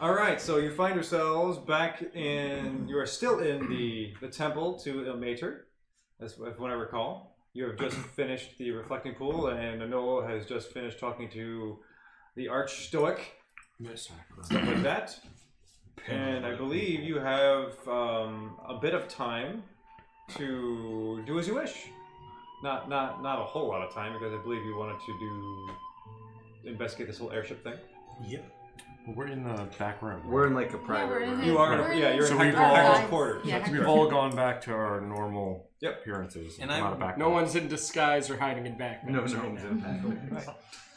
All right, so you find yourselves back in. You are still in the temple to Ilmater, as when I recall. You have just finished the reflecting pool, and Anoa has just finished talking to the Arch Stoic, Yes, stuff like that. And I believe you have a bit of time to do as you wish. Not a whole lot of time, because I believe you wanted to investigate this whole airship thing. Yep. Well, we're in the back room. We're in like a private room. You are you're So in we've all- Hector's quarters. Yeah, That's We've correct. all gone back to our normal Yep. appearances. And not a back no room. one's in disguise or hiding in backpacks. No, right now. Right.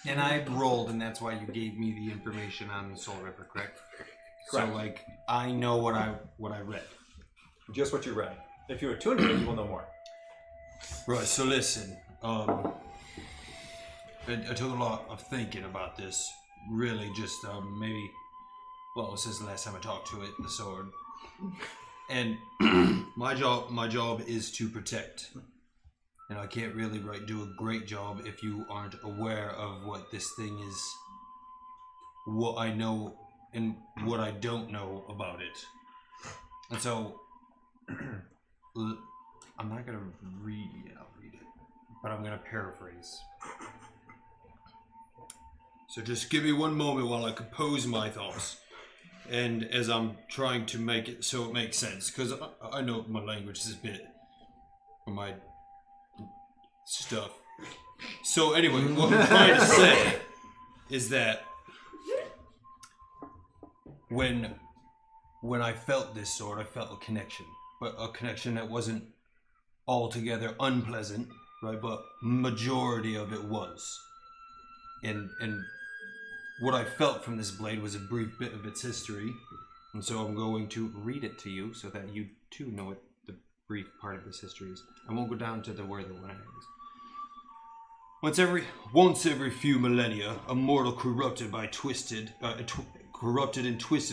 And I rolled, and that's why you gave me the information on the Soul River, correct? Correct. So, like, I know what I read. Just what you read. If you attuned to it, you will know more. Right. So listen, I took a lot of thinking about this. Really, just maybe. Well, since the last time I talked to it, the sword. And my job is to protect. And I can't really do a great job if you aren't aware of what this thing is, what I know and what I don't know about it. And so, I'm not going to read it, but I'm going to paraphrase. So just give me one moment while I compose my thoughts. And as I'm trying to make it so it makes sense, because I know my language is a bit for my stuff. So anyway, what I'm trying to say is that when I felt this sword, I felt a connection, but a connection that wasn't altogether unpleasant, right? But majority of it was, and what I felt from this blade was a brief bit of its history, and so I'm going to read it to you so that you too know what the brief part of this history is. I won't go down to the where the one is. Once every few millennia, a mortal corrupted and twisted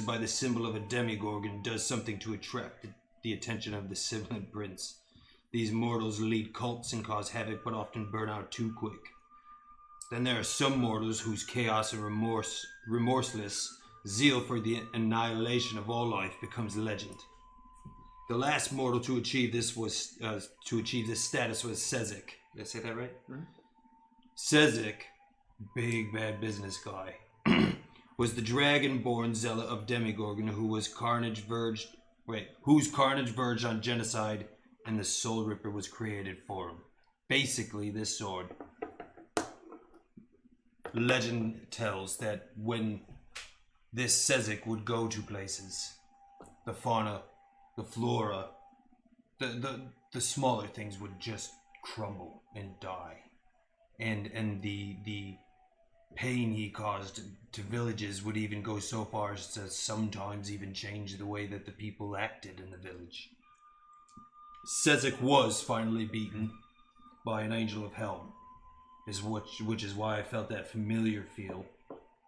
by the symbol of a demigorgon does something to attract the attention of the sibling prince. These mortals lead cults and cause havoc, but often burn out too quick. Then there are some mortals whose chaos and remorseless zeal for the annihilation of all life becomes legend. The last mortal to achieve this status was Sezek. Did I say that right? Mm-hmm. Sezek, big bad business guy, was the dragon-born zealot of Demigorgon whose carnage verged on genocide, and the Soul Ripper was created for him. Basically, this sword. Legend tells that when this Sezek would go to places, the fauna, the flora, the smaller things would just crumble and die. And the pain he caused to villages would even go so far as to sometimes even change the way that the people acted in the village. Sezek was finally beaten by an angel of hell, which is why I felt that familiar feel,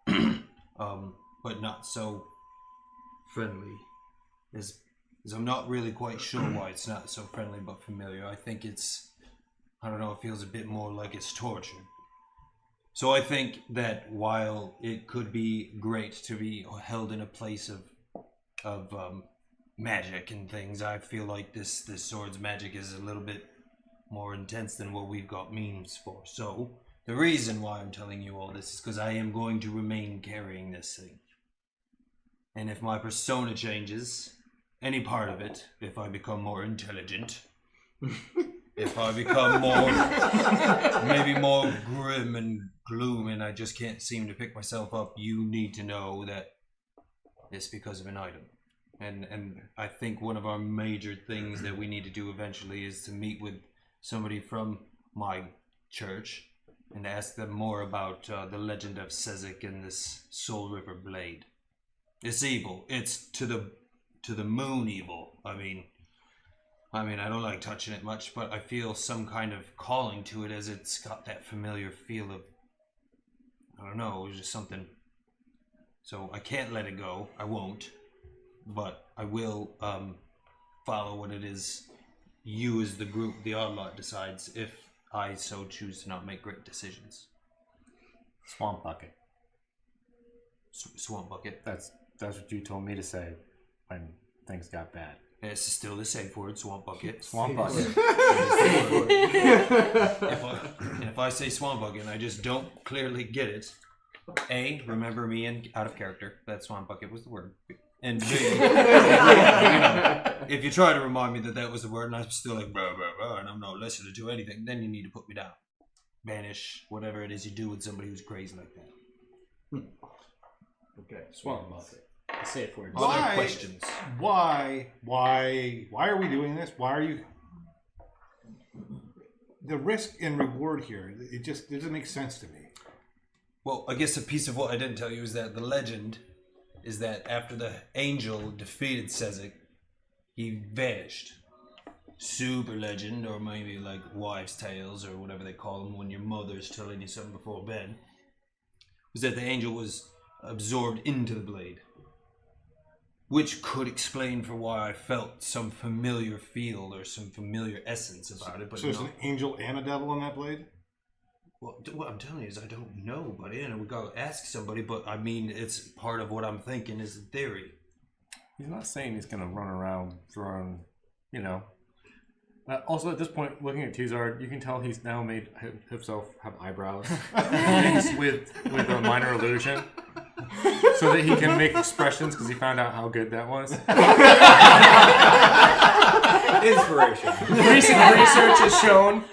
but not so friendly. As I'm not really quite sure why it's not so friendly but familiar. I think it feels a bit more like it's torture. So I think that while it could be great to be held in a place of magic and things, I feel like this sword's magic is a little bit more intense than what we've got means for. So the reason why I'm telling you all this is because I am going to remain carrying this thing. And if my persona changes, any part of it, if I become more intelligent, if I become maybe more grim and gloom, and I just can't seem to pick myself up, you need to know that it's because of an item. And I think one of our major things that we need to do eventually is to meet with somebody from my church and ask them more about the legend of Sezek and this Soul River blade. It's evil. It's to the moon evil. I mean, I don't like touching it much, but I feel some kind of calling to it as it's got that familiar feel of, I don't know, it was just something. So I can't let it go. I won't. But I will follow what it is you as the group, the Odd Lot, decides if I so choose to not make great decisions. Swamp bucket. Swamp bucket. That's That's what you told me to say when things got bad. It's still the safe word, swamp bucket. Swamp bucket. If I say swamp bucket and I just don't clearly get it, A, remember me and out of character. That swamp bucket was the word. And B, if you try to remind me that was the word and I'm still like, blah, blah, blah, and I'm not listening to anything, then you need to put me down. Banish, whatever it is you do with somebody who's crazy like that. Okay, swamp bucket. Safe word. Other questions? Why are we doing this? Why are you... The risk and reward here, it just doesn't make sense to me. Well, I guess a piece of what I didn't tell you is that the legend is that after the angel defeated Sezek, he vanished. Super legend, or maybe like wives' tales, or whatever they call them when your mother's telling you something before bed, was that the angel was absorbed into the blade. Which could explain for why I felt some familiar feel or some familiar essence about it. But so there's an angel and a devil in that blade? Well, what I'm telling you is I don't know, buddy, and we gotta ask somebody, but I mean, it's part of what I'm thinking is the theory. He's not saying he's going to run around throwing, you know. Also, at this point, looking at Tuzard, you can tell he's now made himself have eyebrows mixed with a minor illusion so that he can make expressions because he found out how good that was. Inspiration. Recent research has shown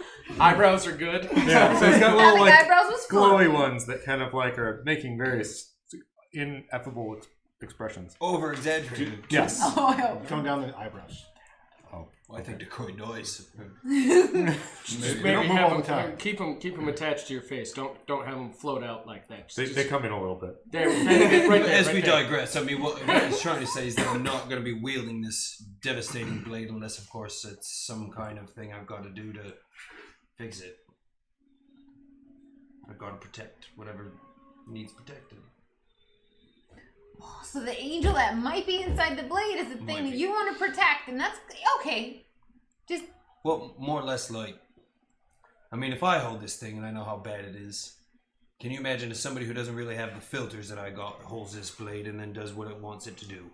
eyebrows are good. Yeah, so he's got I little think like eyebrows was fun. glowy ones that kind of like are making various ineffable expressions. Over exaggerated. Yes. Oh, Tone down the eyebrows. Well, I think they're quite nice. Just Maybe don't move have all the them, time. keep them attached to your face. Don't have them float out like that. They come in a little bit. There, right there, As right we there. digress, I mean, what I was trying to say is that I'm not going to be wielding this devastating blade unless, of course, it's some kind of thing I've got to do to fix it. I've got to protect whatever needs protected. So the angel that might be inside the blade is the Might thing be. you want to protect, and that's okay. Just Well, more or less like, I mean, if I hold this thing and I know how bad it is, can you imagine if somebody who doesn't really have the filters that I got holds this blade and then does what it wants it to do?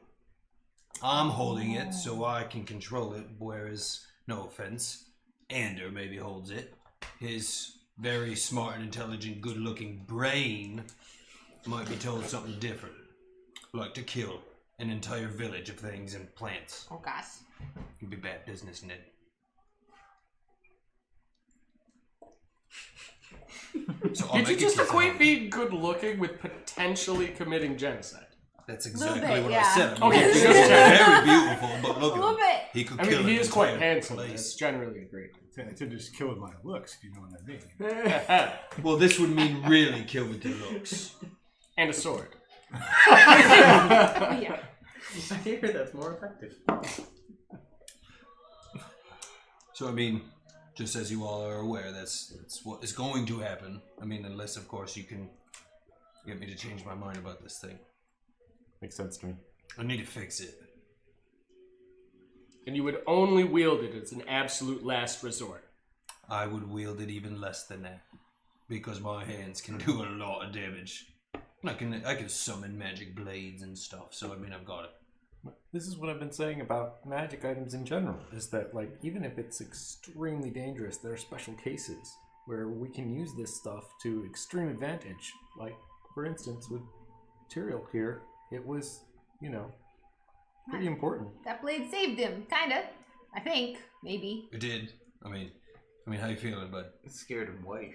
I'm holding it so I can control it, whereas, no offense, Ander maybe holds it. His very smart and intelligent, good-looking brain might be told something different. Like to kill an entire village of things and plants. oh gosh. It'd be bad business, Ned. So I'll Did you make just it equate being good looking with potentially committing genocide? That's Little exactly bit, what yeah. I said. I mean, Okay, he's just check. very beautiful, but look A at little him. bit. He could I kill mean, he an is quite entire handsome. That's place. generally agreed. To just kill with my looks, if you know what I mean. Well, this would mean really kill with your looks. And a sword. Yeah. I hear that's more effective. So I mean, just as you all are aware, that's what is going to happen. I mean, unless of course you can get me to change my mind about this thing. Makes sense to me. I need to fix it. And you would only wield it as an absolute last resort. I would wield it even less than that, because my hands can do a lot of damage. I can summon magic blades and stuff. So I mean, I've got it. This is what I've been saying about magic items in general, is that like even if it's extremely dangerous, there are special cases where we can use this stuff to extreme advantage. Like, for instance, with Tyrael here, it was, you know, pretty important. That blade saved him, kinda. I think, maybe. It did. I mean, how you feeling, bud? It scared him white.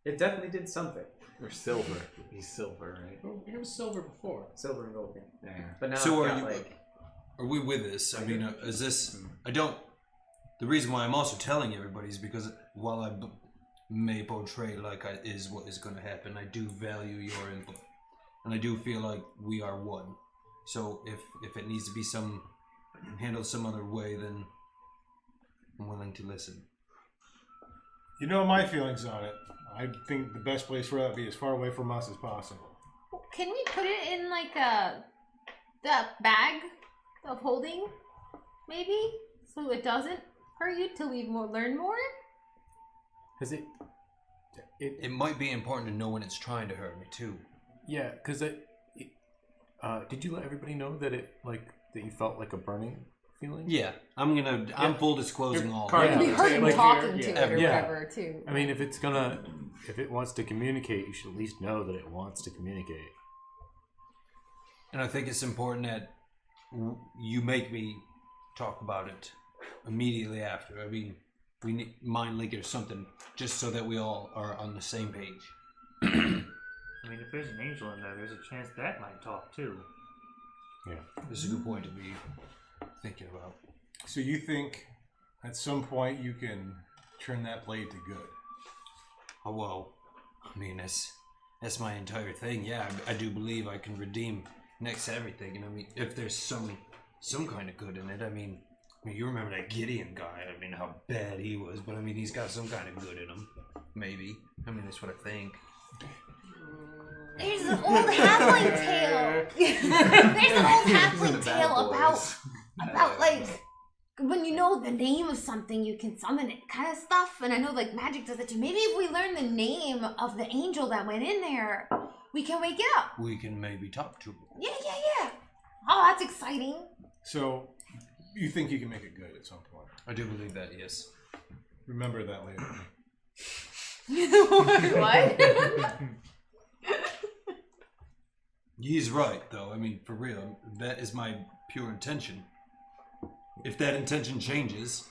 It definitely did something. Or silver. He's silver, right? Oh, it was silver before. Silver and gold. Yeah. But now So I've are got, you? like, Are we with this? I mean, is this? I don't. The reason why I'm also telling everybody is because while I may portray like is what is going to happen, I do value your input, and I do feel like we are one. So if it needs to be handled some other way, then I'm willing to listen. You know my feelings on it. I think the best place for it would be as far away from us as possible. Can we put it in like the bag of holding, maybe, so it doesn't hurt you till we learn more? Because It might be important to know when it's trying to hurt me too. yeah, because Did you let everybody know that that you felt like a burning feeling? Yeah, I'm full disclosing all. Card that. We heard him talking to Yeah. it or Yeah. whatever too. I mean, if it wants to communicate, you should at least know that it wants to communicate. And I think it's important that you make me talk about it immediately after. I mean, we need mind link or something, just so that we all are on the same page. I mean, if there's an angel in there, there's a chance that might talk too. Yeah. This is a good point to be thinking about. So you think at some point you can turn that blade to good? Oh, well, I mean, that's my entire thing. Yeah, I do believe I can redeem next to everything. And I mean, if there's some kind of good in it, I mean, you remember that Gideon guy. I mean, how bad he was. But I mean, he's got some kind of good in him. Maybe. I mean, that's what I think. There's an old halfling tale. There's an old halfling tale about like when you know the name of something, you can summon it, kind of stuff. And I know like magic does that too. Maybe if we learn the name of the angel that went in there, we can wake it up. We can maybe talk to him. Yeah. Oh, that's exciting. So you think you can make it good at some point? I do believe that, yes. Remember that later. What? He's right, though. I mean, for real, that is my pure intention. If that intention changes,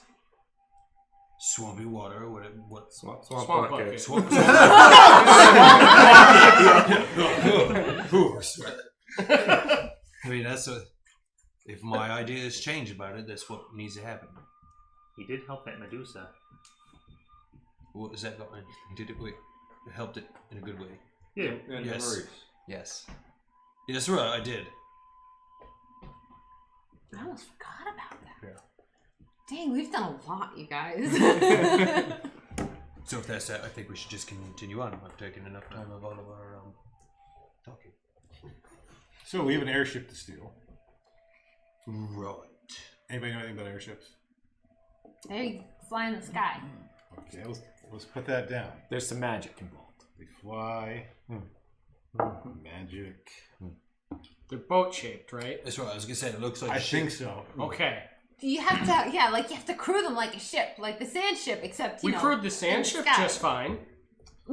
swampy water or what? Swamp bucket. Swamp. I mean, if my ideas change about it, that's what needs to happen. He did help that Medusa. What is that going? Did it? Wait, it helped it in a good way. Yeah. And Yes. Maurice. Yes. Yes, right. I did. I almost forgot about that. Yeah. Dang, we've done a lot, you guys. So if that's that, I think we should just continue on. I've taken enough time of all of our talking. So we have an airship to steal. Right. Anybody know anything about airships? They fly in the sky. Okay, let's put that down. There's some magic involved. They fly. Magic. They're boat shaped, right? That's right. I was gonna say it looks like I a ship. think so. Okay. You have to, you have to crew them like a ship, like the sand ship, except We know, crewed the in sand ship sky. just fine.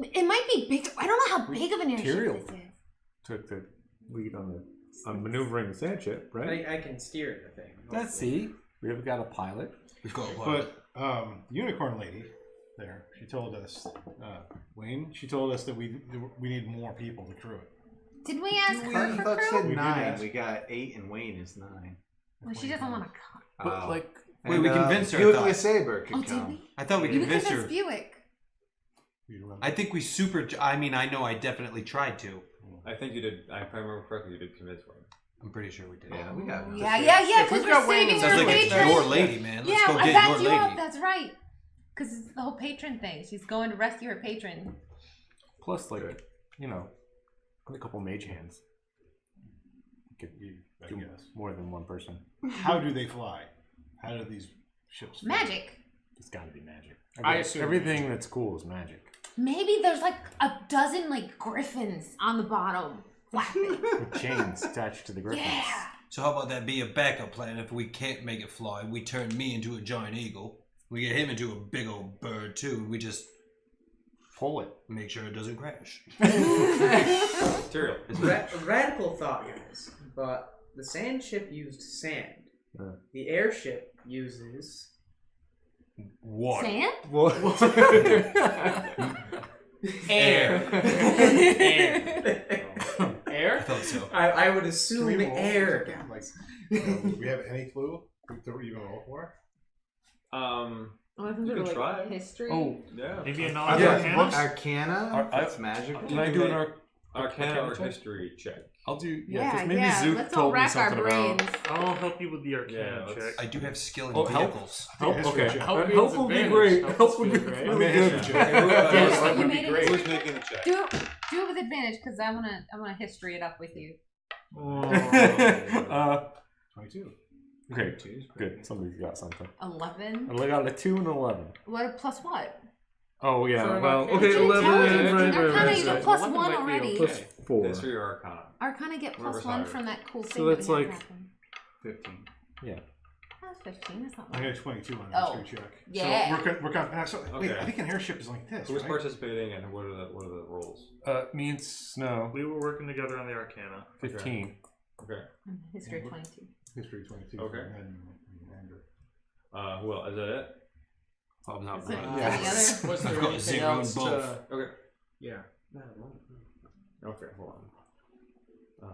It might be big. I don't know how big of an airship Material. this is. Took the lead on maneuvering the sand ship, right? I can steer the thing. Let's see. We've got a pilot. We've got a pilot. But the unicorn lady there, she told us, Wayne, she told us that we need more people to crew it. Did we ask her I for thought crew? said We did 9. ask. We got 8 and Wayne is 9. Well, she doesn't want to come. But like, Wait, we convinced her, I Buick thought. Saber could Oh, did come. we? I thought we We convinced convinced her. Buick. You remember? I think we I mean, I know I definitely tried to. I think you did. If I remember correctly, you did convince one. I'm pretty sure we did. Yeah, we got Yeah, If because we've we're got Wayne, saving it her Sounds like it's patron. your lady, man. Let's Yeah, go I get backed your you lady. up. That's right. Because it's the whole patron thing. She's going to rescue her patron. plus, like, you know, a couple mage hands. You I could do guess. more than one person. How do they fly? How do these ships fly? Magic. It's got to be magic. I assume everything that's cool is magic. Maybe there's like a dozen like griffins on the bottom flapping. With chains attached to the griffins. Yeah. So how about that be a backup plan? If we can't make it fly, we turn me into a giant eagle. We get him into a big old bird too. And we just Pull it. make sure it doesn't crash. Material. Radical thought, guys. But the sand ship used sand. The airship uses What? Sand? air. I Air? thought so. I would Can assume we roll air. something? Like, do we have any clue that we're even roll for? Wasn't You there could like try. history? Oh, Yeah. Maybe a I knowledge thought- arcana? Arcana? That's magic. can I do an Arcana or check? history check? I'll do. Yeah, Yeah, because maybe yeah. Zook Let's all told me rack our something brains. about. I'll help you with the arcana Yeah, let's- check. I do have skill in Oh, help. vehicles. Help, History okay. check. Help Help means would be advantage. great. Help Help us would be feel great. I mean, history check. Yes, that would be great. great. Who's making the check? Do it with advantage because I wanna history it up with you. 22. Okay, good. Somebody's got something. 11. I got a 2 and an 11. What plus what? Oh yeah. For an Well, arcane okay, check. 11. Intelligence. Right, Arcana, right, you got right. plus 11 1 might be already. okay. 4. History or Arcana. Arcana get Whoever's +1 higher. from that cool thing. So that's that we had like- happen. 15. Yeah. That's 15. That's not I bad. got 22 on Oh. the history check. Yeah. So wait, Okay. I think an airship is like this, Who's right? participating and what are the roles? Me and Snow. We were working together on the Arcana. 15. Okay. History Yeah, 22. History 22. Okay. And Andrew. Who else? Is that it? I'm not Is it right. the other? Was there I've got anything 0 in else both. to... Okay. Yeah. Okay, hold on.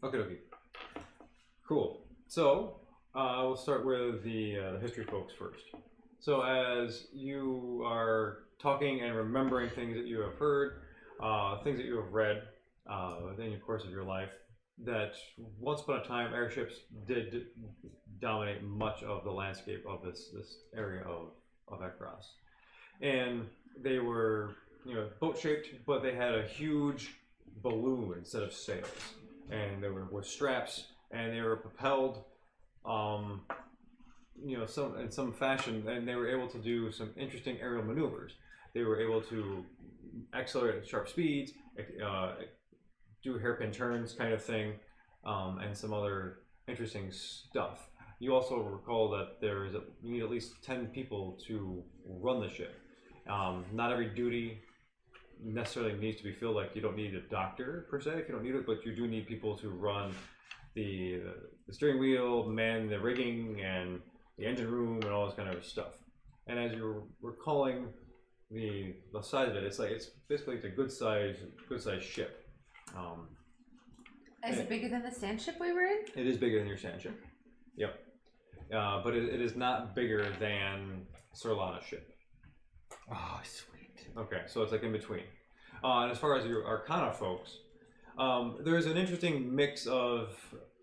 Okay. Cool. So, we'll start with the history folks first. So, as you are talking and remembering things that you have heard, things that you have read within the course of your life, that once upon a time airships did dominate much of the landscape of this area of Ekros. And they were, boat shaped, but they had a huge balloon instead of sails. And they were with straps, and they were propelled, in some fashion, and they were able to do some interesting aerial maneuvers. They were able to accelerate at sharp speeds, do hairpin turns kind of thing, and some other interesting stuff. You also recall that you need at least 10 people to run the ship. Not every duty necessarily needs to be filled. Like, you don't need a doctor per se if you don't need it, but you do need people to run the steering wheel, man the rigging, and the engine room, and all this kind of stuff. And as you're recalling the size of it, it's basically a good size ship. Is it bigger than the sand ship we were in? It is bigger than your sand ship. Yep. But it is not bigger than Sorlana's ship. Oh, sweet. Okay, so it's like in between. And as far as your Arcana folks, there's an interesting mix of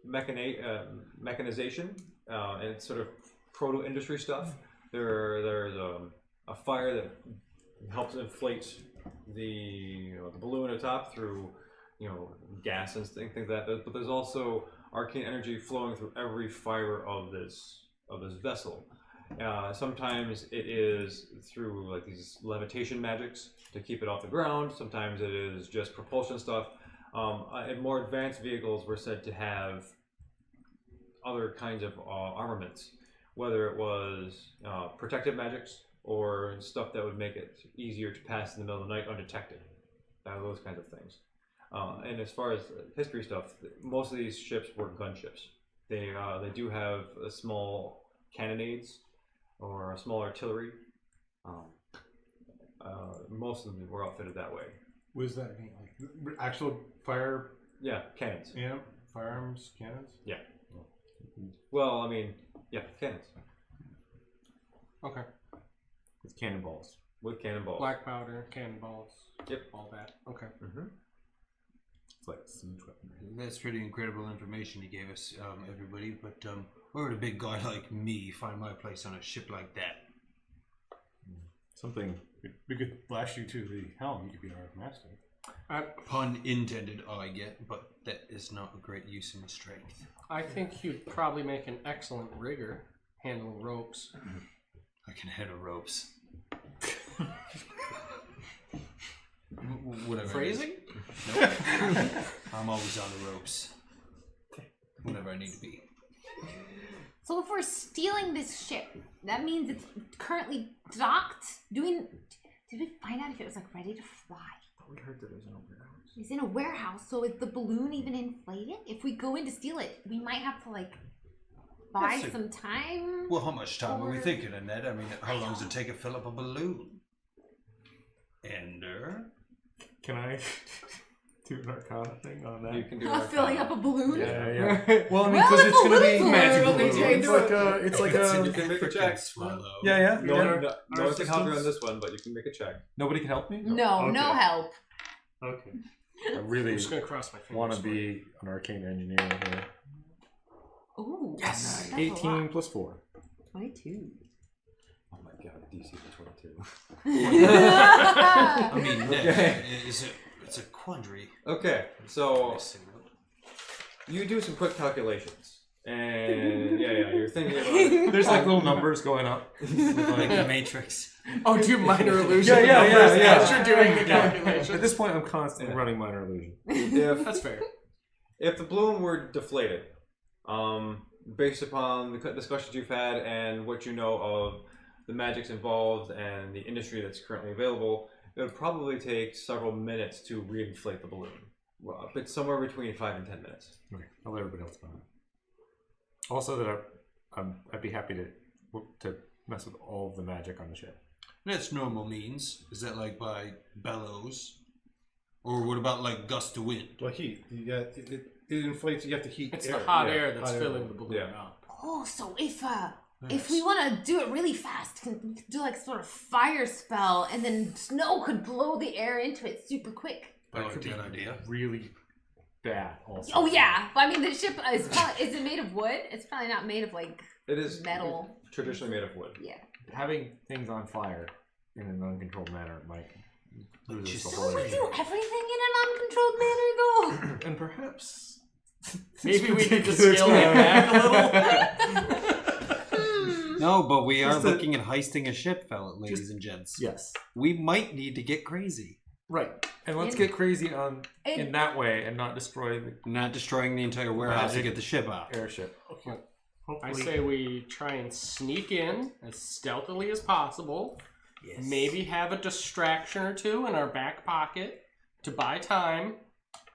mechanization and sort of proto-industry stuff. There's a fire that helps inflate the balloon at the top through gas and things like that. But there's also arcane energy flowing through every fiber of this vessel. Sometimes it is through like these levitation magics to keep it off the ground. Sometimes it is just propulsion stuff. And more advanced vehicles were said to have other kinds of armaments, whether it was protective magics or stuff that would make it easier to pass in the middle of the night undetected. Those kinds of things. And as far as history stuff, most of these ships were gunships. They do have a small cannonades or a small artillery. Most of them were outfitted that way. What does that mean? Like actual fire? Yeah, cannons. Yeah, firearms, cannons. Yeah. Well, I mean, yeah, cannons Okay. With cannonballs. with cannonballs. Black powder, cannonballs. Yep. All that. Okay. Mm-hmm. It's like siege weaponry. That's pretty incredible information you gave us, everybody. But where would a big guy like me find my place on a ship like that? Something. We could lash you to the helm. You could be our master. Pun intended, I get, but that is not a great use of my strength. I think you'd probably make an excellent rigger handling ropes. I can handle ropes. Whatever. Phrasing? Nope. I'm always on the ropes. Whenever I need to be. So if we're stealing this ship, that means it's currently docked. Did we find out if it was like ready to fly? We heard that it was in a warehouse. It's in a warehouse, so is the balloon even inflated? If we go in to steal it, we might have to like buy That's a- some time. Well, how much time are we Or- thinking, Annette? I mean, how long does it take to fill up a balloon? Ender? Can I do an Arcana thing on that? You can do Filling up a balloon? Yeah. Well, I mean, Well, because if it's gonna balloons be are magic really balloon. big. It's like a. You can make a check. Swallow. Yeah. No one can help you assistance? on this one, but you can make a check. Nobody can help me. No, no Okay. help. Okay. I I'm really just gonna cross my fingers. want to for you. be an arcane engineer here. Ooh. Yes. That's a 18 lot. plus 4. 22. Oh my god, DC is 22. I mean, it's a quandary. Okay, so you do some quick calculations. And yeah, you're thinking about it. There's like little numbers going up. Like the Matrix. Oh, do minor illusion. Yeah. As you're doing the calculation. At this point, I'm constantly running minor illusion. That's fair. If the balloon were deflated, based upon the discussions you've had and what you know of the magics involved and the industry that's currently available, it would probably take several minutes to reinflate the balloon. Well, it's somewhere between 5 and 10 minutes. Okay, I'll let everybody else know. Also, that I'd be happy to mess with all of the magic on the ship. That's normal means. Is that like by bellows? Or what about like gust of wind? Well, heat. You got it inflates. You have to heat. It's air. the hot Yeah, air that's hot air. filling the balloon Yeah. up. Oh, so if we want to do it really fast, we can do like sort of fire spell, and then snow could blow the air into it super quick. I That like could be that idea. really bad. Also. Oh yeah, but I mean the ship is probably, is it made of wood? It's probably not made of like It is metal. traditionally made of wood. Yeah. Having things on fire in an uncontrolled manner might lose us the Just- whole Don't we idea. do everything in an uncontrolled manner though? And perhaps Maybe we need to scale that back a little. No, but we are Just a- looking at heisting a ship, ladies and gents. yes, We might need to get crazy. right. And let's get crazy on in that way and not destroy the Not destroying the entire warehouse to Magic. get the ship out. airship. I Hopefully, say we try and sneak in as stealthily as possible. Yes. Maybe have a distraction or two in our back pocket to buy time.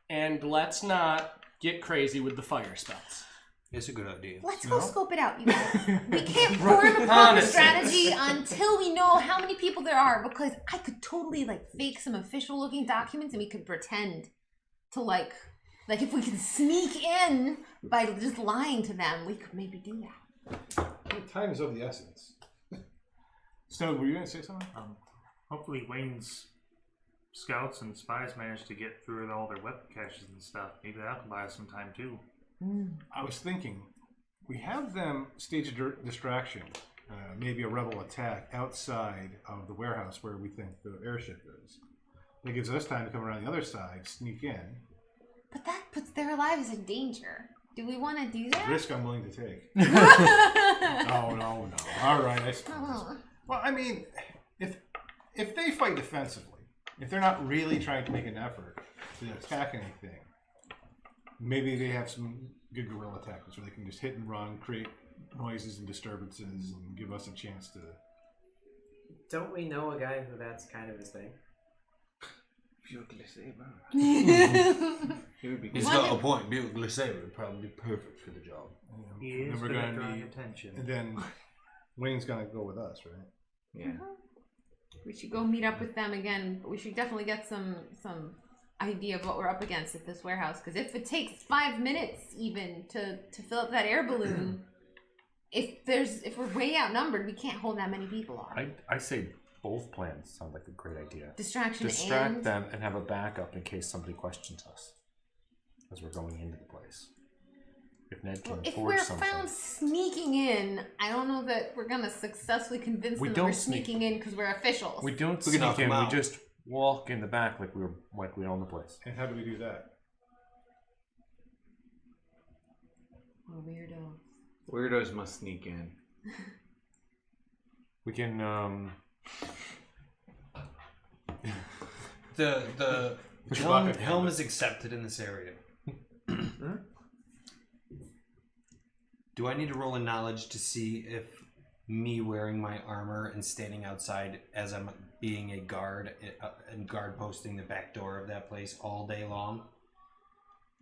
And let's not get crazy with the fire spells. It's a good idea. Let's go scope it out, you guys. We can't form a proper Honestly. strategy until we know how many people there are, because I could totally like fake some official looking documents and we could pretend to like if we could sneak in by just lying to them, we could maybe do that. Time is of the essence. Snow, were you going to say something? hopefully Wayne's scouts and spies managed to get through all their weapon caches and stuff. Maybe that can buy us some time too. I was thinking, we have them stage a distraction, maybe a rebel attack outside of the warehouse where we think the airship is. That gives us time to come around the other side, sneak in. But that puts their lives in danger. Do we want to do that? Risk I'm willing to take. No. All right, I suppose. Well, I mean, if they fight defensively, if they're not really trying to make an effort to attack anything, maybe they have some good guerrilla tactics where they can just hit and run, create noises and disturbances, and give us a chance to. Don't we know a guy who that's kind of his thing? He's got a point. Bill Glissaber would probably be perfect for the job. He is And we're good at gonna drawing be, attention. and then Wayne's gonna go with us, right? Yeah. We should go meet up with them again. But we should definitely get some idea of what we're up against at this warehouse. Because if it takes 5 minutes even to fill up that air balloon, if we're way outnumbered, we can't hold that many people on. I say both plans sound like a great idea. Distract Distract and them and have a backup in case somebody questions us as we're going into the place. If Ned can if forge we're something. found sneaking in, I don't know that we're gonna successfully convince We them that we're don't sneak- sneaking in because we're officials. We don't We can knock sneak in. them We out. just walk in the back like we own the place. And how do we do that? We're weirdo. Weirdos must sneak in. We can The helm is accepted in this area. Do I need to roll a knowledge to see if me wearing my armor and standing outside as I'm being a guard and guard posting the back door of that place all day long,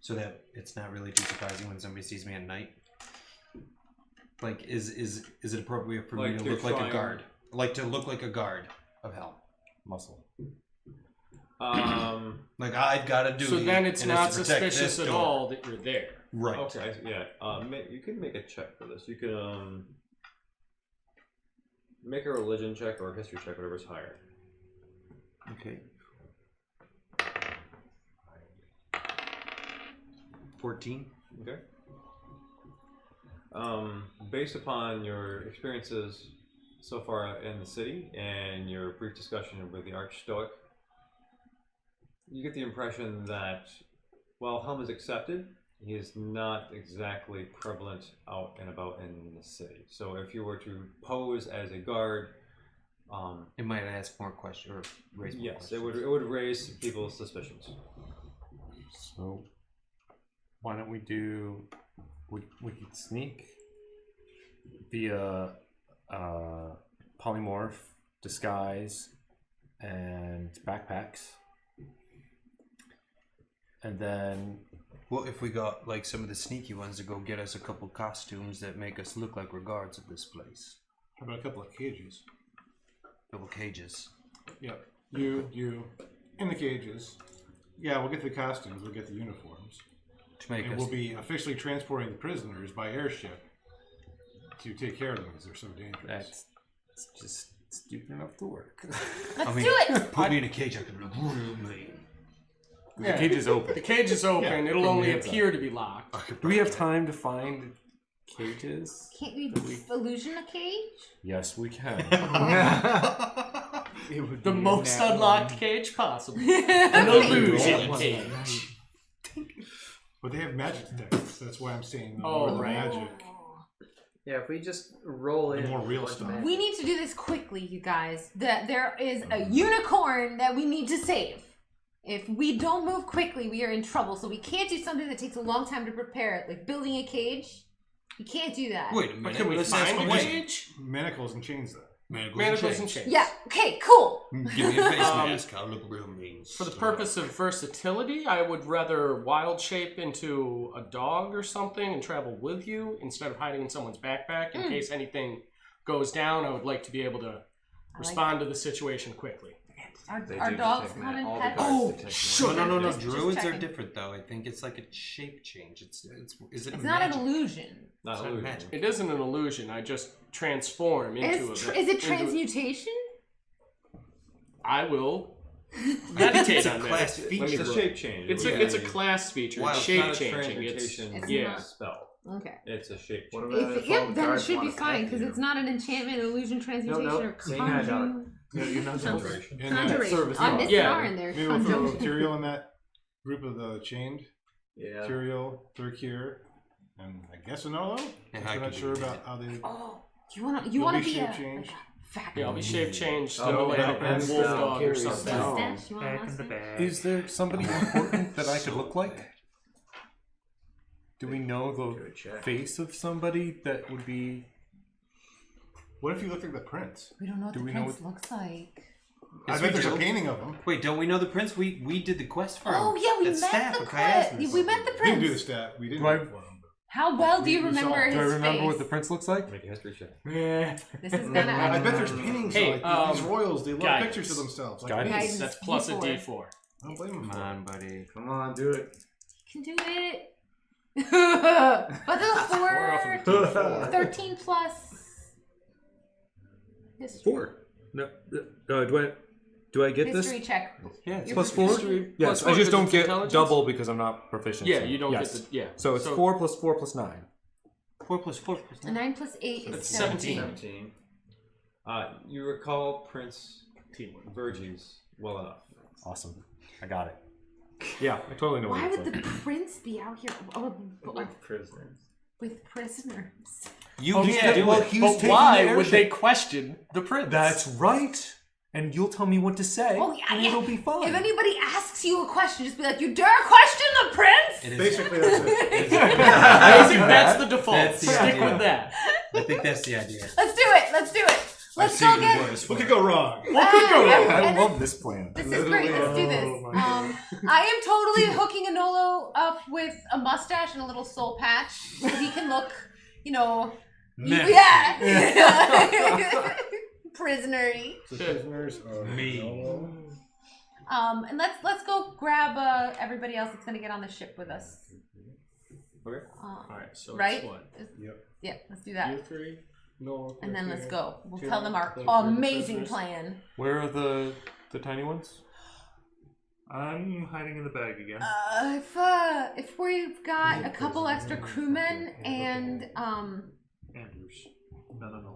so that it's not really too surprising when somebody sees me at night? Like, is it appropriate for me Like to you're look like a trying- guard? Like to look like a guard of hell? muscle. Like I've got to do. So then it's not to protect suspicious this at door. all that you're there. Right. Okay, yeah. You can make a check for this. You can make a religion check or a history check, whatever's higher. Okay. 14. Okay. Based upon your experiences so far in the city and your brief discussion with the Archstoic, you get the impression that while Helm is accepted, he is not exactly prevalent out and about in the city. So if you were to pose as a guard, it might ask more questions or raise more questions. Yes, it would raise people's suspicions. So why don't we do? We could sneak via polymorph, disguise, and backpacks, and then. Well, if we got like some of the sneaky ones to go get us a couple costumes that make us look like we're guards of this place. How about a couple of cages? Couple cages. Yep. You in the cages. Yeah, we'll get the costumes. We'll get the uniforms. To make And us. we'll be officially transporting the prisoners by airship to take care of them because they're so dangerous. That's just stupid enough to work. Let's do it. Put me in a cage. I could be real mean. The cage is open. The cage is open. Yeah, It'll from only the inside. appear to be locked. Do we have time to find cages? Can't we illusion a cage? Yes, we can. It would The be most that unlocked one. cage possible. An illusion cage. But they have magic detectors. That's why I'm saying Oh, more right. magic. Yeah, if we just roll in More real with stuff. magic. We need to do this quickly, you guys. There is a unicorn that we need to save. If we don't move quickly, we are in trouble. So we can't do something that takes a long time to prepare it, like building a cage. We can't do that. Wait a minute. Can we let's find ask a what- cage? Manacles and chains, though. Manacles and chains. Yeah. Okay. Cool. Give me a face Um, mask. I'll look real mean. For the purpose of versatility, I would rather wild shape into a dog or something and travel with you instead of hiding in someone's backpack in case anything goes down. I would like to be able to respond to the situation quickly. Our dogs come in pets. Oh, No, no, no, no. Just Druids are checking. different, though. I think it's like a shape change. Is it? It's a not magic? an illusion. Not It's not illusion. magic. It isn't an illusion. I just transform into Is a. it into a- transmutation? I will meditate on class that. feature. It's a shape change. It's a class feature. Wow, It's it's shape not a changing. It's transmutation yeah. not. spell. Okay. It's a shape What change. about If, if all yeah, the then it guards should be wanna fine pet because you? it's not an enchantment, illusion, transmutation, no. or Saying that, conjuring. No, you're not supposed to. Conjuration. And Conjuration. service On dog. this Yeah. are in there. maybe we'll throw Conjunction. Tyrael in that group of the chained. Yeah. Tyrael, Thurkir, and I guess Anolo. And I'm I not could sure do about that. how they. Oh, you You'll wanna be be a shape-changed? fat Yeah, I'll be shape changed to Oh, like yeah, a and wolf still dog or carry something. stone. mustache. You want a Back in the mustache? bag. Is there somebody important that I could look like? Do we know the Good check. face of somebody that would be? What if you look like the prince? We don't know what Do the we know prince looks like. I Yes, bet we there's a do. painting of him. Wait, don't we know the prince? We did the quest for him. Oh yeah, we That met staff the of chiasmus. prince. We met the We didn't do the prince. stat. We didn't Do I- do it for him. How well do you We saw remember him. his Do I remember face? what the prince looks like? Make a history check. Yeah. This is gonna. I bet there's paintings Hey, like these royals. They love guidance. pictures of themselves. Like Guidance. me. Guidance. That's plus a D4. D4. I don't blame him Come for it. on, buddy. Come on, do it. Can do it. But the Four off of a four. D4. 13 plus. History. 4. No. Do I get History check. Yeah, it's Your Plus 4? history- Yes, Plus I four just because don't it's get intelligence? double because I'm not proficient. Yeah, you don't yes. get the yeah. So it's 4 plus 4 plus 9. 4 plus 4 plus A 9 plus 8 is That's 17. 17. You recall Prince Verges well enough. Awesome. I got it. Yeah, I totally know Why what would it's the prince be out here Prisoners. with prisoners? You Oh, can't yeah, do well, it. he was But taking why the would they airship. question the prince? That's right. And you'll tell me what to say, Oh, yeah, and yeah. it'll be fine. If anybody asks you a question, just be like, "You dare question the prince?" It is- Basically, that's it. I think that's the default. That's the Stick idea. with that. I think that's the idea. Let's do it. Let's do it. Let's go get. What could go wrong? What could go wrong? I and love this plan. This is great. Let's do this. Oh my I am totally hooking Anolo up with a mustache and a little soul patch so he can look, Meh. yeah, prisoner-y. The prisoners are Me. And let's go grab everybody else that's gonna get on the ship with us. Okay. Alright, so Right? it's what? Yeah, let's do that. You three? No. And then let's go. We'll Two, tell them our those amazing prisoners. plan. Where are the tiny ones? I'm hiding in the bag again. If we've got a couple extra crewmen and Anders.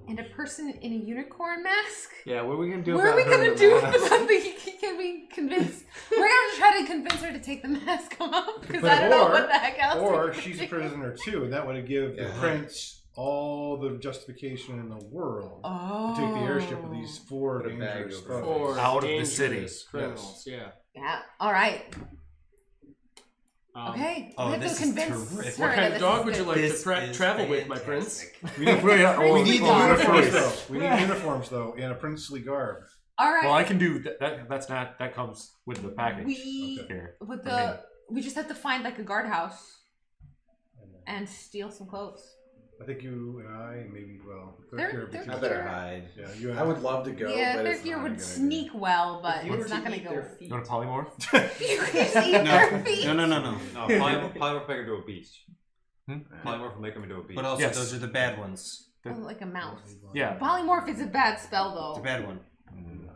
and a person in a unicorn mask. Yeah, what are we gonna do What are about we her gonna in the do mask? about the? Can we convince? We're gonna try to convince her to take the mask off because But I don't know or- what the heck else. Or we can she's do. a prisoner too, and that would give the Yeah. prince all the justification in the world Oh. to take the airship with these 4 Put a bag dangerous over foes. For Out of the dangerous city. criminals. Yeah. Yeah. All right. Um, Okay. Oh, we have this to is convince terrific. her What kind that of this dog is would you good. like This to is travel with, my prince? fantastic. We need, We we need dog. uniforms though. We need uniforms though, and a princely garb. All right. Well, I can do that. That's not. That comes with the package. We Here. with for the we just have to find like a guardhouse and steal some clothes. I think you and I, maybe, well, They're- here, they're- because- I better hide. Yeah, you and I would love to go, Yeah, but their it's gear not a would good sneak well, but If you were it's not to gonna eat go. their feet. You want to polymorph? You just eat their feet. No. No, polymorph make him into a beast. Hmm? Polymorph will make him into a beast. But also, Yes. those are the bad ones. Oh, like a mouse. Yeah. Polymorph is a bad spell It's a though. bad one.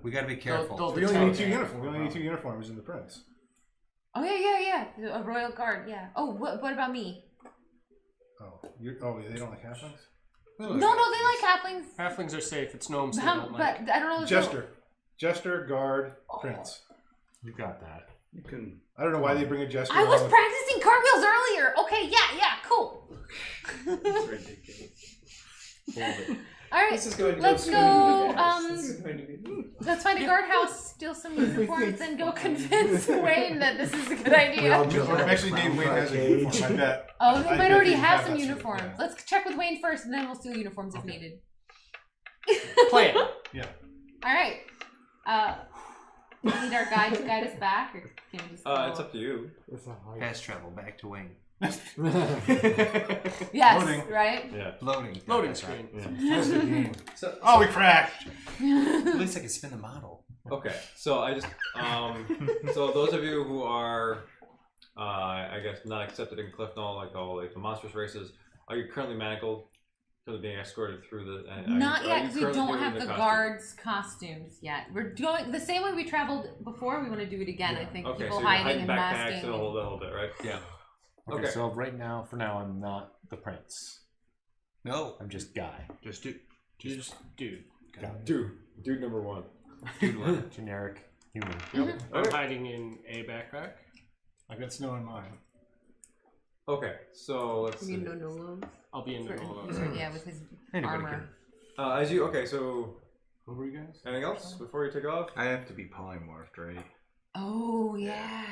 We gotta be careful. They'll We only need detect. 2 uniforms. We only need 2 uniforms in the prince. Oh yeah. A royal guard. Yeah. Oh, what about me? Oh, they don't like halflings? No, they like halflings. Halflings are safe. It's gnomes they But don't like. I don't know. Jester, guard, Oh. prince. You got that. You can. I don't know why they bring a jester. I was along with- practicing cartwheels earlier. Okay, yeah, cool. It's ridiculous. All right, This is going to let's go. go. Smoothly, guys. This is going to be. Let's find a guardhouse, steal some uniforms, and go convince Wayne that this is a good idea. Actually, Dave Wayne has a uniform. I bet. Oh, they I might bet already they have have some that suit, uniforms. yeah. Let's check with Wayne first, and then we'll steal uniforms if needed. Plan. Yeah. All right. We need our guide to guide us back, or can we just? It's up to you. Fast travel back to Wayne. Yes, Loading. right. Yeah. Loading. Loading screen. That's the game. So, Oh, we crashed. At least I can spin the model. Okay, so I just so those of you who are I guess not accepted in Cliftonal, like the monstrous races, are you currently manacled? Currently being escorted through the Not are yet, you because we currently don't doing have the costume? guards' costumes yet. We're going the same way we traveled before. We want to do it again. I think Okay, people so you're hiding hiding and backpacks masking. and a whole bit, right? Yeah. Okay, Okay. so for now, I'm not the prince. No. I'm just Guy. Just do. Just dude. Dude number 1. Generic human. Yep. I'm hiding in a backpack. I got snow in mine. Okay, so let's You see. mean no I'll be in the middle of For- yeah, with his Anybody armor. As you so What were you guys? anything else before you take off? I have to be polymorphed, right? Oh yeah.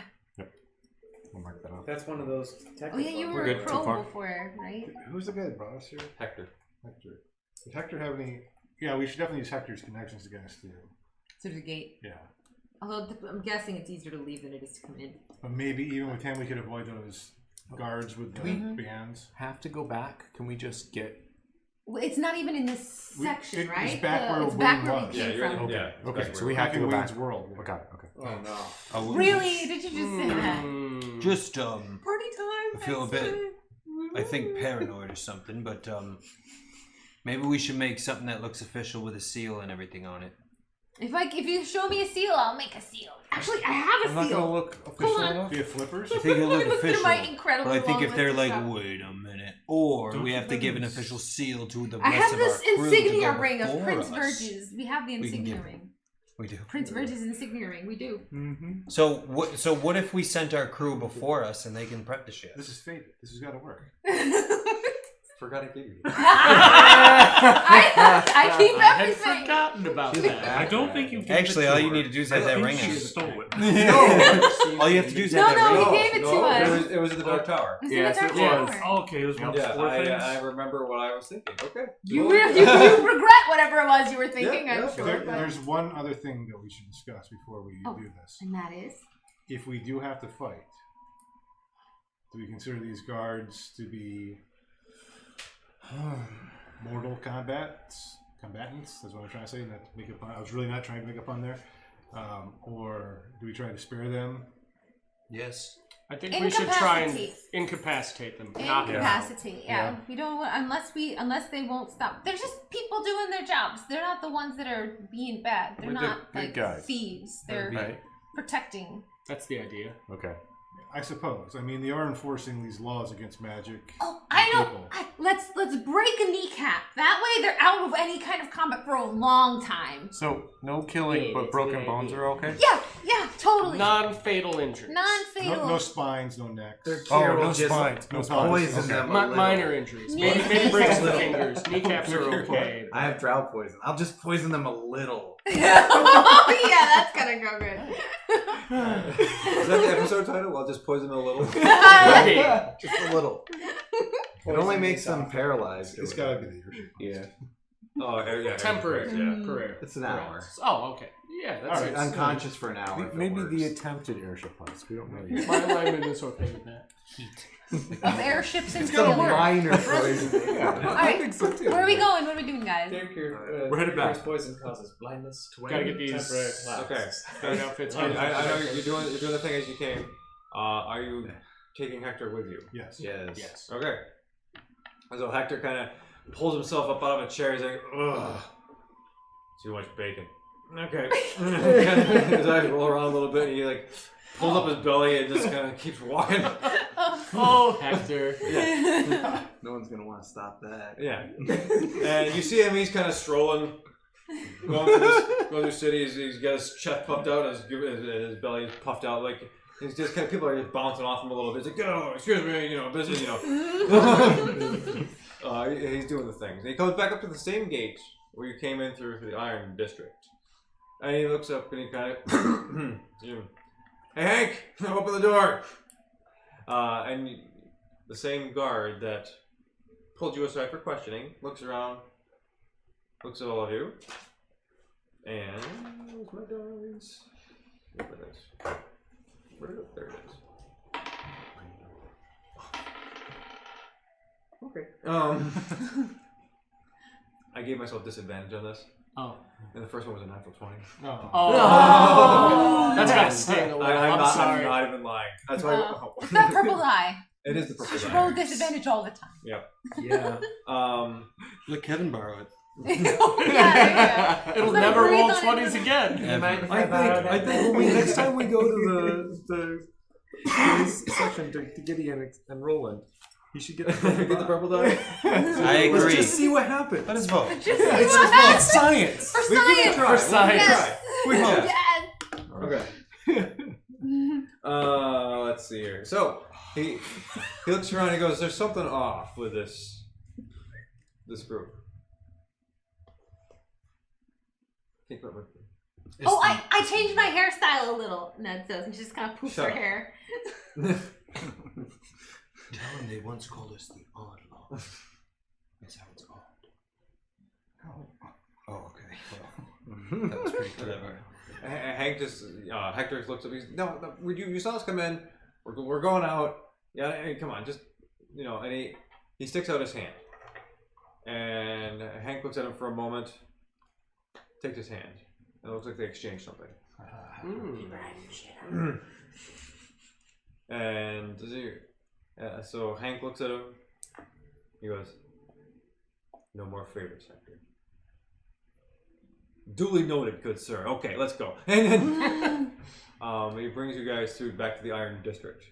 I'll mark that off. that's one of those. Oh yeah, you were good a so pro far. before, right? Who's the guy that brought us here? Hector. Hector. Did Hector have any? Yeah, we should definitely use Hector's connections to get us through. To the gate. Yeah. Although I'm guessing it's easier to leave than it is to come in. But maybe even with him, we could avoid those guards with the bands. Have to go back? Can we just get? Well, it's not even in this section, it's right? back where it's back Wayne where we was. Yeah, came you're in, from. yeah. Okay, so we Back have to in go Wayne's back. world. Okay. Okay. Oh no. Oh, Really? Did you just say that? Just Party time. I feel a that's bit- it. I think paranoid or something, but maybe we should make something that looks official with a seal and everything on it. If you show me a seal, I'll make a seal. Actually, I have a I'm not seal. gonna look official on. enough. Do you have flippers? I think it'll look Let me look through official. my But incredibly I think long if they're list of like, stuff. wait a minute, or Don't we you have to think give an it's- official seal to the I rest have of this our crew insignia to go ring of before Prince us. Verges. We have the We can insignia give- ring. We do. Prince Verges insignia ring. We do. Mm-hmm. So what if we sent our crew before us and they can prep the ship? This is fated. This has got to work. Forgot I gave you. I keep I had everything. forgotten about that. I don't think you gave Actually, it to all you her. need to do is I have that think ring she on. stole it. No! All you have to do is No, have that no, ring. he gave it to us. It was in the Dark Tower. It's Yes, in it the Dark was. Tower. Oh, okay, it was one of the Yeah, four things. I remember what I was thinking. Okay. You regret whatever it was you were thinking, Yeah, I'm yeah, sure. There, but- there's one other thing that we should discuss before we Oh. do this. And that is? If we do have to fight, do we consider these guards to be mortal combatants? That's what I'm trying to say. Not to make a pun. I was really not trying to make a pun there. Or do we try to spare them? Yes. I think we should try and Incapacitate. incapacitate them. Knock them out. Incapacitate, yeah. We don't want, unless they won't stop. They're just people doing their jobs. They're not the ones that are being bad. They're We're not good like guys. thieves. They're Right. protecting. That's the idea. Okay. I suppose. I mean, they are enforcing these laws against magic. Oh, I know. People. Let's break a kneecap. That way, they're out of any kind of combat for a long time. So no killing, Yeah, but it's broken an bones idea. are okay. Yeah, totally. Non-fatal injuries. Non-fatal. No spines, no necks. Their Oh, cure will no just spines. No spines. poison Okay. them a little. Minor injuries. Yeah. Maybe breaks the Little. fingers. Kneecaps are okay. I have drought poison. I'll just poison them a little. Oh yeah, that's gonna go good. Is that the episode title? I'll just poison a little. Right. Just a little. It only makes them paralyzed. It's got to be the Airship. Yeah. Oh, yeah. Temporary. Yeah. Career. It's an hour. Oh, okay. Yeah, that's All right, Unconscious for an hour. if it Maybe the works. attempted airship heist. We don't know yet. My alignment is okay with that. Of airships and It's got a sailors. minor poison. Alright, where are we going? What are we doing, guys? We're headed back. Poison causes blindness, twin, Gotta get these- temporary collapse. Okay. Good outfits. I know you're doing the thing as you came. Are you taking Hector with you? Yes. Yes. Yes. Okay. So Hector kind of pulls himself up out of a chair. He's like, ugh, too much bacon. Okay. His eyes roll around a little bit, and he like pulls up his belly and just kind of keeps walking. Oh, Hector. Yeah. No one's gonna want to stop that. Yeah. And you see him. He's kind of strolling, going through the city. He's got his chest puffed out, his belly is puffed out. Like he's just kind of people are just bouncing off him a little bit. He's like, oh, excuse me, business, He's doing the things. And he comes back up to the same gate where you came in through the Iron District. And he looks up and he kind of, hey Hank, open the door. The same guard that pulled you aside for questioning looks around, looks at all of you, and where's my dice? Where's my dice? Where did it? There it is. Okay. I gave myself disadvantage on this, Oh. and the first one was a natural 20. Oh. That's gotta sting a little. I'm sorry. I'm not even lying. That's why. It's that purple die. It is the purple You should die. roll disadvantage all the time. Yeah. Um, Let Kevin borrow it. yeah. It'll Let never breathe roll on it. 20s again. Ever. I think when next time we go to the section to Gideon and Roland, he should get the purple die. I Let's agree. just see what happens. Let us vote. Just see It's what happens. science. For we give it a science. try. For science. Yes. We hope. Yes. Okay. Let's see here. So he looks around and he goes, "There's something off with this group." Think about it. Oh, I changed my hairstyle a little. Ned says, and she just kind of poofs Shut her up. hair. Tell them they once called us the Odd Law. That's how it's called. Oh, okay. Well, that was pretty clever. Hank just Hector looks up. He's no. You saw us come in. We're going out. Yeah, hey, come on, just And he sticks out his hand, and Hank looks at him for a moment. Takes his hand. It looks like they exchanged something. And so Hank looks at him. He goes, "No more favors, Hector." Duly noted, good sir. Okay, let's go. And then he brings you guys back to the Iron District,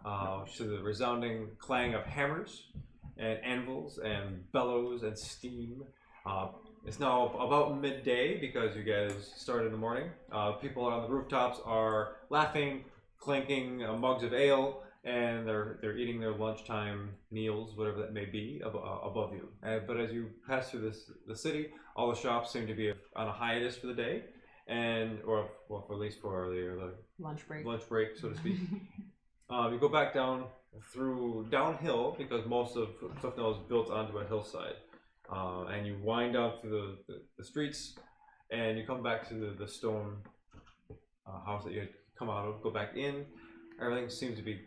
to the resounding clang of hammers and anvils and bellows and steam. It's now about midday because you guys started in the morning. People on the rooftops are laughing, clanking mugs of ale, and they're eating their lunchtime meals, whatever that may be, above you. But as you pass through the city, all the shops seem to be on a hiatus for the day, or at least for the Lunch break. lunch break, so to speak. You go back downhill because most of Cliff Note is built onto a hillside, and you wind down through the streets, and you come back to the stone house that you had come out of. Go back in. Everything seems to be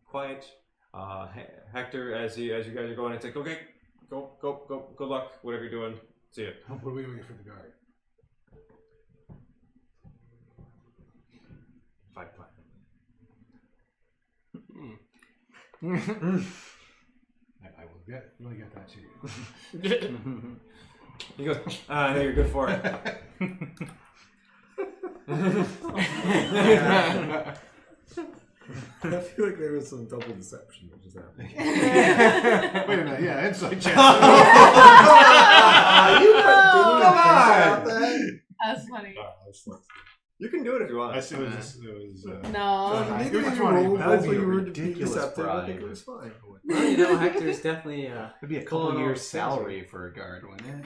quiet. Hector, as you guys are going, it's like, okay, go, good luck, whatever you're doing. See ya. What are we waiting for the guard? 5 platinum. I will really get that to you. He goes, I know you're good for it. I feel like there was some double deception that just happened. Wait a minute, yeah, insight check. Come on! That's funny. You can do it if you want. It was No. it was 20. That's what you were ridiculous deceptive. I think bribe. it was fine. Well, you know, Hector's definitely It'd be a Pulling couple off years' things. salary for a guard, wouldn't it?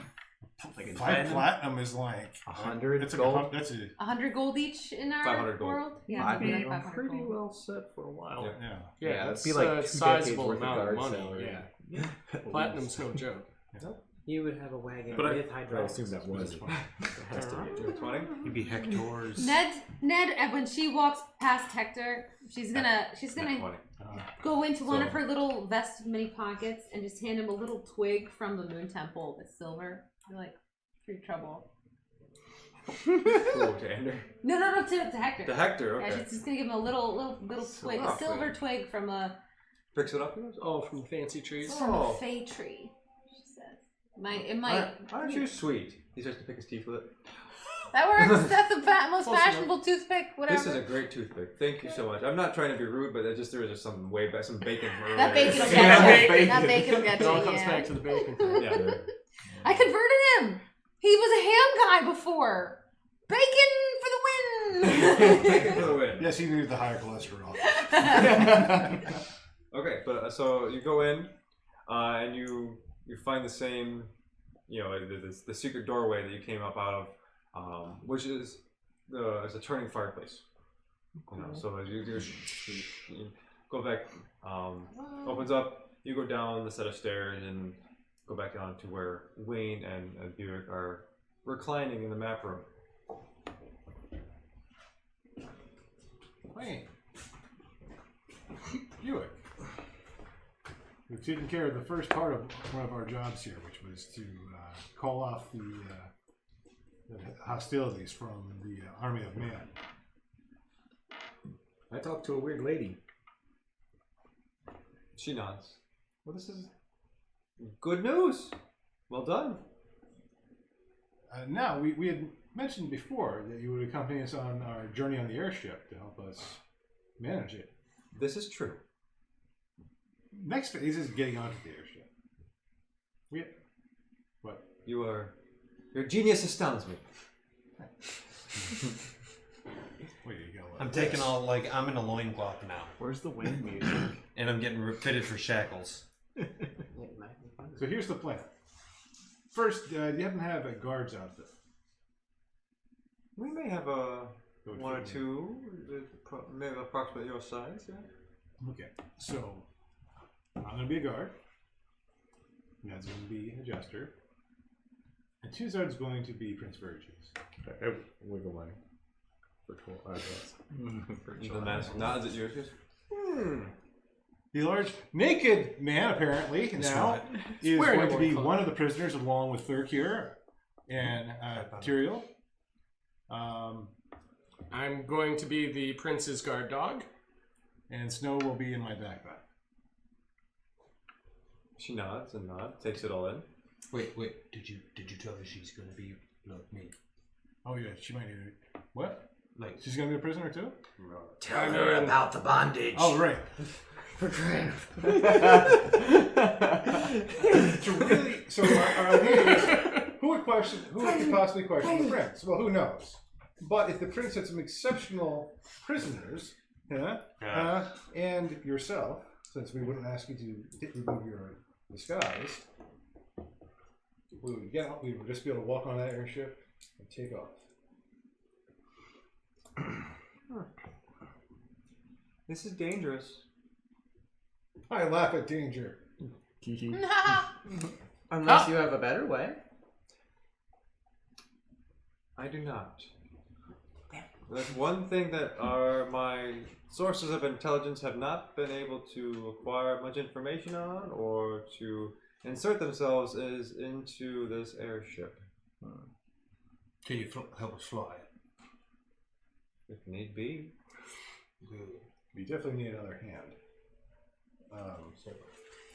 Like a 5 platinum is like 100 That's gold. That's a 100 gold each in our 500 gold. world? Yeah, I'd it'd be be like 500 pretty gold. well set for a while. Yeah. yeah. Yeah, Yeah, that's it'd be like a 2 sizable decades worth of amount of guard money. salary. Yeah, platinum's no joke. you would have a wagon But I with hydraulics. assume that was it. Has to be it. 20? You'd be Hector's. Ned, when she walks past Hector, she's gonna 20. go into one So- of her little vest mini pockets and just hand him a little twig from the Moon Temple that's silver. You're like, for your trouble. Oh, to Ender. No, to Hector. To Hector, Yeah, okay. she's just gonna give him a little twig, a silver twig from a Picks it up. Oh, from the fancy trees. it's from Oh. a fey tree. She says, it might. Aren't you sweet? He starts to pick his teeth with it. That works. That's the most Close fashionable toothpick. Whatever. This is a great toothpick. Thank you so much. I'm not trying to be rude, but there was just some way back, some bacon. That bacon will Yeah, get you. That bacon will get It you. all comes Yeah. back to the bacon. Yeah. I converted him. He was a ham guy before. Bacon for the win. Bacon for the win. Yes, he needed the higher cholesterol. Okay, but so you go in, and you find the same, the secret doorway that you came up out of, which is it's a turning fireplace. So as you go back, opens up. You go down the set of stairs and go back down to where Wayne and Buick are reclining in the map room. Wayne. Buick. We've taken care of the first part of one of our jobs here, which was to call off the hostilities from the army of man. I talked to a weird lady. She nods. Well, this is good news. Well done. Now, we had mentioned before that you would accompany us on our journey on the airship to help us manage it. This is true. Next phase is getting onto the airship. What? Your genius astounds me. Wait, you got I'm taking all, I'm in a loincloth now. Where's the wind music? And I'm getting fitted for shackles. So here's the plan. First, do you happen to have a guard's outfit? We may have one or two, maybe approximately your size. Yeah. Okay, so I'm going to be a guard. Ned's going to be a jester. And Tuzard's going to be Prince Virtues. Wiggle my virtual eyebrows. The mask nods at yours. The large naked man, apparently, now is Wearing a going to be loincloth. one of the prisoners along with Thurkir and Tyrael. I'm going to be the prince's guard dog. And Snow will be in my backpack. She nods and nods, takes it all in. Wait. Did you tell her she's gonna be like me? Oh yeah, she might need it. What? Like She's gonna be a prisoner too? tell her about the bondage. Oh right. So our idea is who would possibly question the prince? Well, who knows? But if the prince had some exceptional prisoners, and yourself, since we wouldn't ask you to remove your disguise, we would just be able to walk on that airship and take off. This is dangerous. I laugh at danger. Unless you have a better way. I do not. That's one thing that my sources of intelligence have not been able to acquire much information on or to insert themselves into this airship. Can you help us fly? If need be. We definitely need another hand.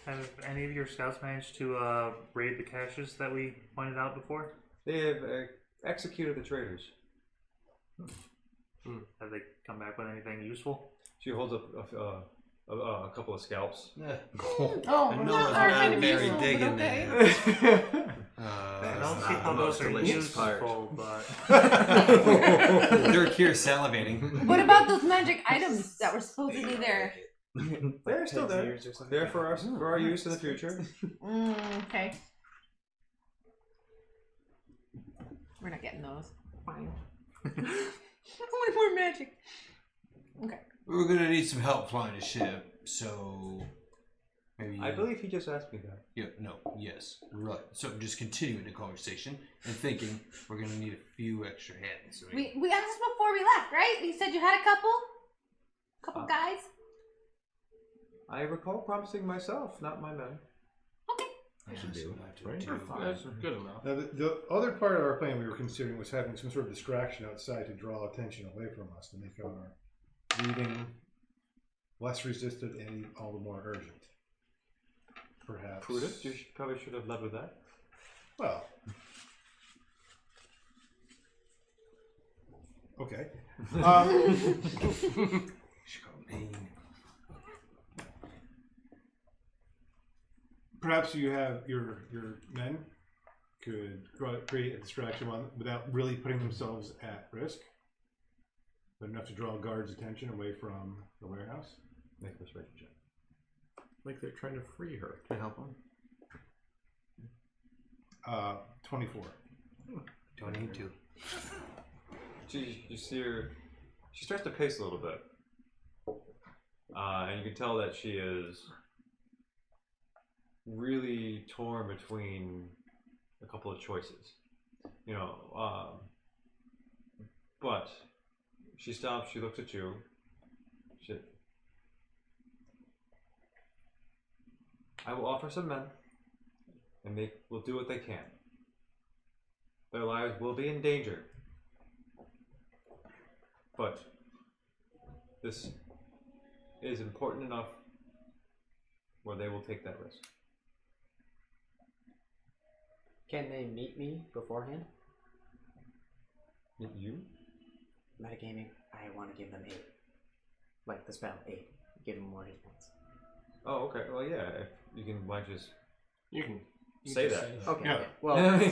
Have any of your scouts managed to raid the caches that we pointed out before? They have executed the traitors. Have they come back with anything useful? She holds up a couple of scalps. Oh, I we're know not it's our not kind of very useful, big but in okay. there. I don't see not how the those most are delicious part. useful, but They're here salivating. What about those magic items that were supposedly there? They're still there. Ears or something. They're for our use in the future. Okay. We're not getting those. Fine. I want more magic. Okay. We're gonna need some help flying a ship, so maybe. I believe he just asked me that. Yeah. No. Yes. Right. So just continuing the conversation and thinking we're gonna need a few extra hands. So We asked before we left, right? You said you had a couple guys. I recall promising myself, not my men. I should do. That's good enough. Now, the other part of our plan we were considering was having some sort of distraction outside to draw attention away from us to make our reading less resistant and all the more urgent. Perhaps. Prudent. You probably should have led with that. Well. Okay. Perhaps you have your men could create a distraction without really putting themselves at risk, but enough to draw guards' attention away from the warehouse. Make a persuasion check. Like they're trying to free her. Can I help them? 24. Don't need to. You see her. She starts to pace a little bit, and you can tell that she is really torn between a couple of choices. But she stops. She looks at you. I will offer some men, and they will do what they can. Their lives will be in danger. But this is important enough where they will take that risk. Can they meet me beforehand? Meet you? Metagaming, I want to give them 8. Like the spell, 8. Give them more hit points. Oh, okay. Well, yeah. If you can, why just You can say just that? Okay. Yeah. Yeah. Well,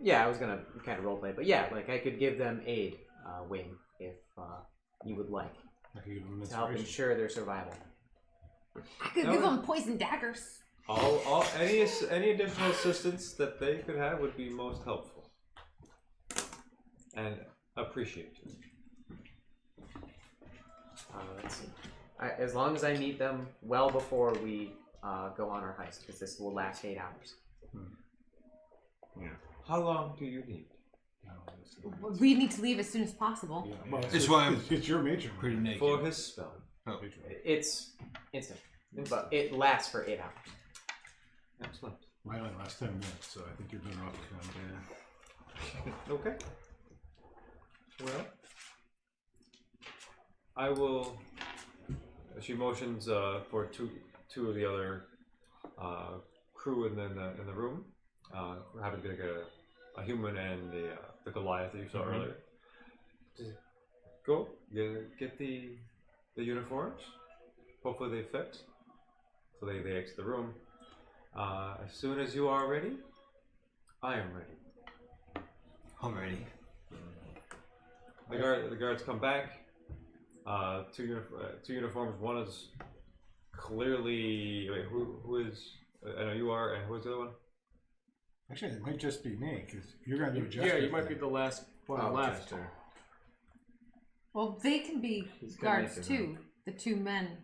yeah, I was gonna kind of roleplay, but yeah, like I could give them aid, Wing, if you would like, I could give them to help inspiration. ensure their survival. I could give them poison daggers. Any additional assistance that they could have would be most helpful and appreciated. Let's see. As long as I meet them well before we go on our heist, because this will last 8 hours. How long do you need? We need to leave as soon as possible. Yeah, well, That's why I'm it's your matron. pretty naked. For his spell. Oh. It's instant, but it lasts for 8 hours. Excellent. Mine only lasts 10 minutes, so I think you're doing off with them. Okay. Well, I will. She motions for two of the other crew in the room. We're having like a human and the Goliath that you saw earlier. Just go get the uniforms. Hopefully they fit. So they exit the room. As soon as you are ready, I am ready. I'm ready. The guards come back. Two uniforms. One is clearly. Wait, who is? I know you are, and who is the other one? Actually, it might just be me, because you're going to do a gesture. Yeah, you might be the last one left. Chester. Well, they can be He's gonna guards make it too. The 2 men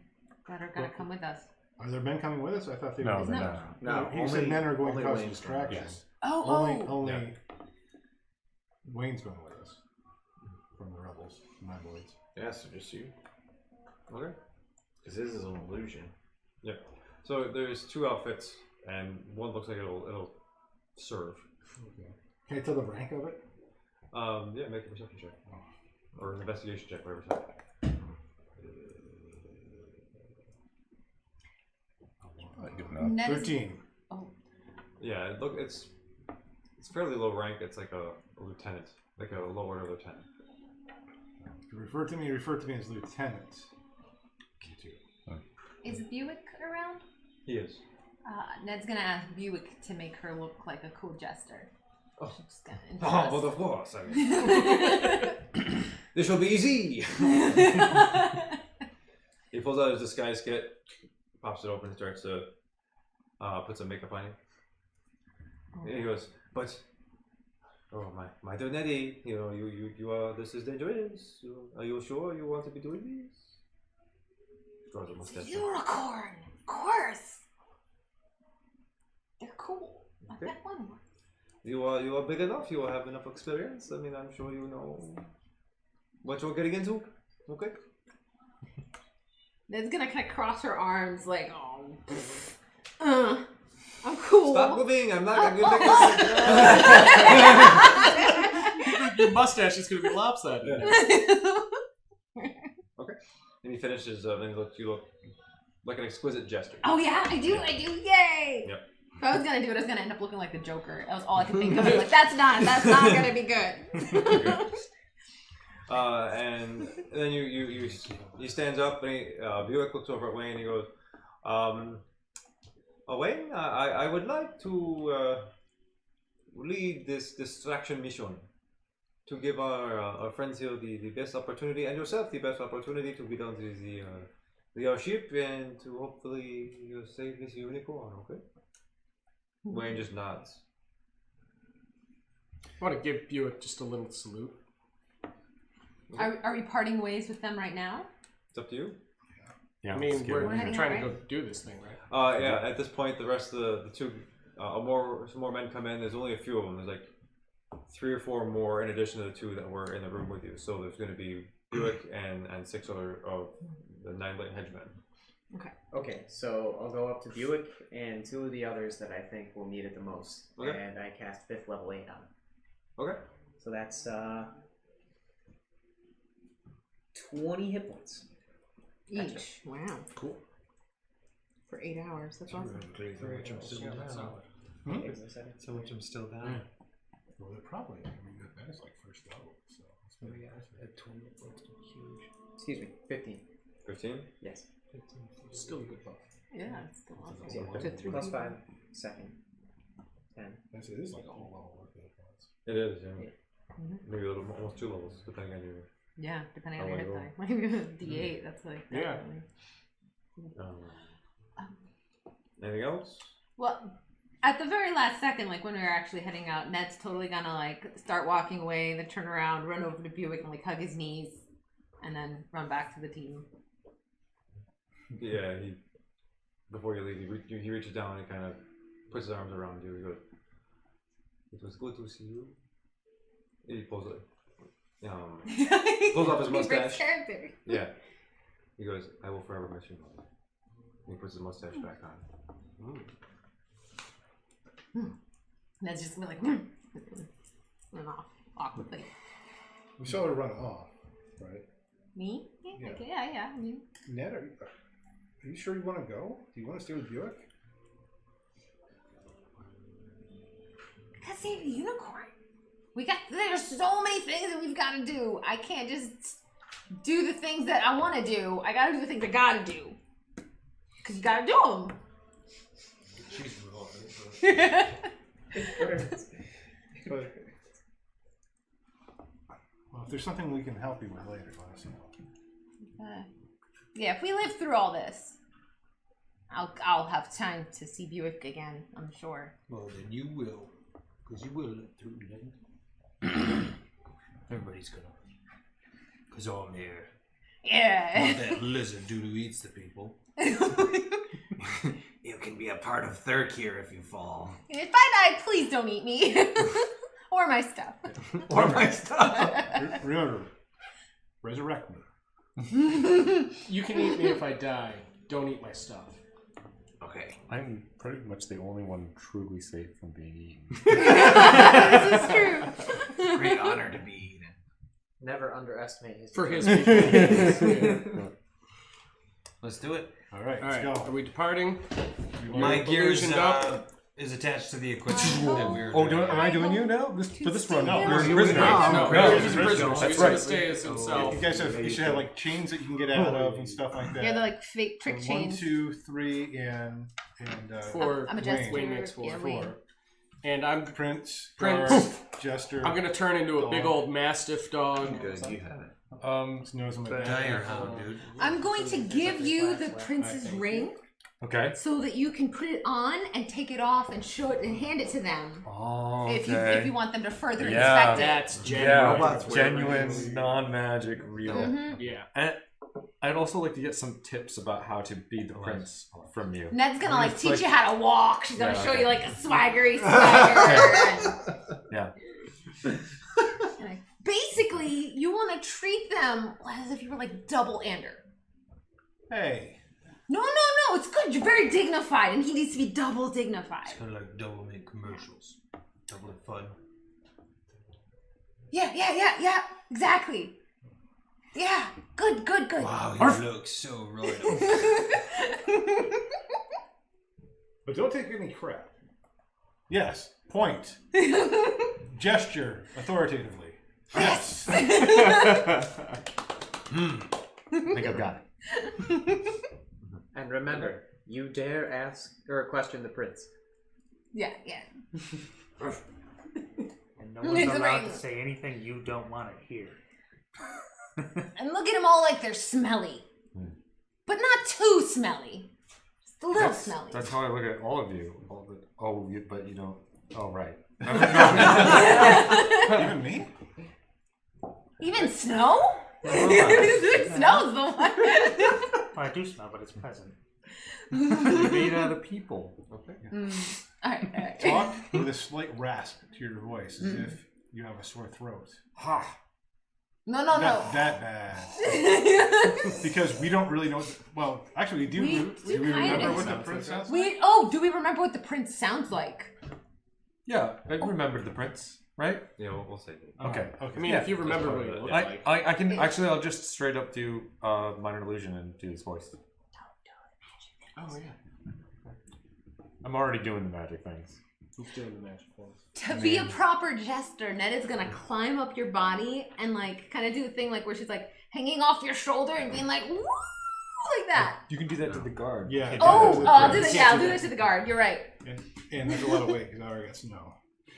that are gonna come with us. Are there men coming with us? I thought they No, were. they're No. not. He said men are going to only cause Wayne's going with distractions. us. Only Wayne's going with us. From the rebels, my boys. Yeah, so just you. Okay. Because his is an illusion. Yeah. So there's 2 outfits, and one looks like it'll serve. Okay. Can I tell the rank of it? Yeah, make a perception check or an investigation check, whatever it's like. Good enough. Ned is- 13. Oh, Yeah, it's fairly low rank. It's like a lieutenant, like a low order lieutenant. If you refer to me as lieutenant. Is Buick around? He is. Ned's gonna ask Buick to make her look like a cool jester. Oh. She's gonna Oh, well, of course. I mean, this will be easy. He pulls out his disguise kit, pops it open, starts to put some makeup on you. And he goes, but, oh my dear Nettie, you know, you are, this is dangerous. Are you sure you want to be doing this? Draws a mustache. Unicorn, of course. They're cool. I've Okay. got one more. You are big enough. You have enough experience. I mean, I'm sure you know what you're getting into. Okay. Ned's gonna kind of cross her arms like, oh, I'm cool. Stop moving. I'm not gonna make Your mustache is going to be lopsided. Okay. And he finishes. And you look like an exquisite jester. Oh yeah, I do, yay! Yep. If I was gonna do it, I was gonna end up looking like the Joker. That was all I could think of. I was like, that's not gonna be good. And then he stands up and Buick looks over at Wayne and he goes, Wayne, I would like to lead this distraction mission to give our friends here the best opportunity and yourself the best opportunity to get onto the airship and to hopefully save this unicorn, okay? Wayne just nods. I want to give Buick just a little salute. Are we parting ways with them right now? It's up to you. Yeah, I mean, we're heading trying out, to go do this thing, right? Yeah. At this point, the rest of the two, some more men come in. There's only a few of them. There's like 3 or 4 more in addition to the 2 that were in the room with you. So there's going to be Buick and 6 other of the 9-blade henchmen. Okay, so I'll go up to Buick and 2 of the others that I think will need it the most. Okay. And I cast 5th level 8 on them. Okay. So that's 20 hit points. Each. Wow. Cool. For 8 hours. That's awesome. So much I'm still down. Well, they're probably going to be good. That is like first level. So it's gonna be Huge. Excuse me, 15. 15? Yes. Still a good buff. Yeah, it's still awesome. Yeah, To 3 plus people. 5, second, 10. It is like a whole level worth of points. It is, yeah. Yeah. Maybe a little, almost 2 levels, depending on your. Yeah, depending on How your I hit roll. die. D8, that's like Yeah. definitely. Anything else? Well, at the very last second, like when we were actually heading out, Ned's totally gonna like start walking away, then turn around, run over to Buick and like hug his knees, and then run back to the team. Yeah, before you leave, he reaches down and kind of puts his arms around you. He goes, "It was good to see you." He pulls it. Pulls off his He breaks mustache. character. Yeah. He goes, "I will forever miss you." And he puts his mustache back on. Ned's just gonna be like, run off awkwardly. We saw her run off, right? Me? Yeah, Yeah. okay, yeah. I mean, Ned, are you sure you want to go? Do you want to stay with Buick? I gotta save the unicorn. There's so many things that we've got to do. I can't just do the things that I want to do. I gotta do the things I gotta do. Cause you gotta do them. She's wrong. But, well, if there's something we can help you with later, let us know. Yeah, if we live through all this, I'll have time to see Buick again, I'm sure. Well, then you will. Because you will live through it. Everybody's gonna. Because I'm here. Yeah. Not that lizard doodoo eats the people. You can be a part of Thurkir if you fall. If I die, please don't eat me. Or my stuff. Or my stuff. Remember, resurrect me. You can eat me if I die. Don't eat my stuff. Okay. I'm pretty much the only one truly safe from being eaten. This is true. Great honor to be eaten. Never underestimate his For his people. Let's do it. All right, All let's right, go. are we departing? My gear's ballooned up? is attached to the equipment that we're Oh, am I doing you now? For this run? No, No, you're a prisoner. No, No, he's a prisoner. So That's he's gonna right. stay as himself. You guys have, you should have like chains that you can get out of and stuff like that. Yeah, they're like fake trick 1, chains. 2, 3, and Four. I'm a jester. Wayne makes four. Yeah, Wayne. And I'm Prince, Prince. guard, jester. I'm gonna turn into a big old mastiff dog. Good, you have it. Nose on my back. dire hound, dude. I'm going to give you the prince's ring Okay. so that you can put it on and take it off and show it and hand it to them Oh, if you want them to further Yeah. inspect it. That's genuine. Yeah, Robots wear genuine, rings. non-magic, real. Mhm. Yeah. And I'd also like to get some tips about how to be the prince from you. Ned's gonna like It's teach like- you how to walk. She's gonna Yeah, show okay. you like a swaggery swagger. Yeah. And basically, you want to treat them as if you were like double Ander. Hey. No, it's good. You're very dignified, and he needs to be double dignified. It's kind of like double mint commercials. Double it fun. Yeah, exactly. Yeah, good. Wow, you look so royal. But don't take any crap. Yes. Point. Gesture authoritatively. Yes. I think I've got it. And remember, you dare ask or question the prince. Yeah. And no one's It's allowed amazing. to say anything you don't want to hear. And look at them all like they're smelly, but not too smelly. Just a little smelly. That's how I look at all of you. But you don't. Oh, right. Even me? Even Snow? Snow's the one. Well, I do smell, but it's pleasant. You're made out of people. Okay. All right. Talk with a slight rasp to your voice, as if you have a sore throat. Ha. No. Not that bad. Because we don't really know. Well, actually, do we remember kinda. what the prince sounds like? Do we remember what the prince sounds like? Yeah, I remembered the prince, right? Yeah, we'll say it. Okay. I mean, Yeah. if you remember what part you of it. look I, like. I can actually. I'll just straight up do minor illusion and do this voice. Oh yeah. I'm already doing the magic things. He's doing the magic things. To be a proper jester, Ned is gonna climb up your body and like kind of do the thing like where she's like hanging off your shoulder and being like, woo, like that. You can do that to the guard. Yeah. I'll do that. Yeah, I'll do that to the guard. You're right. And there's a lot of weight because I already got snow.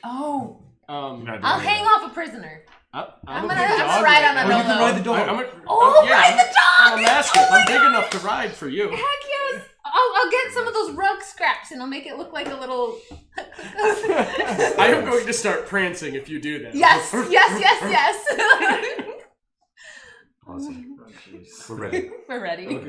Oh, You're not I'll doing hang that. off a prisoner. I'm I'm a gonna big have dog to ride on right a now. You can ride the dog. Ride the dog! I'm a mastiff. I'm big enough to ride for you. Heck yes! I'll get some of those rug scraps and I'll make it look like a little. I am going to start prancing if you do that. Yes. Awesome. We're ready. We're ready. What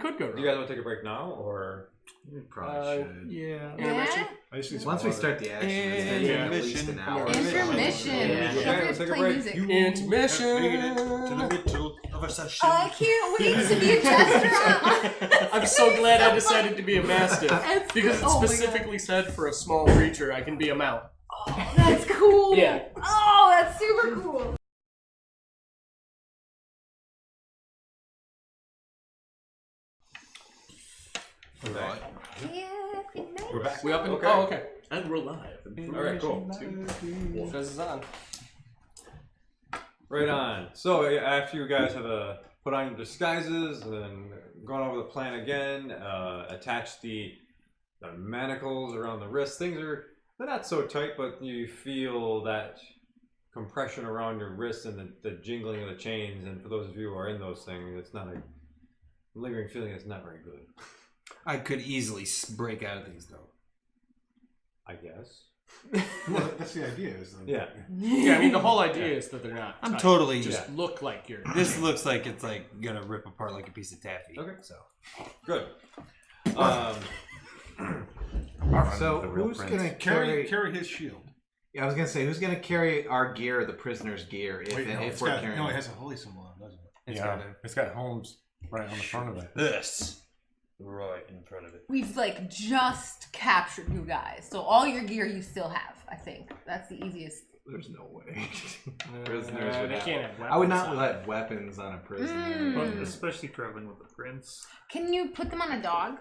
could go Do wrong? you guys want to take a break now, or We probably should. Yeah. Yeah. I just need some Once we water. start the action, it's going to take at least an hour. Intermission. Yeah. You Okay, have let's to take a play break. music. Intermission. To the middle of a session. I can't wait to be a jester. I'm so glad I decided to be a mastiff That's- because it oh my specifically said for a small creature I can be a mount. That's cool. Yeah. Oh, that's super cool. Right. we're back? We up and Okay. oh okay. And we're live. All right, cool. Fizz is on. Right on. So after you guys have put on your disguises and gone over the plan again, attached the manacles around the wrists, they're not so tight, but you feel that compression around your wrists and the jingling of the chains. And for those of you who are in those things, it's not a lingering feeling. It's not very good, I could easily break out of these though. I guess. Well, that's the idea. Is that Yeah. Yeah, I mean the whole idea is that they're not. I'm tight. totally just look like you're. This looks like it's like gonna rip apart like a piece of taffy. Okay. So Good. So The real who's prince. going to carry... carry his shield. Yeah, I was going to say, who's going to carry our gear, the prisoner's gear, if, Wait, no, if it's we're got, carrying no, it it? has a holy symbol on it, doesn't it? it's Yeah, got it's got Holmes right on the front of it. this right in front of it. We've like just captured you guys, so all your gear you still have. I think that's the easiest. There's no way. Prisoners would they have... can't have weapons. I would not let weapons on a prisoner. Well, especially traveling with the prince. Can you put them on a dog?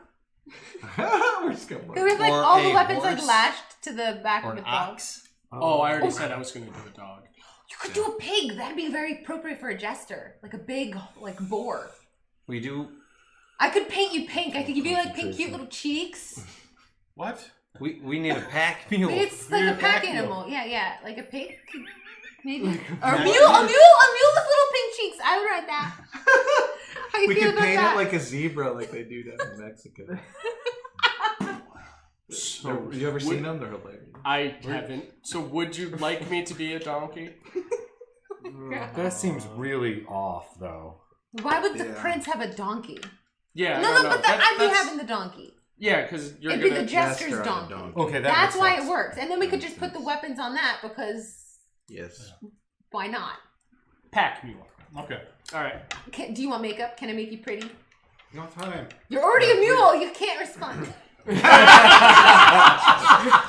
We're just gonna We have like Or all the a weapons like horse. lashed to the back Or of an a dog. ox. Oh, I already said I was going to do a dog. You could do a pig. That'd be very appropriate for a jester, like a big like boar. We do. I could paint you pink. I could give you like pink, cute little cheeks. What? We need a pack mule. It's like You're a pack pack mule. animal. Yeah. Like a pig. Maybe. Or a mule with little pink cheeks. I would write that. How you We feel could about paint that? it like a zebra, like they do down in Mexico. So, You ever seen them? They're hilarious. I haven't. So would you like me to be a donkey? That seems really off, though. Why would the Yeah. prince have a donkey? Yeah, No, but I'd be that's- having the donkey. Yeah, because you're It'd be gonna. the jester's Jester on a donkey. Okay, that That's makes why sense. it works. And then we could just put the weapons on that because Yes. why not? Pack mule. Okay. All right. Do you want makeup? Can I make you pretty? No time. You're already a mule. You can't respond. Now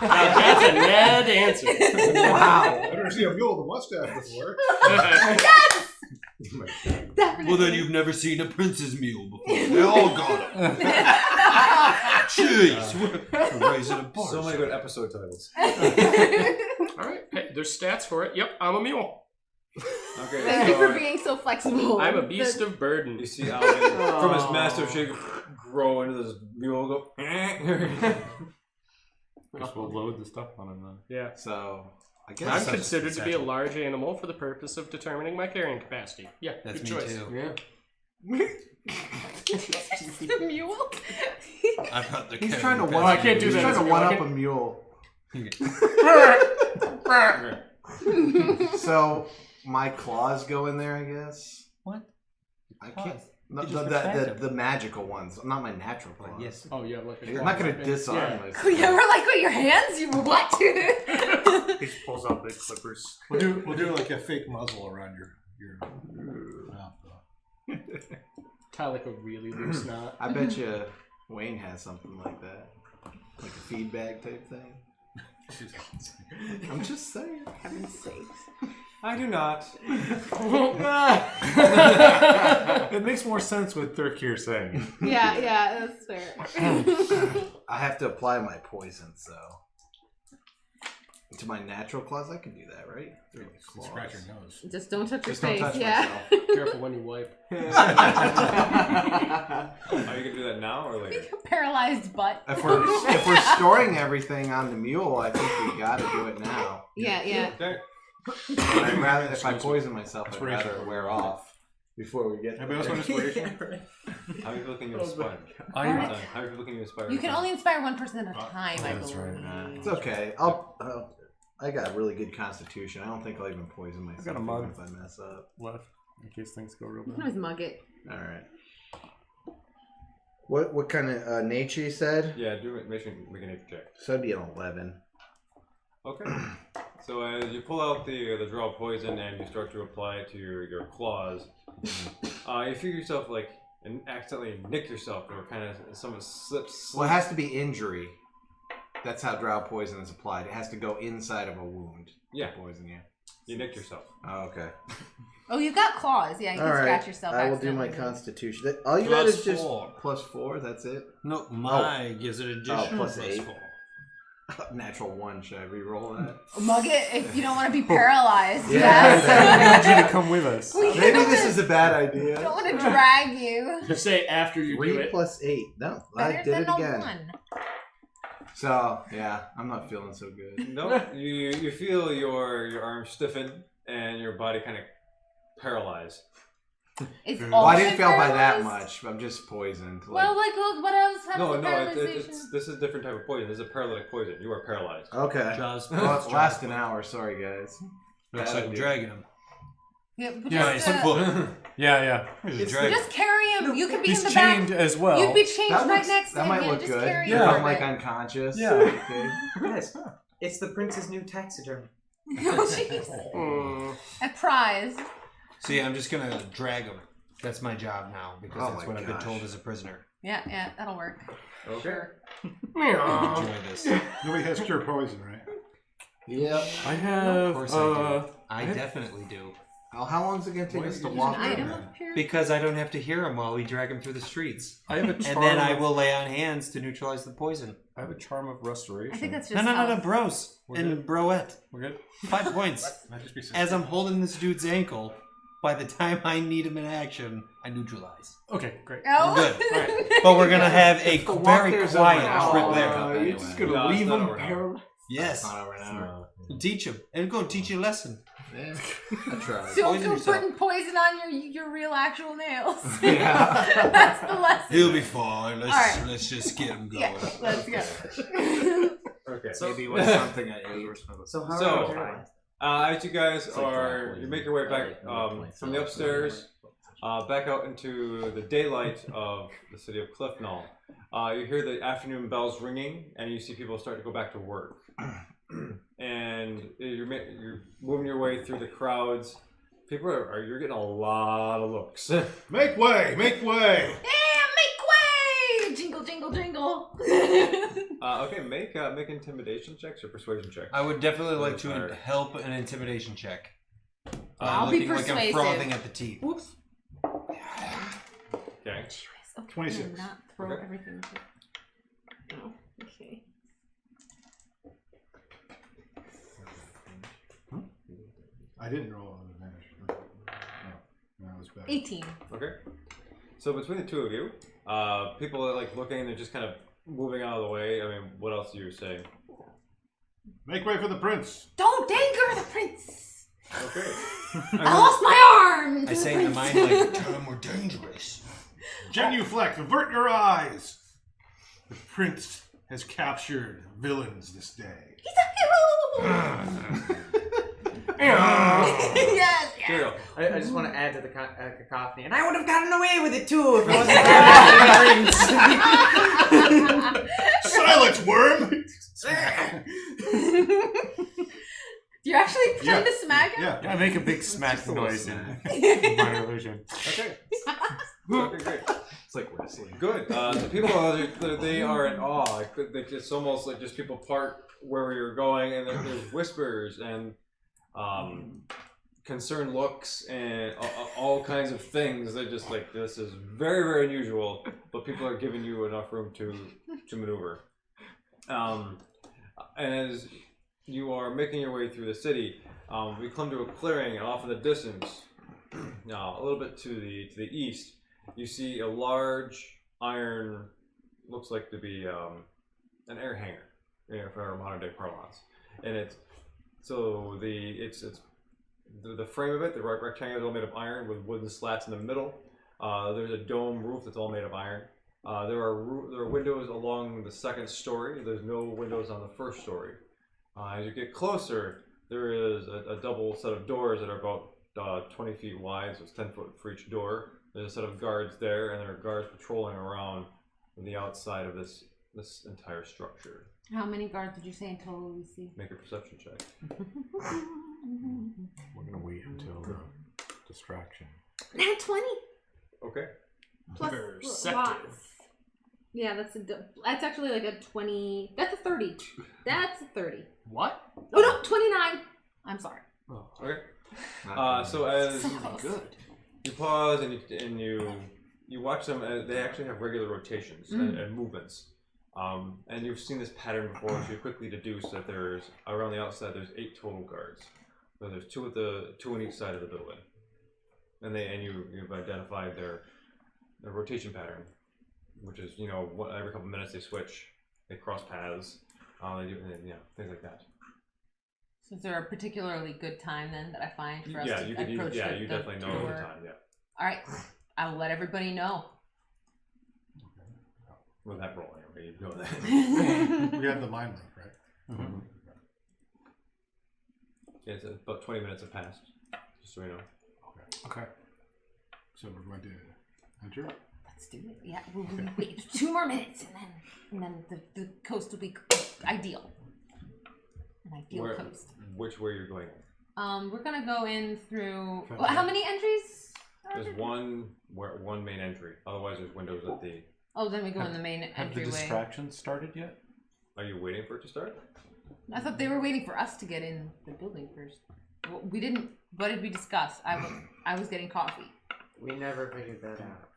that's a mad answer. Wow. I've never seen a mule with a mustache before. Definitely. Well, then you've never seen a princess mule before. They all got them. Jeez, we're raising a bar. So many good episode titles. All right. Hey, there's stats for it. Yep, I'm a mule. Okay, Thank you for so being so flexible. I'm a beast of burden. you see Alvin from his massive shape grow into this mule go. Guess we'll load the stuff on him then. Yeah. So, I guess I'm such a considered to be a satchel. large animal for the purpose of determining my carrying capacity. Yeah, That's good me choice. too. Yeah. the mule. I've got the. he's trying to carrying one. I can't do he's that trying as to a one mule. up a mule. Okay. So my claws go in there, I guess. What? I can't. Claws? No, You just the retract the magical ones, not my natural claws. Yes. Oh, yeah, like a I'm not gonna weapon. disarm Yeah. myself. You ever like with your hands? You what? He just pulls out big clippers. We'll do like a fake muzzle around your mouth. Tie like a really loose knot. I bet you Wayne has something like that, like a feedback type thing. I'm just saying. Heaven's sakes. I do not. It makes more sense with Thurkir saying. Yeah, that's fair. I have to apply my poison, so to my natural claws, I can do that, right? Through the claws. Scratch your nose. Just don't touch your Just don't face. touch Yeah. myself. Careful when you wipe. Are you gonna do that now or later? Paralyzed butt. If we're storing everything on the mule, I think we gotta do it now. Yeah. Okay. I'd rather, if I poison myself, I'd rather wear off before we get. Anybody else want inspiration? How many people can you inspire? I- How many people can you inspire? You can only inspire one person at a time, I that's believe. right. It's okay. I got a really good constitution. I don't think I'll even poison myself got a mug. even if I mess up. Left, in case things go real You can bad. always mug it. All right. What kind of nature you said? Yeah, do it. Make a nature check. So that'd be an 11. Okay. So as you pull out the draw of poison and you start to apply it to your claws, you feel yourself like and accidentally nick yourself or kind of some slips. Well, it has to be injury. That's how drow poison is applied. It has to go inside of a wound. Yeah. Poison you. You nicked yourself. Oh, okay. Oh, you've got claws. Yeah, you can All right. scratch yourself. I will do my accidentally. constitution. All you Plus got is just 4. +4. That's it. No, my gives it additional plus plus 8. 4. Natural 1. Should I re-roll that? Mug it if you don't want to be paralyzed. Yeah. Yes. I need you to come with us. We Maybe don't this wanna- is a bad idea. don't want to drag you. You say after you do 3 it. plus 8. No, I Better did than it a again. 1. So yeah, I'm not feeling so good. No, you feel your arms stiffen and your body kind of paralyzed. It's Well, all I didn't feel by that paralyzed? much. I'm just poisoned. Well, like what else? How No, does no, paralyzation? this is a different type of poison. This is a paralytic poison. You are paralyzed. Okay. Jaws. Well, it last an hour. Sorry, guys. Looks Bad like I'm idea. dragging him. Yeah, but Yeah, just, it's a foot. Yeah. He's a dragon. just carry him. You could be He's in the chained back. as well. You'd be chained That right looks- next to that him. might Yeah, look just good. carry If him. I'm like unconscious. Yeah. Okay. Guys, it's the prince's new taxidermy. Oh, jeez. A prize. See, I'm just gonna drag him. That's my job now because Oh that's my what I've been gosh. told as a prisoner. Yeah, that'll work. Okay. Sure. Enjoy this. Nobody has cure poison, right? Yep. I Of have. course I do. I definitely do. How long is it going to take us to There's walk an in item there? up here. Because I don't have to hear him while we drag him through the streets. I have a And charm. then I of- will lay on hands to neutralize the poison. I have a charm of restoration. I think that's No, just no, no, no, health. bros. We're And good. broette. We're good. 5 points. Might just be As I'm holding this dude's ankle, by the time I need him in action, I neutralize. Okay, great. Oh. We're good. Alright. But we're gonna have a The walk very there's quiet over an trip there. hour. You're just going to No, it's leave not them over an hour. paralyzed? Yes. Not over an hour. Teach him. And go teach you a lesson. Yeah, I tried. Don't Poison go yourself. putting poison on your real actual nails. Yeah. That's the lesson. He'll be fine. Alright. Let's just get him going. Yeah, let's go. Okay. Maybe it was something I ate. So how So, are we paralyzed? as you guys It's like are, dry you make your way back from the upstairs, back out into the daylight of the city of Cliffnall. You hear the afternoon bells ringing, and you see people start to go back to work. And you're moving your way through the crowds. People you're getting a lot of looks. Make way! Make way! Yeah, make way! Jingle, jingle, jingle. Okay, make intimidation checks or persuasion checks. I would definitely like to Alright. help an intimidation check. I'll be looking like I'm persuasive. frothing at the teeth. Whoops. Okay. Okay, 26. and not throw Okay. everything. No. Okay. I didn't roll on advantage. No, that was bad. 18. Okay. So between the two of you, people are like looking and they're just kind of moving out of the way. I mean, what else are you saying? Make way for the prince! Don't anger the prince. Okay. I lost my arm. I to say the in the prince. mind like, tell him we're dangerous. Genuflect, avert your eyes! The prince has captured villains this day. He's a hero. yes, yes. Cheerio. I just want to add to the cacophony, and I would have gotten away with it too if it wasn't for Silence, worm! You're actually trying to smack him? Yeah. Yeah, make a big smack noise in minor illusion. Okay. Okay, great. It's like wrestling. Good. The people they are in awe. Like, it's almost like just people part where you're going, and there's whispers and concerned looks and all kinds of things. They're just like, this is very, very unusual, but people are giving you enough room to maneuver. And as you are making your way through the city, we come to a clearing, and off in the distance, now a little bit to the east, you see a large iron, looks like to be an air hangar, for our modern day parlance, and it's the frame of it, the rectangle is all made of iron with wooden slats in the middle. There's a dome roof that's all made of iron. There are windows along the second story. There's no windows on the first story. As you get closer, there is a double set of doors that are about 20 feet wide, so it's 10 foot for each door. There's a set of guards there, and there are guards patrolling around the outside of this entire structure. How many guards did you say in total we see? Make a perception check. We're gonna wait until the distraction. Nat 20 Okay. plus Perceptive. lots. Yeah, that's actually like a 20. That's a 30. That's a 30. What? Oh no, 29. I'm sorry. Okay. So as So close. you pause and you watch them, they actually have regular rotations and movements. And you've seen this pattern before, so you quickly deduce that there's around the outside there's 8 total guards. So there's two on each side of the building, and you've identified their rotation pattern, which is every couple minutes they switch, they cross paths, they do things like that. So is there a particularly good time then that I find for us Yeah, to you could approach the you definitely know door? the time. Yeah, All right, I will let everybody know. with that rolling, okay, you know that. We have the mind link, right? Mm-hmm. Yeah, it's about 20 minutes have passed, just so you know. Okay. So we're going to enter? Let's do it. Yeah, we'll wait 2 more minutes, and then the coast will be ideal. An ideal coast. Which way you're going? We're gonna go in through. Okay. Well, how many entries? There's one main entry. Otherwise, there's windows at the. Oh, then we go in the main Have the entryway. distractions started yet? Are you waiting for it to start? I thought they were waiting for us to get in the building first. We didn't. What did we discuss? I was getting coffee. We never figured that out.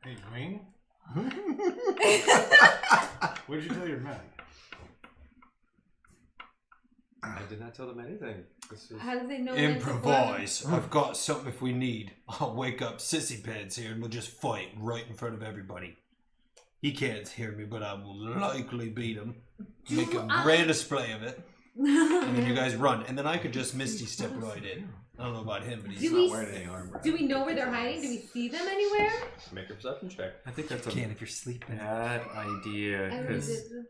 Hey, Dwayne? What did you tell your men? I did not tell them anything. This is... How do they know when to work? Improvise. I've got something if we need. I'll wake up Sissy Pants here and we'll just fight right in front of everybody. He can't hear me, but I will likely beat him. Make a great display of it. And then you guys run. And then I could just Misty step right in. I don't know about him, but he's not wearing any armor. Do we know where they're hiding? Do we see them anywhere? Make a perception check. I think that's a Can't if you're sleeping. bad idea, I because did-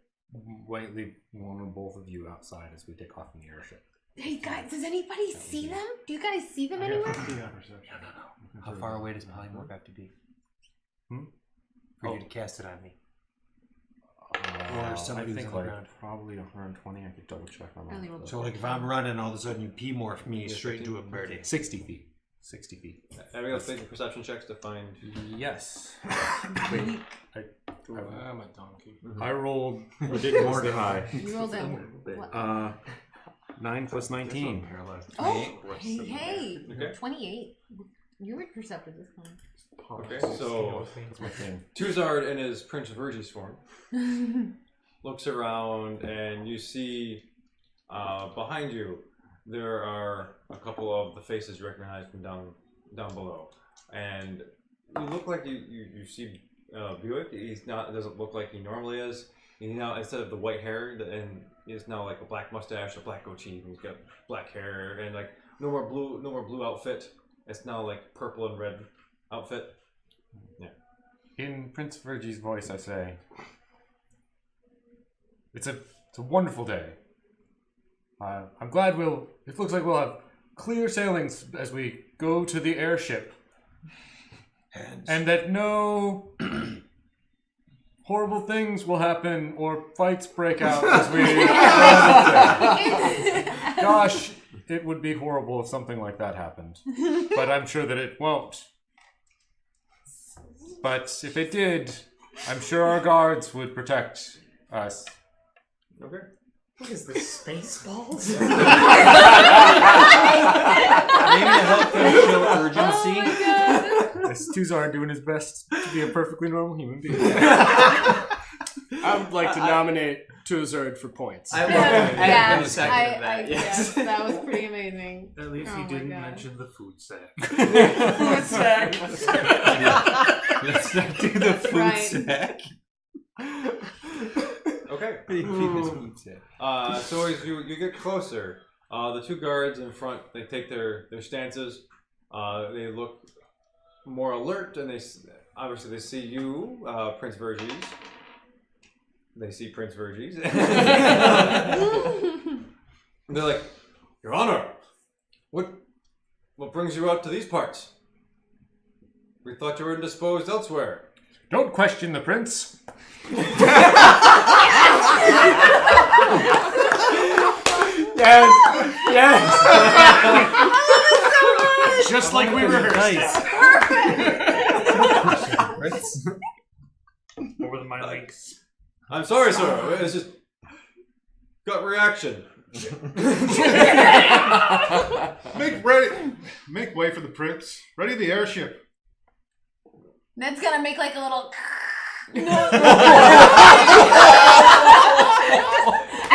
might leave one or both of you outside as we take off in the airship. Hey guys, does anybody see them? Do you guys see them anywhere? How far away does polymorph have to be? For you to cast it on me. Or somebody I who's think on the like ground. probably 120. I could double check on I only that. rolled So like if I'm running, all of a sudden you P-morph me straight into a birdie. 60 feet. 60 feet. Everybody else take perception checks to find. Yes. Wait, I'm a donkey. I rolled ridiculously high. You rolled in. What? 9 plus 19. Oh, hey, Okay. 28. You were perceptive this time. Okay, so That's my thing. Tuzard in his Prince of Verges form looks around, and you see behind you there are a couple of the faces you recognize from down below, and you look like you see Buick. He's not. Doesn't look like he normally is. And now instead of the white hair, and he's now like a black mustache, a black goatee. And he's got black hair, and like no more blue outfit. It's now like purple and red outfit. Yeah. In Prince Virgie's voice, I say, it's a wonderful day. I'm glad it looks like we'll have clear sailings as we go to the airship. And that no horrible things will happen or fights break out as we Gosh, it would be horrible if something like that happened. But I'm sure that it won't. But if it did, I'm sure our guards would protect us. Okay. What is this, Spaceballs? Maybe to help them show urgency. This Tuzar doing his best to be a perfectly normal human being. I would like to nominate Tuzard for points. I Yeah, will second that. yes, that was pretty amazing. At least Oh he my didn't God. mention the food sack. Food sack. Let's not do the food Right. sack. Okay. So as you get closer, the two guards in front, they take their stances. They look more alert, and they see you, Prince Verges. They see Prince Verges. They're like, Your Honor, what brings you out to these parts? We thought you were indisposed elsewhere. Don't question the prince. Yes. Just like we rehearsed. Over the my links. I'm sorry, sir. It's just gut reaction. Make way for the prince. Ready the airship. Ned's gonna make like a little and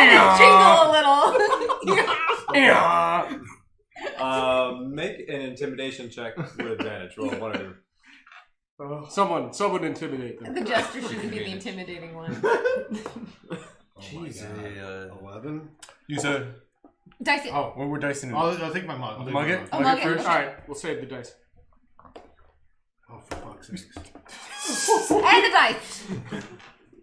then jingle a little. Make an intimidation check with advantage. Roll one of you. Someone intimidate them. The gesture shouldn't be the intimidating one. Jeez, 11. Use a. Dice it. Oh, well, we're dicing it. I'll take my mug. Mug it? Oh, mug it. first? Alright, we'll save the dice. Oh, for fuck's sake. And the dice.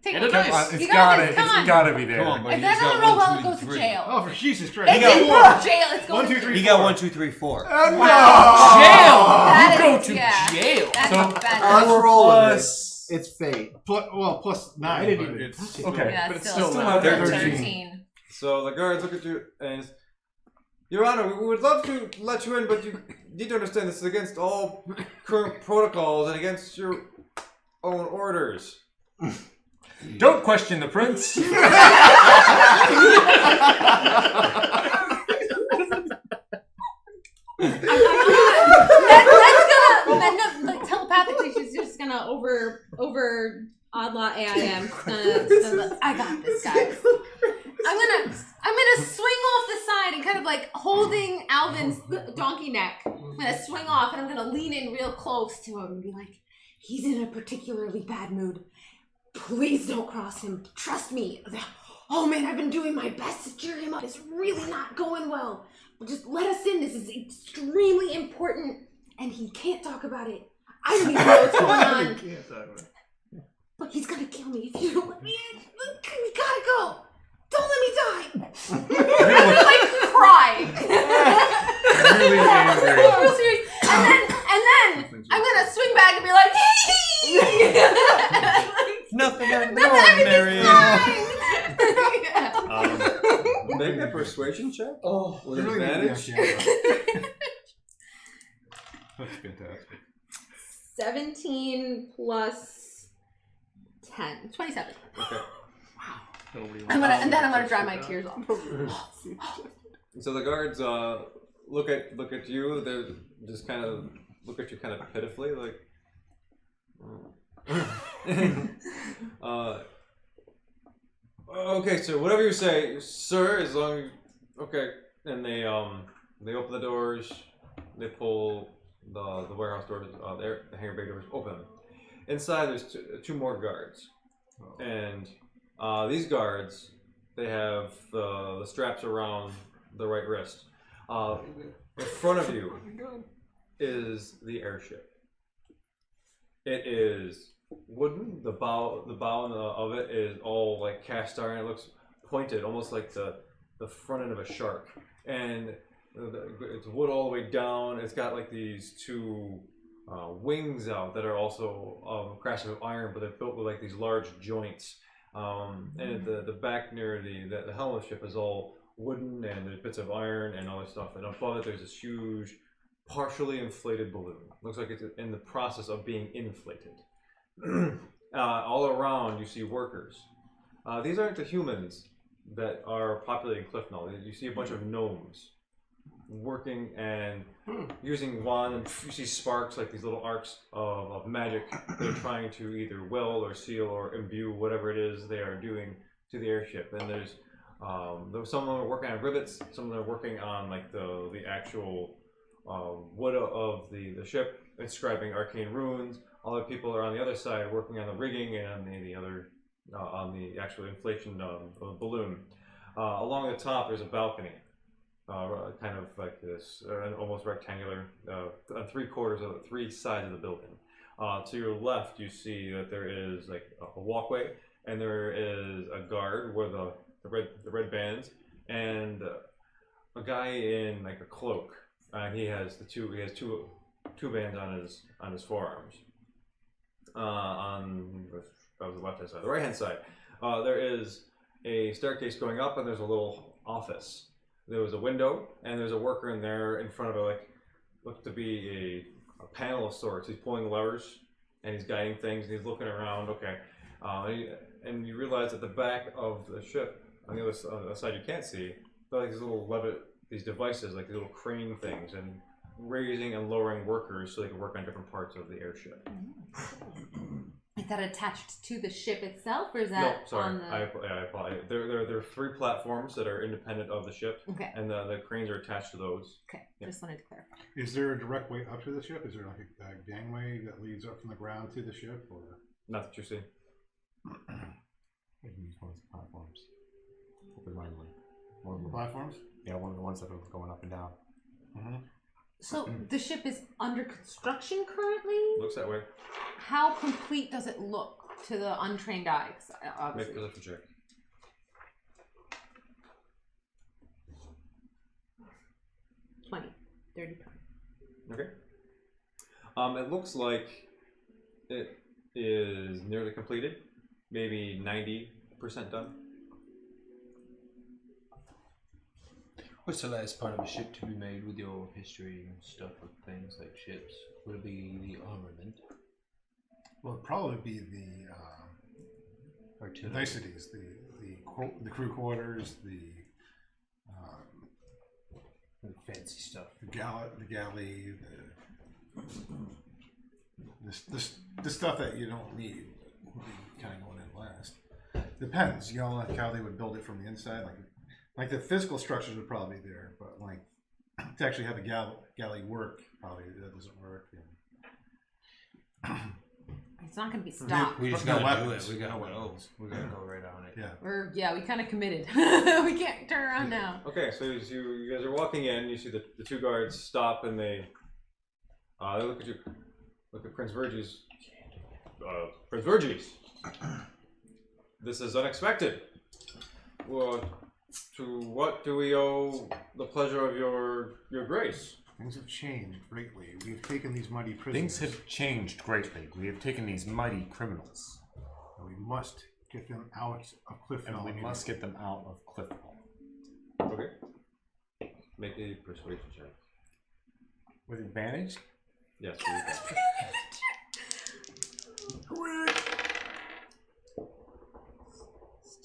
Take And a it. dice. It's You got this, come on. gotta be there. Come on, buddy. If He's that's got not a roll one, well, two, it goes and to three. jail. Oh, for Jesus Christ. It's in jail. It's going 1, 2, to 3, He 4. got 1, 2, 3, 4. Jail! That You go is- to yeah. jail! That's So- a bad Let's roll with it. Plus, It's fate. plus 9. I didn't but even it's touch it. Okay. Yeah, But it's still still not 13. So the guards look at you and say, Your Honor, we would love to let you in, but you need to understand this is against all current protocols and against your own orders. Don't question the prince. over Oddlaw AIM. I got this, guys. I'm gonna swing off the side and kind of like holding Alvin's donkey neck. I'm gonna swing off and I'm gonna lean in real close to him and be like, he's in a particularly bad mood. Please don't cross him. Trust me. Oh man, I've been doing my best to cheer him up. It's really not going well. But just let us in. This is extremely important. And he can't talk about it. I don't even know what's going on. He can't talk about it. But he's gonna kill me if you don't let me in. We gotta go. Don't let me die. I'm gonna like cry. Really angry. Real serious. And then I'm gonna swing back and be like, Nothing out of the everything's ordinary. fine. Make a persuasion check. Oh, With You really need to be on advantage. camera. That's fantastic. 17 plus 10. 27. Okay. And then I'm gonna dry my tears off. So the guards look at you. They just kind of look at you kind of pitifully, like. Okay, so whatever you say, sir. As long as okay, and they open the doors. They pull the warehouse doors, the hangar bay doors open. Inside, there's two more guards, and these guards, they have the straps around the right wrist. In front of you is the airship. It is wooden. The bow of it is all like cast iron. It looks pointed, almost like the front end of a shark, and it's wood all the way down. It's got like these two wings out that are also cast of iron, but they're built with like these large joints. And the back near the helm of the ship is all wooden, and there's bits of iron and all this stuff. And above it, there's this huge, partially inflated balloon. Looks like it's in the process of being inflated. All around, you see workers. These aren't the humans that are populating Cliffnall. You see a bunch of gnomes working and using wands, and you see sparks, like these little arcs of magic. They're trying to either weld or seal or imbue whatever it is they are doing to the airship. And there's some of them are working on rivets, some of them are working on like the actual wood of the ship, inscribing arcane runes. Other people are on the other side working on the rigging and on the other on the actual inflation of the balloon. Along the top, there's a balcony. Kind of like this, almost rectangular, on three sides of the building. To your left, you see that there is like a walkway, and there is a guard with the red bands, and a guy in like a cloak. He has two bands on his forearms. On the left hand side, the right hand side, there is a staircase going up, and there's a little office. There was a window, and there's a worker in there in front of it, like, looks to be a panel of sorts. He's pulling levers, and he's guiding things, and he's looking around, okay. And you realize at the back of the ship, on the other side you can't see, there are like these little these devices, like these little crane things, and raising and lowering workers so they can work on different parts of the airship. Is that attached to the ship itself, or is that No, sorry, on the... I apologize. There are three platforms that are independent of the ship, Okay. and the cranes are attached to those. Okay, Yeah. just wanted to clarify. Is there a direct way up to the ship? Is there like a gangway that leads up from the ground to the ship, or? Not that you see. We can use one of the platforms. Open mindedly. One of the platforms? Yeah, one of the ones that are going up and down. Mm-hmm. So the ship is under construction currently? Looks that way. How complete does it look to the untrained eye? 'Cause Make a obviously... perception check. 20, 30. Okay. It looks like it is nearly completed, maybe 90% done. What's the last part of a ship to be made with your history and stuff with things like ships? Would it be the armament? Well, it'd probably be the Artillery? niceties, the crew quarters, the The fancy stuff. galley, the stuff that you don't need would be kind of going in last. Depends, you know, like how they would build it from the inside. Like the physical structures would probably be there, but like to actually have a galley work, probably that doesn't work. It's not going to be stopped. We just No gotta do weapons. it. We gotta No go. weapons. We gotta go right on it. Yeah. We kind of committed. We can't turn around now. Okay, so as you guys are walking in, you see the two guards stop and they look at you. Look at Prince Verges. Prince Verges. This is unexpected. Well, to what do we owe the pleasure of your grace? Things have changed greatly. We've taken these mighty prisoners. Things have changed greatly. We have taken these mighty criminals. And we must get them out of Cliffville. And we must get them out of Cliffville. Okay. Make a persuasion check. With advantage? Yes.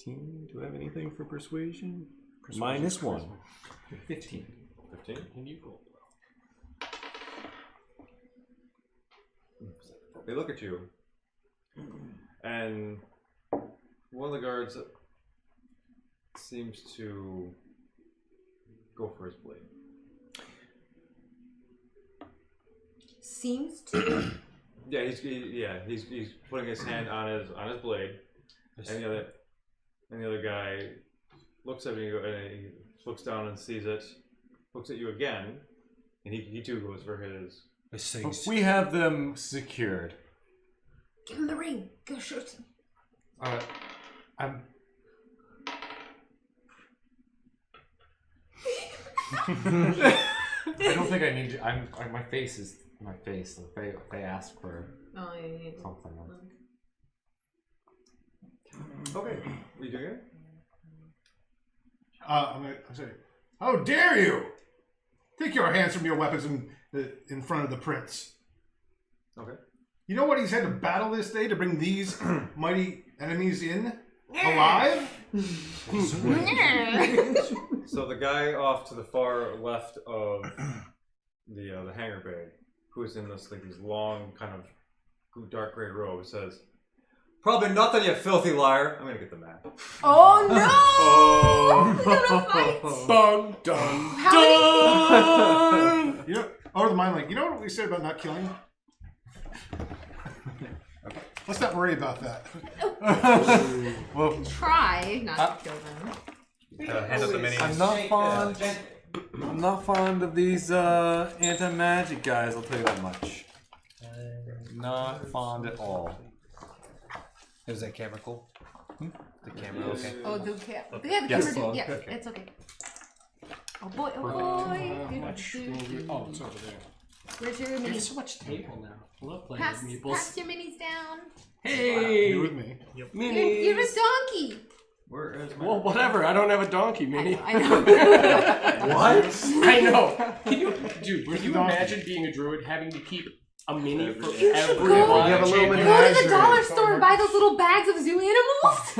Team, do I have anything for persuasion? -1. 15. 15? And you roll. They look at you, and one of the guards seems to go for his blade. Seems to. Yeah, he's putting his hand on his blade, and the other guy looks at you and he looks down and sees it, looks at you again, and he too goes for his. We have them secured. Give him the ring. Go shoot him. I'm. I don't think I need to. My face is my face. They ask for something. Okay, what are you doing it? I'm gonna say, how dare you! Take your hands from your weapons in front of the prince. Okay. You know what he's had to battle this day to bring these mighty enemies in alive? So the guy off to the far left of the hangar bay, who's in this these long kind of dark gray robe, says, "Probably nothing, you filthy liar." I'm gonna get the map. Oh no! We're gonna fight. Dun dun How dun. You know, over the mind, like, you know what we said about not killing? Let's not worry about that. Well, Try not to kill them. Hand up the minis. I'm not fond of these anti-magic guys. I'll tell you that much. Not fond at all. Is that camera cool? The camera, okay. Oh, the cat. Yeah, the Yes. camera. Yeah, it's okay. Oh boy, oh boy. Oh, it's over there. Where's your There's minis? so much table now. I love playing Pass, with meeples. pass your minis down. Hey, You with me? Minnie. You're a donkey. Where is my Well, whatever. I don't have a donkey, Minnie. I know. What? I know. Can you, dude? Where's Can you the donkey? imagine being a druid having to keep a mini for You should every go- wild You have a little champion? bit Go to the Menagerie. dollar store and buy those little bags of zoo animals.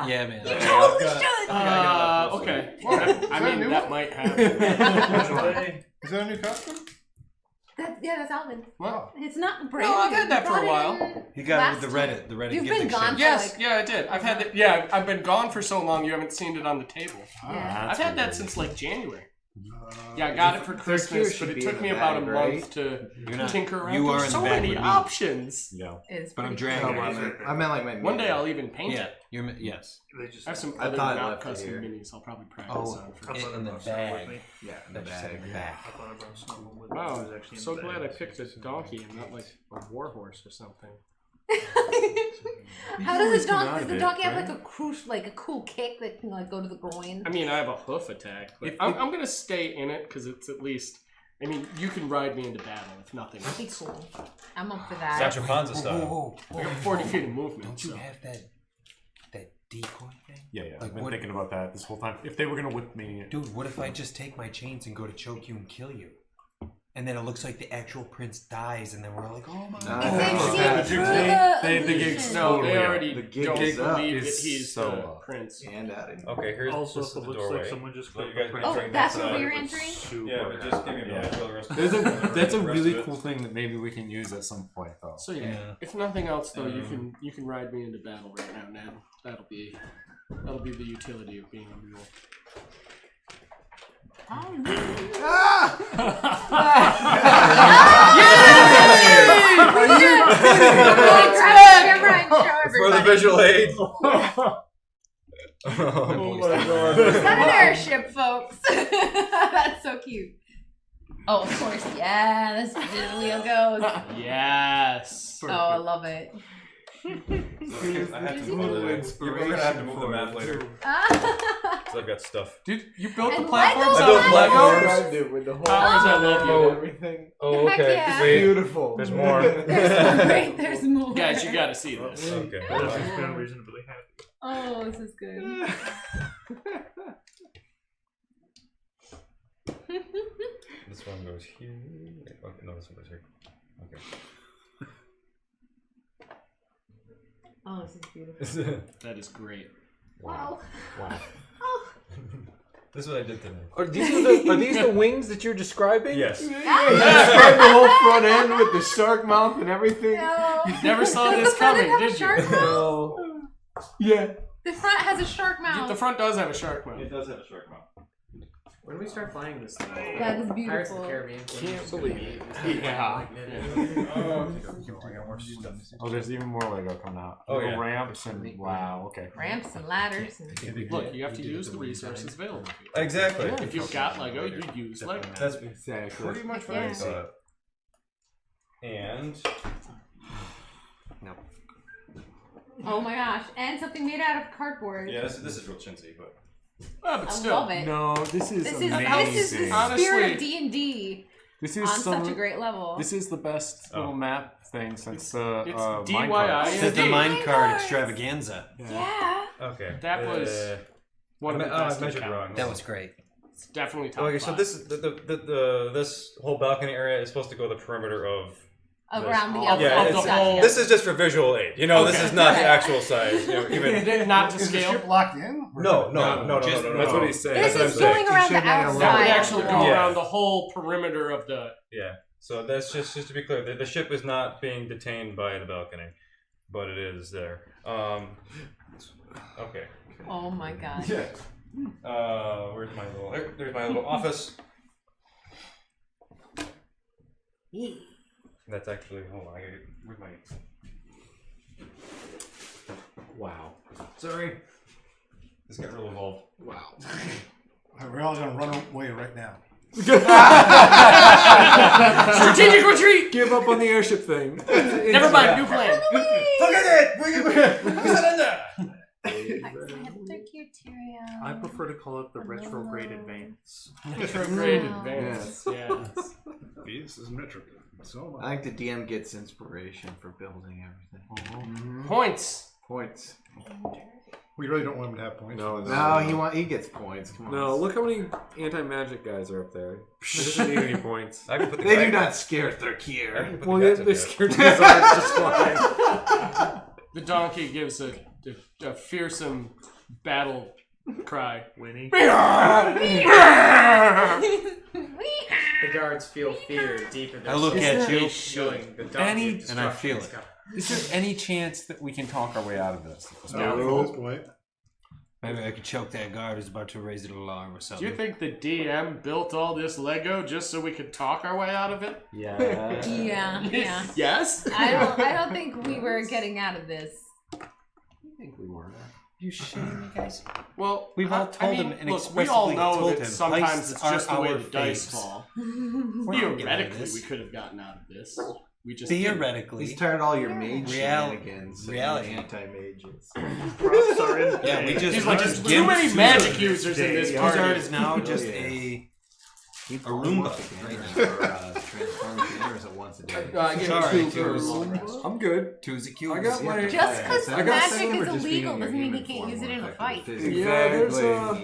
Yeah, man. You totally should. Okay. What? I Is that mean, new? that might happen. Is that a new costume? That's Alvin. Wow. It's not brand No, I've new. had that You for a brought it while. in You got it with the last Reddit. The Reddit You've gift been gone exchange. Yes, like- yeah, I did. I've had it. Yeah, I've been gone for so long. You haven't seen it on the table. Yeah. I've had that since like January. Yeah, I got it for Christmas, should but it be took in me the about a bag, month right? to You're not- tinker around. you are There's in so the bag many with me. options. Yeah. It's But I'm pretty dragging No, it. I meant like my One day I'll even paint Yeah, it. you're yes. They just I have some I other thought I not left it custom here. minis. I'll probably practice Oh, on for. I thought in I the brought some with bag. me. Yeah, in the That just bag. said back. I thought I brought some with me. It Wow, was actually in so the glad I bag. picked a donkey and not like a warhorse or something. How always does come out does of the it, donkey have right? like a cool kick that can like go to the groin? I mean, I have a hoof attack, but I'm gonna stay in it because it's at least. I mean, you can ride me into battle if nothing That'd be else. cool. I'm up for that. Sancho Panza Whoa, style. whoa, whoa. I got 40 feet of movement. Don't you so. have that decoy thing? Yeah. Like I've been what- thinking about that this whole time. If they were gonna whip me, Dude, what if I just take my chains and go to choke you and kill you? and then it looks like the actual prince dies, and then we're like, oh my No, god. If that's they've okay. seen through the the illusion. gig's No, totally they up. already The gig don't is up. believe that It's he's so the up. prince. And out of Okay, here's Also, this is it the looks doorway. like someone just So put you the guys print Oh, bring that's that where side. you're entering? super Yeah, but just give me a Yeah. minute. for the rest of That's it. a The rest really of it. cool thing that maybe we can use at some point, though. So yeah, Yeah. if nothing else though, you can ride me into battle right now, Ned. That'll be the utility of being a mule. For the visual aid. Oh my god. Is that an airship, folks? That's so cute. Oh, of course. Yeah, that's where the wheel goes. Yes. Oh, I love it. I have to move the We're gonna have to move the map later. Because I've got stuff. Dude, you built the And platforms I out built of platforms. Legos? I do with the whole Powers, I love you. and everything. Oh, Heck okay. yeah. Wait. Beautiful. There's more. There's more. Guys, you gotta see this. Okay. That makes me feel reasonably happy. Oh, this is good. This one goes here. Okay, no, this one goes here. Okay. Oh, this is beautiful. That is great. Wow. Wow. This is what I did today. Are these the wings that you're describing? Yes. Describe the whole front end with the shark mouth and everything. No. Never saw Does this the front coming, have a did shark you? mouth? No. Yeah. The front has a shark mouth. The front does have a shark mouth. It does have a shark mouth. When do we start flying this thing? That is Pirates of beautiful. the Caribbean. Can't believe it. Yeah. Oh, there's even more Lego coming out. Oh, Little yeah. ramps and wow, okay. Ramps and ladders. And... Look, you have to use the resources available to you. Exactly. If you've got Lego, you use Lego. That's Exactly. pretty much what I Yeah. thought. And Oh my gosh. And something made out of cardboard. yeah, this is real chintzy, but Oh, but I still. love it. No, this is This is amazing. this is the Honestly, spirit of D&D This on is such a great level. This is the best little map thing since the it's mine DIY. cards. This is the Indeed. minecart Minecarts. extravaganza. yeah. okay. That was one of the I best measured encounters. wrong. That was great. It's definitely top Okay, so five. this this whole balcony area is supposed to go the perimeter of. Around the Oh, outside. Yeah, of it's, the whole- this is just for visual aid. You know, this Okay. is not the actual size. You know, even Not to Is the scale. ship locked in? no. Just- That's what he's saying. This That's is what I'm going saying. around the should not outside. That would actually go Yeah. around the whole perimeter of the. Yeah. So that's just to be clear, the ship is not being detained by the balcony, but it is there. Okay. Oh my god. Where's my little? There's my little office. That's actually. Hold on. Where's my? Wow. Sorry. This got real involved. Wow. We're all gonna run away right now. Strategic retreat! Give up on the airship thing. Never mind, new plan. Look at it! Bring it back! Put it in there! I prefer to call it the retrograde advance. Retrograde Wow. advance. Yes. This is metric. So I think the DM gets inspiration for building everything. Points. Points. we really don't want him to have points. No, He gets points. Come on. No, look how many anti-magic guys are up there. He doesn't need any points. I can put the They guy- do not scare I Thurkier. can put the Well, guys they up there. scared his arms just fine. The donkey gives a fearsome battle cry. Winnie. The guards feel fear deep in their I look souls. at you, Showing the donkey any- of and I feel destruction it. Is there any chance that we can talk our way out of this? At this point. Maybe I could choke that guard who's about to raise an alarm or Do something. you think the DM built all this Lego just so we could talk our way out of it? Yeah. Yeah. Yes? I don't think we were getting out of this. I think we were. You shame me, guys. Well, We've all told I mean, him and look, we all expressly know told that him sometimes heists it's just the are way our the dice fates. fall. We're not getting out of Theoretically, this. we could have gotten out of this. We just didn't. Theoretically. He's tired of all your mage Reality. shenanigans. Reality. Anti-mages. Props are in Yeah, we just He's like, we there's just too many give magic Suzerain. users in this Wizard party. is now just a A Roomba. transforming or is it once a day? I give Sorry, two two. I'm good. Two's a cube. I got my. Just because I got magic some is or just illegal being doesn't your mean you human can't form use it more in a fight. effectively? Yeah, there's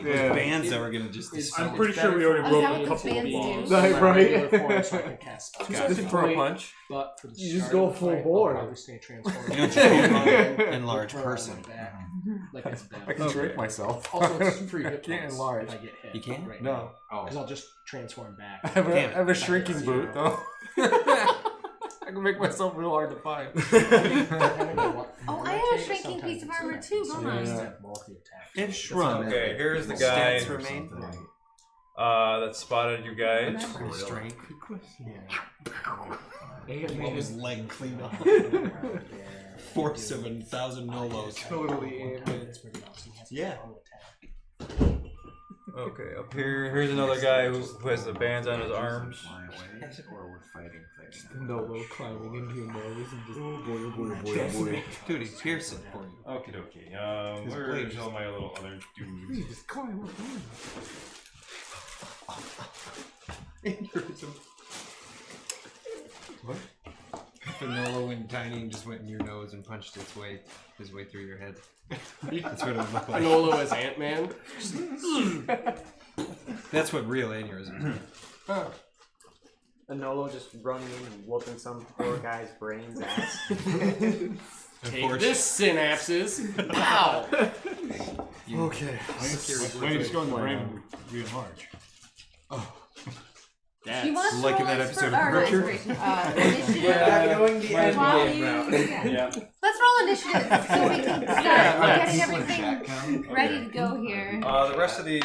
Yeah. bands that were gonna just It's- dispel I'm it. pretty sure we already Oh, is broke that a what couple those of bands walls. do? Right, Right. So I can cast spells. Just for a punch. But for the You just start go of the full fight, bore. I'll probably stay transformed. You know, just be an enlarged person. Like it's bad. I can trick myself. Also, it's free I hit can't points enlarge. if I get hit. You can't? Right No. Because I'll just transform back. I have a, Damn it. I have a shrinking Zero. boot though. I can make myself real hard to find. Oh, I have a shrinking piece of armor too, don't I? If shrunk. Okay, here's the guy Stats remain. that spotted you guys. Strength. Yeah. His leg clean off. 47,000 Nolos. Totally Yeah. Okay, up here, here's another guy who has the bands on his arms. Or we're fighting things. Nolo climbing into your nose and just Dude, he's piercing for you. Okie dokie. Where's all my little other dudes? just climb up. What? If a Nolo went tiny and just went in your nose and punched his way through your head. That's what it would look like. Nolo as Ant-Man. That's what real aneurysms are. A Nolo just running in and whooping some poor guy's brains ass. Take this, synapses. Pow! Okay. Why you just go in the brain and re-enlarge? You want us to Like in roll that inspiration? episode of Richard? Initiative? going the end While game you- route. Yeah. Let's roll initiative so we can start getting everything Count? ready to go here. The rest of these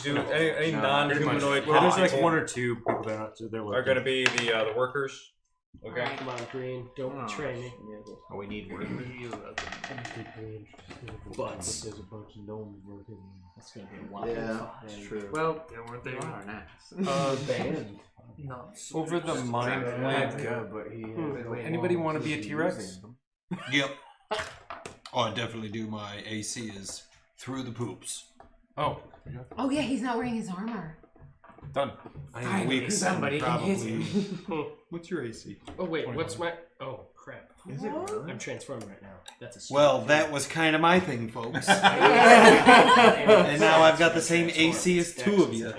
dudes, any non-humanoid Well, there's like people one or two people that are are going to be the workers. Okay. Alright, come on, Green. Don't betray me. Oh, we need work. Butts. There's a bunch of gnomes working. That's gonna be a wild Yeah, fight. that's true. Well, Yeah, weren't they they? are an ass. Band. over the mind link. Good, but he. Anybody want to be a T-Rex? Yep. Oh, I definitely do. My AC is through the poops. Oh, Oh yeah, he's not wearing his armor. done. I am weak. somebody can hit Probably. What's your AC? Oh wait, what's my? Oh crap! Is it really? I'm transformed right now. That's a. Well, that was kind of my thing, folks. And now I've got the same AC as two of you.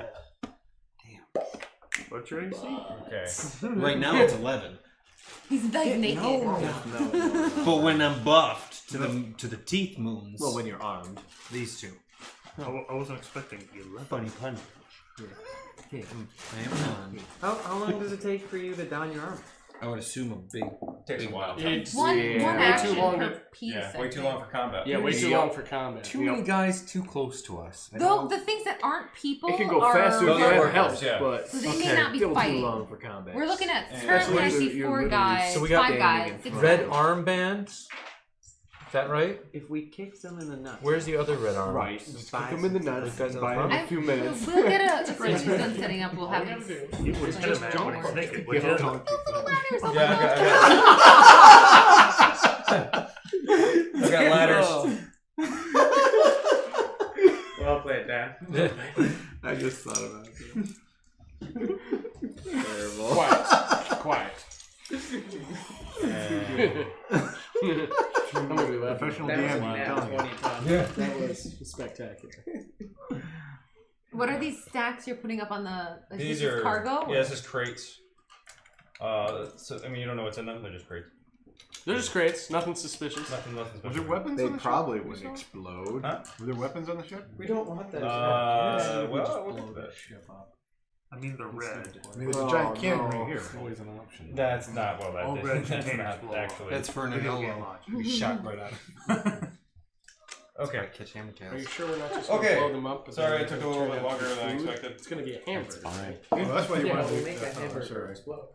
What's your AC? Okay. Right now it's 11. He's like naked. But when I'm buffed to the teeth moons, Well, when you're armed. these two. I wasn't expecting 11. Funny pun. I am on. How long does it take for you to don your armor? I would assume a big. Takes a while. It's One way action too long. per piece. Yeah, I way too think. long for combat. Yeah, way too long for combat. Too many guys too close to us. I Though don't- the things that aren't people It can go are faster if Those you are have workers, help, yeah. but So they may Okay. not be still too fighting. long for combat. We're looking at And currently I especially see you're 4 literally- guys, So we got 5 guys, 6 red guys. armbands. Is that right? If we kick some in the nuts. Where's the other red arm? Right. Just kick them in the nuts. Buy them a few minutes. We'll get a as soon as we're done setting up. We'll have these. You would Like, just jump more. or naked, would you? Ladders on the Yeah, I got ladders. Well played, Dan. I just thought about it. Terrible. Quiet. I'm gonna be laughing. Professional That was DM, a I'm nat telling you. 20 ton. That was spectacular. What are these stacks you're putting up on the? Is These this are cargo. Yeah, this is crates. So I mean, you don't know what's in them. They're just crates. They're just crates. Nothing suspicious. Nothing Was special. there weapons They on the probably ship? wouldn't explode. Huh? Were there weapons on the ship? We don't want that. Well, we'll look at that. I mean, they're red. I mean, there's a giant cannon right here. always an option. That's not well. All That red that's containers not blow up. actually. That's for an Video game Anolo. launch. We shot right out of it. Okay. Catch hammer Are you tails. sure we're not just gonna Okay. blow them up? Sorry, it took a little bit longer than I expected. It's gonna be a hamburger. Well, that's why you Yeah, wanted we'll to make a hamburger explode.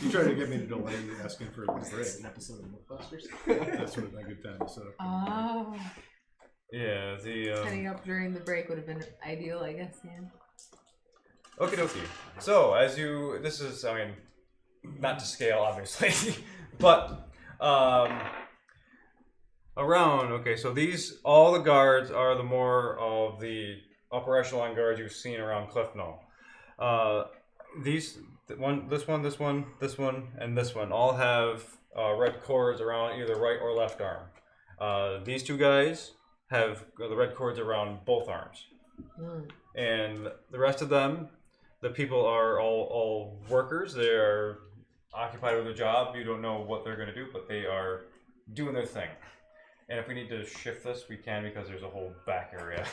You tried to get me to delay asking for a break. An episode of Mythbusters. That would have been a good time to set up. Oh, Yeah. setting up during the break would have been ideal, I guess. Yeah. Okie dokie. So, this is, I mean, not to scale, obviously, but, around, okay, so all the guards are the more of the upper echelon guards you've seen around Cliff Knoll. This one, and this one all have red cords around either right or left arm. These two guys have the red cords around both arms. And the rest of them, the people are all workers. They are occupied with their job. You don't know what they're going to do, but they are doing their thing. And if we need to shift this, we can, because there's a whole back area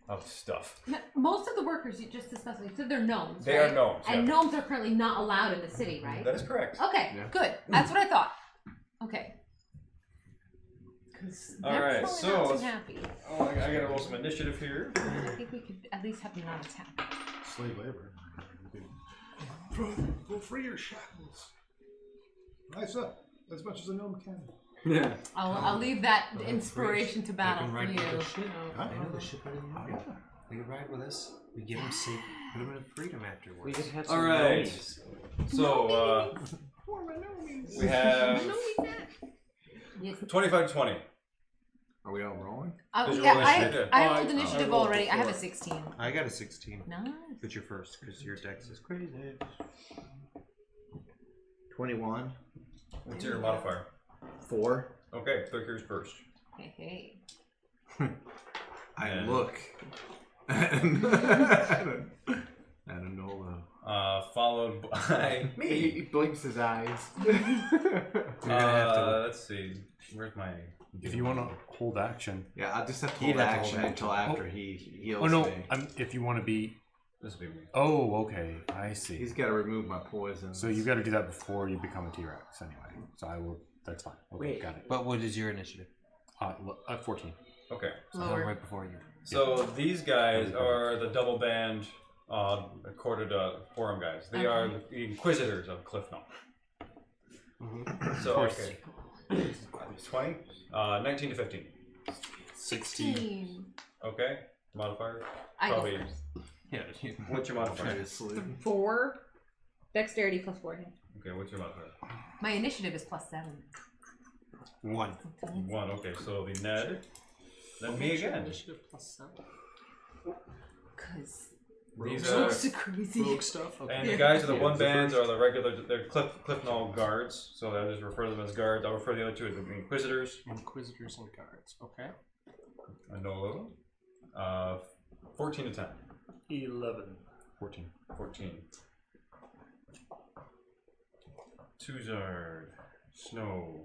of stuff. Now, most of the workers you just discussed, you said they're gnomes. They right? are gnomes, And yeah. gnomes are currently not allowed in the city, right? That is correct. Okay, Yeah. good. That's what I thought. Okay. All right, probably so not too let's- happy. Oh, I gotta roll some initiative here. I think we could at least have them not attack. Slave labor. Go free your shackles. Rise up as much as a gnome can. Yeah. I'll leave that inspiration to battle for you. They know the Oh. ship already know. They can ride with us. We give them safe, put them in freedom afterwards. We could have All some right. gnomies. So we have Yes. 25 to 20. Are we all rolling? Did you Yeah, roll I initiative? rolled initiative already. I have a 16. I got a 16. Nice. But you're first because your dex is crazy. 21. What's your modifier? 4. Okay, Thurker's first. Hey, hey. I And- look at a Nolo. Followed by He blinks his eyes. Let's see. Where's my? If you want to hold action. Yeah, I'll just have to He'd hold have to hold action action. until after he heals Oh no! me. If you want to be. This will be me. Oh, okay. I see. He's got to remove my poison. So you got to do that before you become a T-Rex, anyway. So I will. That's fine. Okay, Wait. got it. But what is your initiative? 14. Okay. So I'm right before you. So these guys are the double band corded forum guys. They are the inquisitors of Cliffnote. So okay. 20? 19 to 15. 16. Okay. Modifier? I go Probably. first. Yeah. What's your modifier? 4. Dexterity plus 4. Okay, what's your modifier? My initiative is plus 7. 1. 1, okay, so the Ned. Then me again. Initiative plus 7. Cause These rogues are crazy. Rogue stuff. Okay. And the guys with the one bands are the regular, they're Cliffnote guards, so I just refer to them as guards. I'll refer to the other two as the Inquisitors. Inquisitors and guards. Okay. A Nolo. 14 to 10. 11. 14. 14. Tuzard. Snow.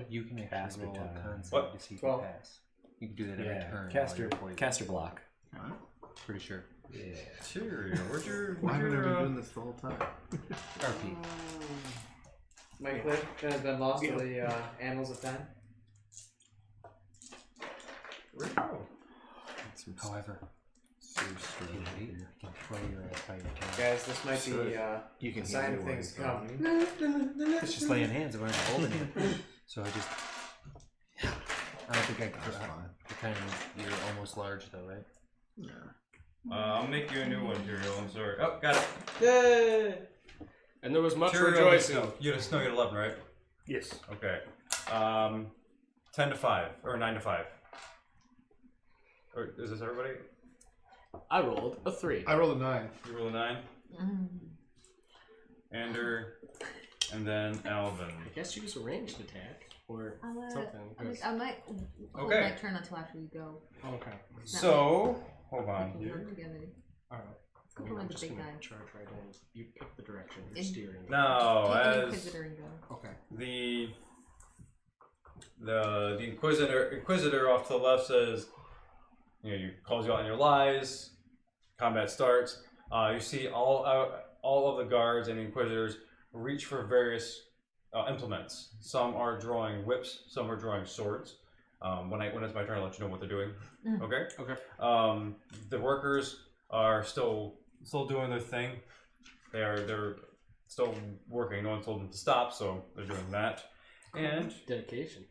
You can Pass actually roll good a time. con save What? to see if you 12. pass. You can do that every turn. Yeah. Caster block. Pretty sure. Yeah. Cheerio. Where's your Why have I been doing this the whole time? RP. My clip has been lost to the annals of time. Where'd it go? However, seriously, you can play your entire turn. Guys, this might be You can a sign heal of me things to when come. It's just laying hands. I'm not holding it. So I just. I don't think I could. Kind of, you're almost large though, right? Yeah. I'll make you a new one, Tyrael. I'm sorry. Oh, got it. Yay! And there was much Tyrael, rejoicing. you had a snow at 11, right? Yes. Okay. 10 to 5, or 9 to 5. Or is this everybody? I rolled a 3. I rolled a 9. You roll a 9. Ander, and then Alvin. I guess use a ranged attack or something. I might hold Okay. my turn until after you go. Okay. So, hold on. We can work together. Alright. Go I'm on the just big gonna guy. charge right in. You pick the direction. You're In- steering. Now, Take an as Inquisitor and go. Okay. the Inquisitor off to the left says, you calls you out on your lies. Combat starts. You see all of the guards and Inquisitors reach for various implements. Some are drawing whips. Some are drawing swords. When it's my turn, I'll let you know what they're doing. Okay. Okay. The workers are still doing their thing. They're still working. No one told them to stop, so they're doing that. And Dedication.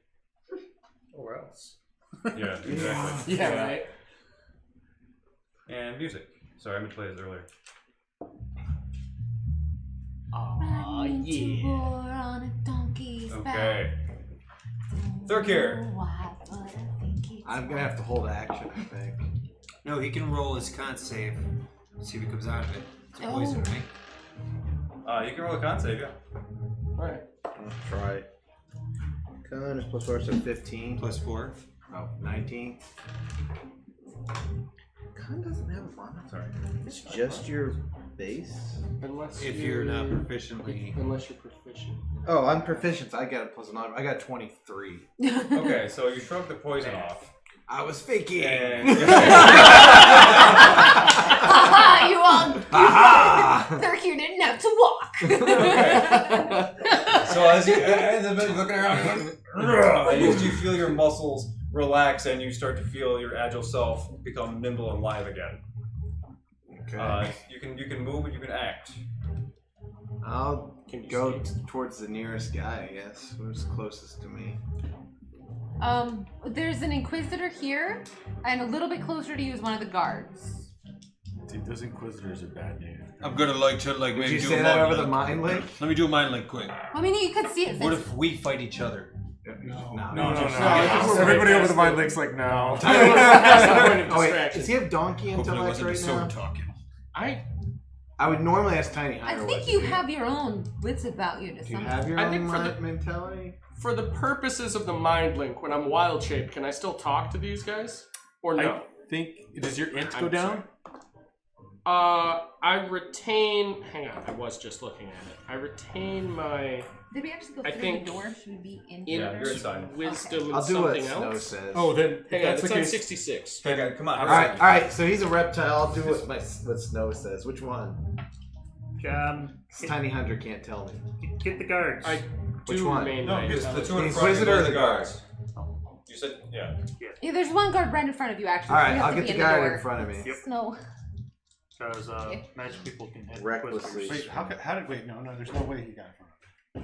Or else. yeah, exactly. Yeah, right. And music. Sorry, I meant to play this earlier. Aw, yeah. On a donkey's Okay. Thurkir. I'm gonna have to hold action, I think. No, he can roll his con save See what comes out of it. It's a poison, right? You can roll a con save, yeah. Alright. Let's try it. Con is plus 4, so 15. Plus 4. Oh, 19. Con doesn't have a bond. Sorry. It's just your base? Unless If you're not proficiently. Unless you're proficient. Oh, I'm proficient. So I got a plus 9. I got 23. Okay, so you shrug the poison off. I was faking. And Haha, you all. Thirk, you didn't have to walk. so as you're looking around, and you feel your muscles relax, and you start to feel your agile self become nimble and live again. Okay. You can move and you can act. I'll go towards the nearest guy, I guess. Who's closest to me? There's an Inquisitor here, and a little bit closer to you is one of the guards. Dude, those Inquisitors are bad news. I'm gonna Would maybe you do say a that mind over the link. mind link? Let me do a mind link quick. I mean, you could see it. What if we fight each other? No. Everybody over the mind link's like, no. Oh, wait, does he have donkey Hopefully it intellect wasn't right a sword now? talking. I would normally ask Tiny I Hunter. think you have your own wits about you to Do you some have your I own think for mentality? For the purposes of the mind link, when I'm wild shaped, can I still talk to these guys? Or no? I think, does your int go down? I retain. Hang on, I was just looking at it. I retain my Did we actually go I through think- the door? Should we be in Yeah, there? you're inside. wisdom and I'll do what something Snow else. says. Oh, then Hang on, that's it's the on case. 66. Okay, come on. All right. So he's a reptile. I'll do what Snow says. Which one? Tiny Hunter can't tell me. Get the guards. I Which do one? main No, range. it's the two The in front of Inquisitor you, or the the guards. You said, yeah. Yeah, there's one guard right in front of you, actually. All so right, you have I'll to get be the in guy door. in front of me. Yep. Snow. Because magic people can hit Recklessly. Wait, how did no, there's no way he got in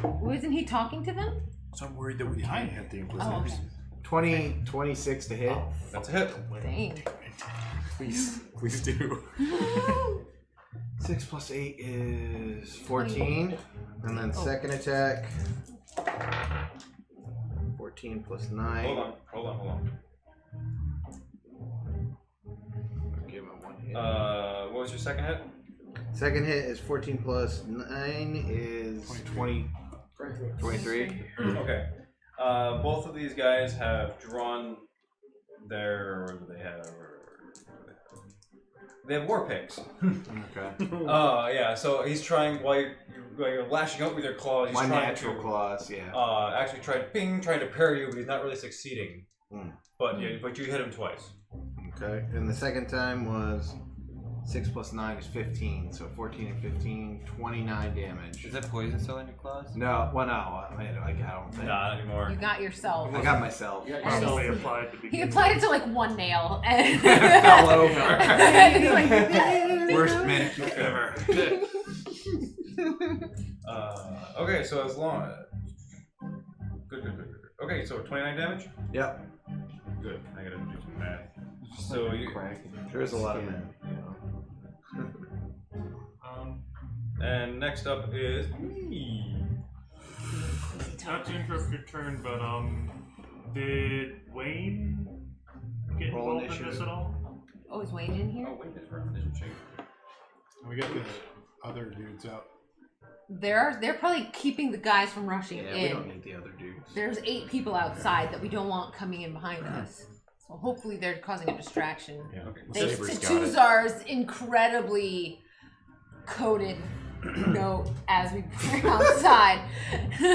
front Wasn't he talking to them? So I'm worried that we can't hit the Oh, Inquisitors. okay. 26 to hit. That's a hit. Dang. Please do. 6 plus 8 is 14. And then second attack. 14 plus 9. Hold on. Give him one hit. What was your second hit? Second hit is 14 plus 9 is 23. Okay. Both of these guys have drawn their. They have war picks. Okay. Yeah. So he's trying while you're lashing out with your claws. He's My trying natural to, claws, yeah. Actually, trying to parry you, but he's not really succeeding. But you hit him twice. Okay. And the second time was 6 plus 9 is 15. So 14 and 15, 29 damage. Is that poison still in your claws? No, well, no. I don't think. Not anymore. You got yourself. I got myself. You got yourself. Probably applied to He begin. applied it to like one nail and Fell over. and he's like, Worst manicure ever. Okay, so as long. Good. Okay, so 29 damage. Yep. Good. I gotta do some math. So you. There's a lot of men. And next up is me. Not to interrupt your turn, but did Wayne get Roll involved in this initiative. at all? oh, is Wayne in here? Oh wait, this doesn't change. We got the other dudes out. They're probably keeping the guys from rushing Yeah, in. we don't need the other dudes. There's 8 people outside that we don't want coming in behind us. So hopefully they're causing a distraction. Yeah. Okay. Thanks Saber's to got it. Tuzar's incredibly coded note as we bring outside.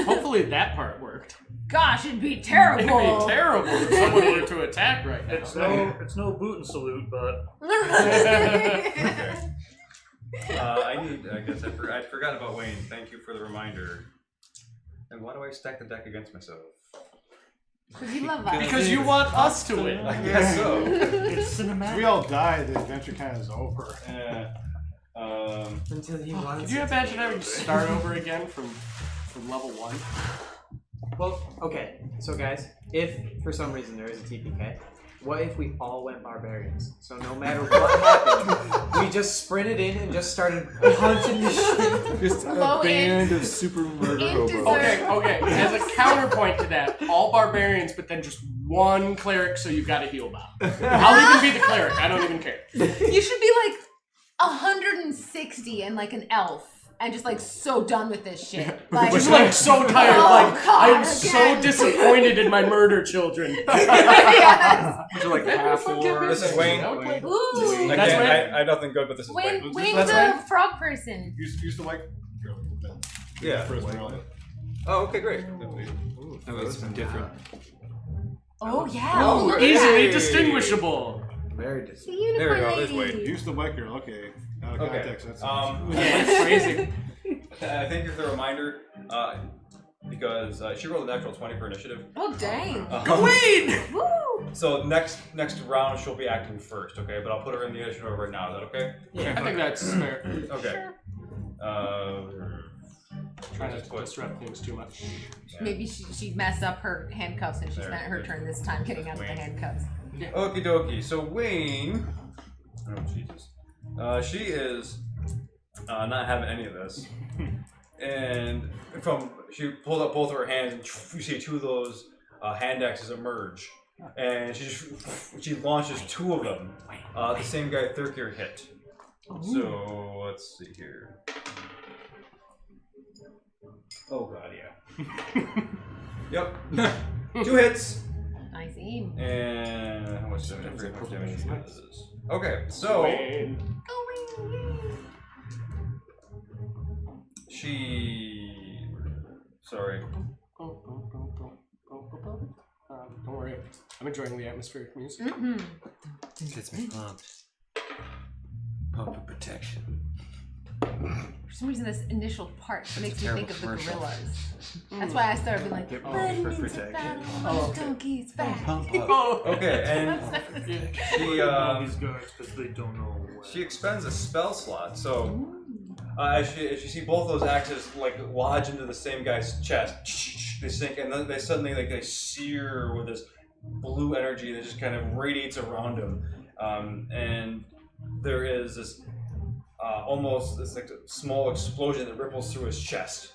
Hopefully that part worked. Gosh, it'd be It'd terrible. be terrible if someone were to attack right now. It's no boot and salute, but I guess I'd forgotten about Wayne. Thank you for the reminder. And why do I stack the deck against myself? Because you love us. Because you want us to win. I guess so. it's cinematic. If we all die, the adventure kind of is over. Yeah. Until he wants. Could you imagine having to start over again from level 1? Well, okay. So guys, if for some reason there is a TPK, what if we all went barbarians? So no matter what happened, we just sprinted in and just started hunting the shit. Just a Low band of super murder hobos. Okay. As a counterpoint to that, all barbarians, but then just one cleric, so you've got to heal Bob. I'll even be the cleric. I don't even care. You should be like 160 and like an elf. And just like so done with this shit. Like, She's like so tired. Oh, like God, I'm so disappointed in my murder children. Yes. Which are like half orcs. This is Wayne. Ooh. That's Wayne? I have nothing good, but this is Wayne. Wayne's That's a frog person. Use the mic. Yeah. Oh, okay, great. That was different. Oh yeah. Oh, look at Easily that. distinguishable. Very The distinct. unicorn There we go, there's lady. Wayne. Use the mic here. Okay. Out of Okay. context. That's Yeah, phrasing. Thank you for the reminder, because she rolled a natural 20 for initiative. Oh dang. Wayne! Woo. So next round she'll be acting first, okay? But I'll put her in the initiative order right now. Is that okay? Yeah, I think that's fair. Okay. Trying not to disrupt things too much. Maybe she messed up her handcuffs and she spent her turn this time getting out of the handcuffs. Okie dokie. So Wayne, oh Jesus, she is not having any of this, and she pulls up both of her hands, and you see two of those hand axes emerge, and she launches two of them. The same guy Thurkir hit. So let's see here. Oh god, yeah. Yep. 2 hits. Nice aim. And how much damage she does. Okay, so she. Sorry. Don't worry. I'm enjoying the atmospheric music. Mm-hmm. Gets me pumped. Pump for protection. For some reason, this initial part makes me terrible think of the commercial. gorillas. That's why I started being like, running for into protection. battle on a donkey's back. Pump up. Okay, and she These guys, because they don't know. she expends a spell slot. So as you see both those axes like lodge into the same guy's chest, they sink, and then they suddenly like they sear with this blue energy that just kind of radiates around him, and there is this. Almost this like a small explosion that ripples through his chest.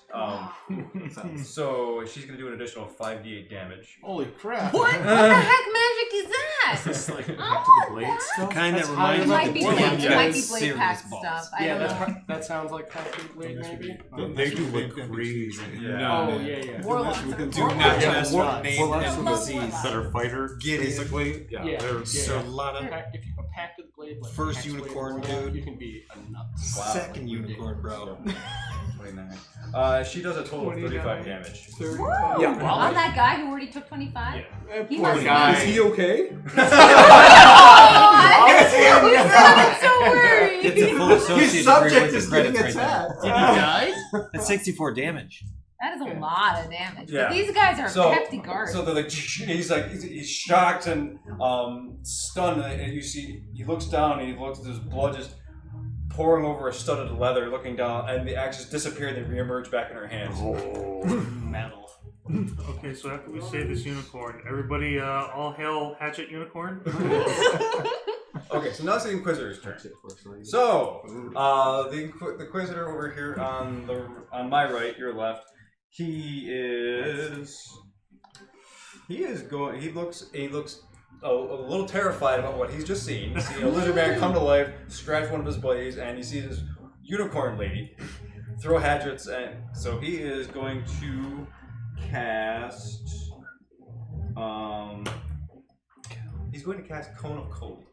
So she's gonna do an additional 5d8 damage. Holy crap! What the heck magic is that? This like back Oh, to the blade that's- stuff. Kind That's of how reminds It me might of be the blade, Blade it might be Guys blade series pack balls. stuff. I Yeah, don't know. that sounds like Patrick Blade, maybe. They do look crazy. Yeah. Oh, yeah. Warlocks. Do not mess with named Warlocks with NPCs. that are fighter, Get it. basically. Yeah, Yeah. they're So a lot of If you a pact of the blade, like First Pact Blade unicorn Warlock, dude. you can be a nut. second unicorn, bro. 29. She does a total of 35 damage. Woo! Yeah. On that guy who already took 25? He Poor must guy. be- Is he okay? I'm so worried. It's a full associate His subject degree is with the getting credits right attacked. Did he die? there. That's 64 damage. That is a lot of damage. Yeah. But these guys are So- hefty guards. So they're like he's shocked and stunned, and you see he looks down and he looks there's blood just pouring over a studded leather, looking down, and the axes disappear and they reemerge back in her hands. Metal. Okay, so after we save this unicorn, everybody, all hail Hatchet Unicorn. Okay, so now it's the Inquisitor's turn. So the Inquisitor over here on my right, your left, he looks a little terrified about what he's just seen. You see a lizard man come to life, scratch one of his buddies, and you see this unicorn lady throw hatchets, and so he is going to cast. He's going to cast Cone of Cold.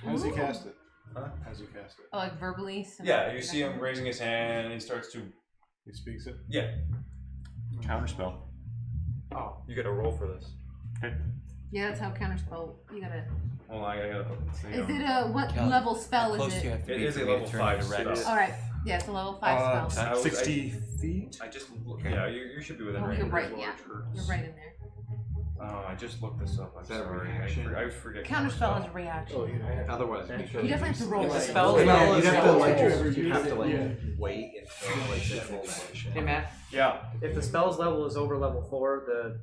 How does he cast it? Huh? How does he cast it? Oh, like verbally? Yeah, you see him raising his hand, and he starts to. He speaks it. Yeah, Counterspell. oh, you got to roll for this. Yeah, that's how counterspell. You gotta. Hold on, I gotta put this thing Is on. it a what How level spell close is do you it? have to It be is for a me to level turn 5 into Rex? spell. All right. Yeah, it's a level 5 spell. I was- 60 feet? I just yeah, you should be within Oh, range. you're right. Yeah, you're right in there. I just looked this up. I'm Is that a sorry. reaction? I forget. Counterspell is a reaction. Otherwise, You definitely have to roll If the it. spell you'd is have to like level you have to like Yeah. wait until like the full action. Hey Matt, Yeah. if the spell's level is over level 4, the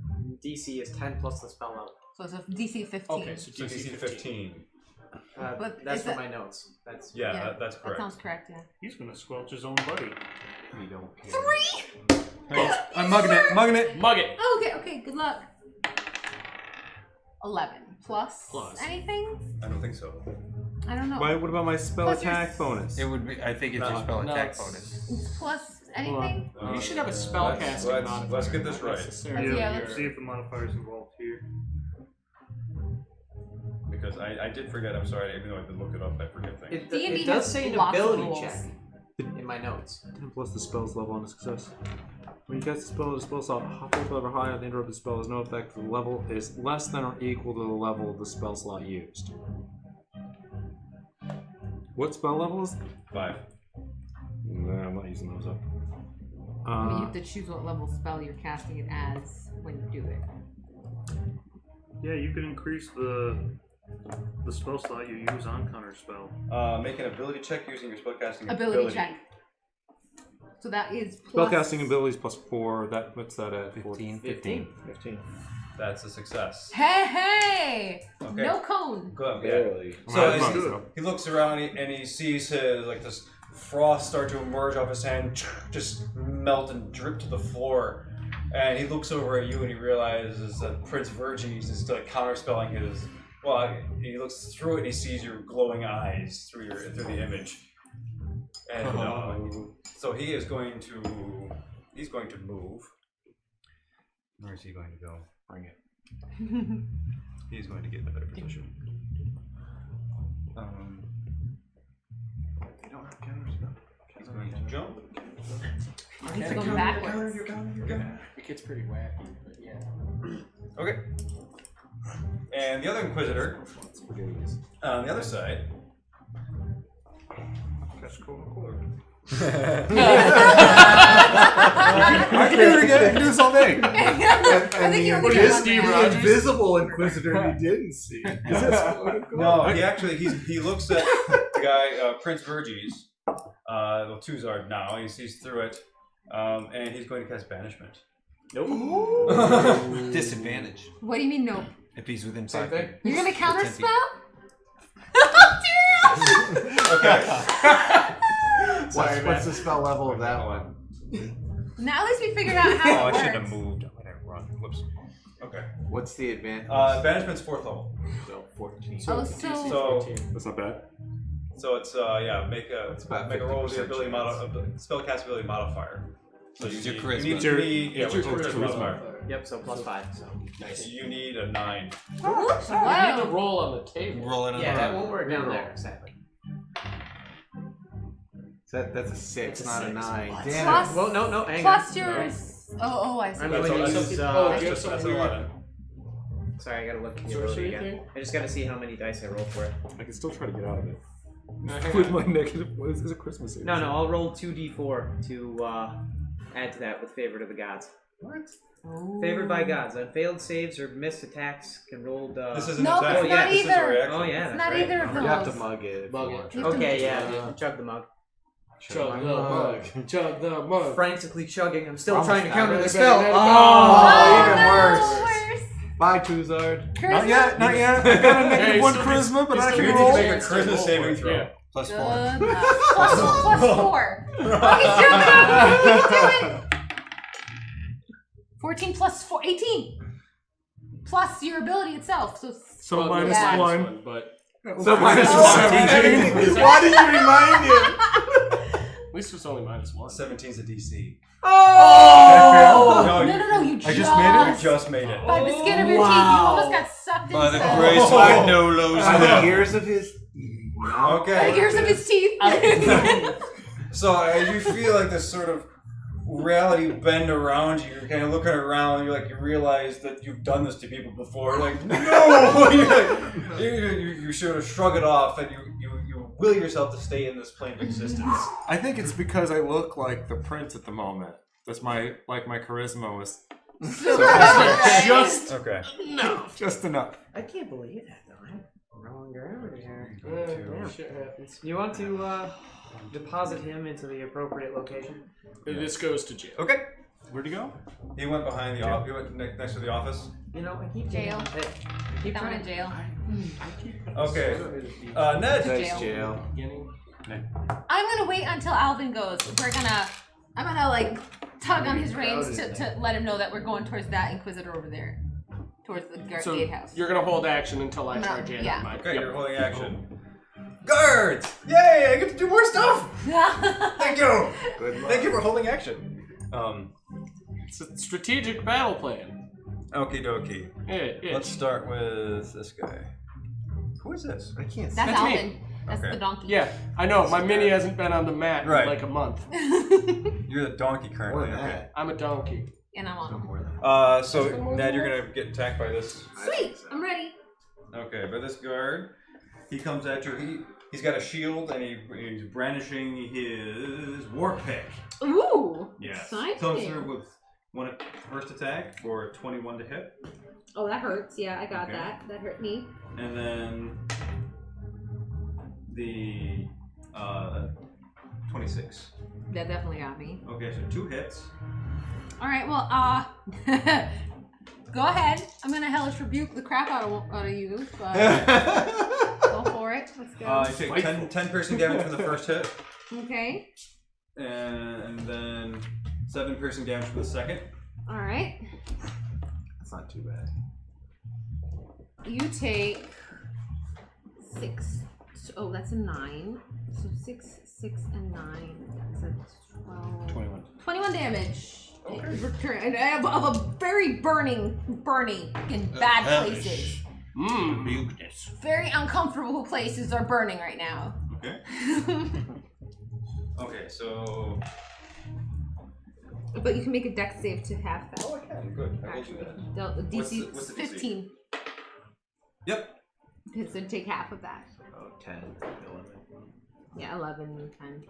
DC is 10 plus the spell level. So it's a DC 15. Okay, so So DC 15. But That's is from that- my notes. That's Yeah, Yeah, that's That correct. sounds correct, yeah. He's gonna squelch his own buddy. We don't care. 3? I'm mugging it. Mug it. Okay, good luck. 11. Plus Plus. anything? I don't think so. I don't know. What about my spell Plus your attack bonus? It would be. I think it's your spell No, attack it's- bonus. Plus anything? You should have a spell casting modifier. Let's get this not right. necessarily Yeah, your- See if the modifier's involved here. Because I did forget. I'm sorry. Even though I did look it up, I forget things. D&D It does has say an lots of ability rules. check in my notes. 10 plus the spell's level on a success. When you cast a spell, the spell slot halfway level higher, the interrupted spell has no effect. The level is less than or equal to the level of the spell slot used. What spell level is? 5. Nah, I'm not using those up. But you have to choose what level spell you're casting it as when you do it. Yeah, you can increase the spell slot you use on counter spell. Make an ability check using your spellcasting Ability check. So that is plus... Spellcasting abilities plus 4. What's that at? 15. 15. That's a success. Hey! Okay. No cone. Good. Barely. So Alright, as good. he looks around and he sees his this frost start to emerge off his hand, just melt and drip to the floor. And he looks over at you and he realizes that Prince Verges is still counterspelling his. Well, he looks through it and he sees your glowing eyes through the image. And so he is going to. He's going to move. Where is he going to go? Bring it. He's going to get in a better position. They don't have counterspell. He's going to jump. He's going backwards. It gets pretty wacky, but yeah. Okay. And the other Inquisitor on the other side. That's cool. I can do it again. I can do this all day. I think you only Just get one the man. invisible Inquisitor he didn't see. No, he looks at the guy, Prince Verges. Well, Tuzard now. He sees through it. And he's going to cast Banishment. Nope. Disadvantage What do you mean nope? if he's within Same 5 thing? feet. You're gonna counter 10 feet. spell? Serious? Okay. What's the spell level of that one? Now at least we figured out how Oh, it I should works. have moved. I didn't run. Whoops. Okay. What's the advantage? Banishment's 4th level. So 14. Oh, it's a so- DC So- 14. That's not bad. So it's make a roll with the ability spellcast ability modifier. So Use you your need, charisma. you need, It's your charisma charisma modifier. Yep, so plus 5. So. Nice. You need a 9. You need to Wow. roll on the table. Roll it on Yeah, the that table. will work down there, exactly. That's a 6, It's a not a 6. 9. What? Damn Plus- it. Well, no, hang Plus on. yours. Oh, I see. I mean, when you That's use, oh, do you have That's some an weird 11. sorry, I gotta look at the sorcery ability again. thing? I just gotta see how many dice I roll for it. I can still try to get out of it. No, hang With on. my negative. What is it? Christmas? No, I'll roll 2d4 to add to that with Favored of the Gods. What? Favored by Gods. On failed saves or missed attacks can roll the... This is an No, attack. it's not This is a either. reaction. Oh, yeah, It's that's not right. either of those. You have to mug it if Mug you it. want You to. have to Okay, mug yeah, chug the mug. Chug the mug. Chug the mug. Frantically chugging. I'm still Almost trying to got counter it. the Better spell. let it go. Oh, even no, worse. worse. Bye, Tuzard. Charisma? Not yet. Not yet. I got a negative Hey, 1 still charisma, but he's I still can You roll. need to roll. make a charisma saving throw. Yeah. Plus 4. Good. Plus 4. Oh, he's doing it. He can do it. 14 plus 4. 18. Plus your ability itself. So Well, minus yeah. 1. but So minus Oh. 17. Why did you remind him? at least it's only minus 1. 17's a DC. Oh! No, No, you I just made it? You just made it. By the skin of your teeth, you almost got sucked By the inside. grace of Manolo's By the will. gears of his. Okay. Like, here's some of his teeth. So as you feel like this sort of reality bend around you, you're kind of looking around, and you realize that you've done this to people before. You're like, no! you sort of shrug it off, and you will yourself to stay in this plane of existence. I think it's because I look like the prince at the moment. That's my charisma was just Okay. just enough. I can't believe that, though. I'm wrong ground here. Yeah, shit happens. You want to deposit him into the appropriate location? This goes to jail. Okay. Where'd he go? He went behind the office. He went next to the office. You know, I keep Jail. Hey, I keep Down trying in jail. Okay. Ned. Jail. Jail. I'm gonna wait until Alvin goes. I'm gonna like tug on his reins to let him know that we're going towards that Inquisitor over there, towards the So gatehouse. you're gonna hold action until I No, charge in. yeah. Mike. Okay, Yep. you're holding action. Guards! Yay! I get to do more stuff. Thank you. Good luck. Thank you for holding action. It's a strategic battle plan. Okie dokie. Yeah. Let's start with this guy. Who is this? I can't see. That's That's me. Alvin. That's Okay. the donkey. Yeah, I know. My mini hasn't been on the mat Right. in like a month. You're the donkey More currently. than Okay. that. I'm a donkey. And I'm on. More than that. So Ned, you're gonna get attacked by this. Sweet. I'm ready. Okay, by this guard. He comes at you. He's got a shield and he's brandishing his war pick. Ooh. Yes. Exciting. Comes through with one first attack for 21 to hit, Oh, that hurts. Yeah, I got Okay. that. That hurt me. and then the 26. That definitely got me. Okay, so 2 hits. All right. Well, go ahead. I'm gonna hellish rebuke the crap out of you. But go for it. Let's go. You take 10 piercing damage from the first hit, Okay. and then 7 piercing damage for the second. All right. That's not too bad. You take 6. Oh, that's a 9. So 6, 6, and 9. That's a 12. 21. 21 damage. Return of a very burning in bad places. Muteness. Very uncomfortable places are burning right now. Okay. Okay, so. But you can make a dex save to have that. Oh, I can. Good. I will do that. The DC what's the DC? 15. Yep. So take half of that. Oh, 10, 11. Yeah, 11, 10.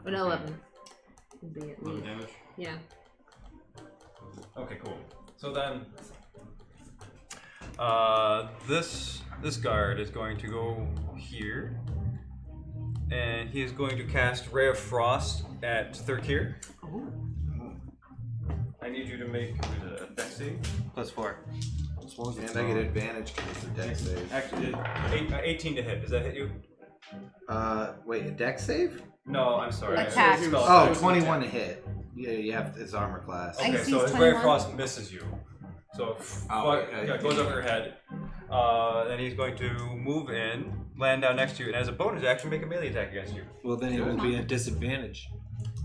But 11 would be at 11 least. damage. Yeah. Okay, cool. So then, this guard is going to go here, and he is going to cast Ray of Frost at Thurkir. Oh. I need you to make a dex save. +4. And I get advantage because it's a dex save. Actually, 18 to hit. Does that hit you? Wait, a dex save? No, I'm sorry. Attack. It's called- Oh, it's 21 to attack. hit. Yeah, you have his armor class. Okay, AC so is his Ray of 21? Frost misses you. So okay. yeah, goes over your head. Then he's going to move in, land down next to you, and as a bonus action, make a melee attack against you. Well, then it will be a disadvantage.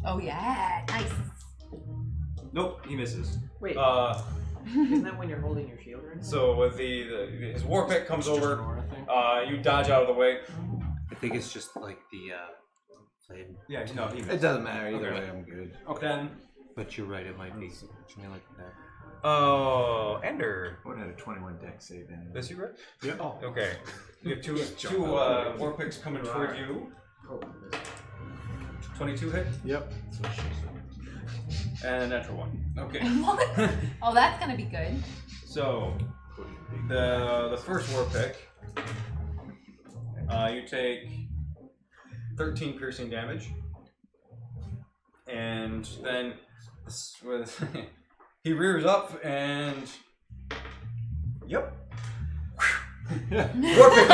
Oh yeah, nice. Nope, he misses. Wait, Uh, isn't that when you're holding your shield right now? so with his war pick comes over, Nora thing. you dodge out of the way. I think it's just like the flame. Yeah, no, he It missed. doesn't matter either Okay. way. I'm good. Then, But you're right, it might be something like that. Ender. What had a 21 dex save in it? Is you right? Yeah. Oh, okay. You have two war picks coming toward you. 22 hit Yep. and a natural 1. Okay. What? Oh, that's gonna be good. So the first war pick, you take 13 piercing damage, and then he rears up and yep. War pick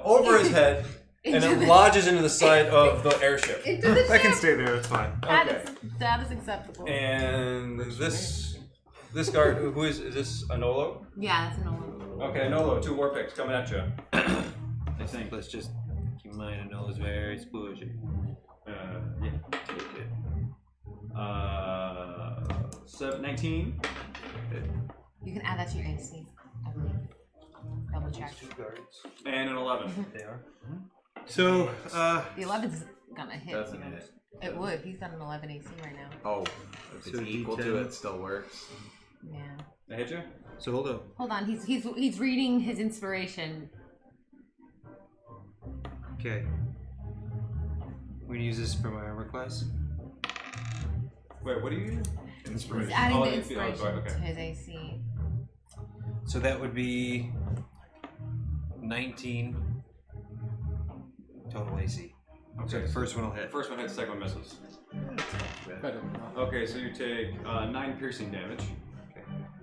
over his head, and it lodges into the side of the airship. Into the I can ship. stay there. That's fine. Okay. That is acceptable. And this guard, who is this Anolo? Yeah, that's an old. Okay, Anolo, 2 war picks coming at you. I think let's just keep in mind, I know it's very spooky. Yeah. Take it. 19 You can add that to your AC, I believe. Double check. and an 11. They are. So, The 11's gonna hit. Doesn't you know. it? It would. He's got an 11 AC right now. Oh, if it's So equal D10. to it, still works. Yeah. I hit you? So hold up. Hold on. He's reading his inspiration. Okay. We're gonna use this for my armor class. Wait, what do you use? He's adding Oh, the it's the- oh, inspiration sorry, okay. to his AC. So that would be 19 total AC. So Okay, the first one will the hit. first one hits, the second one misses. Better than that. Okay, so you take 9 piercing damage.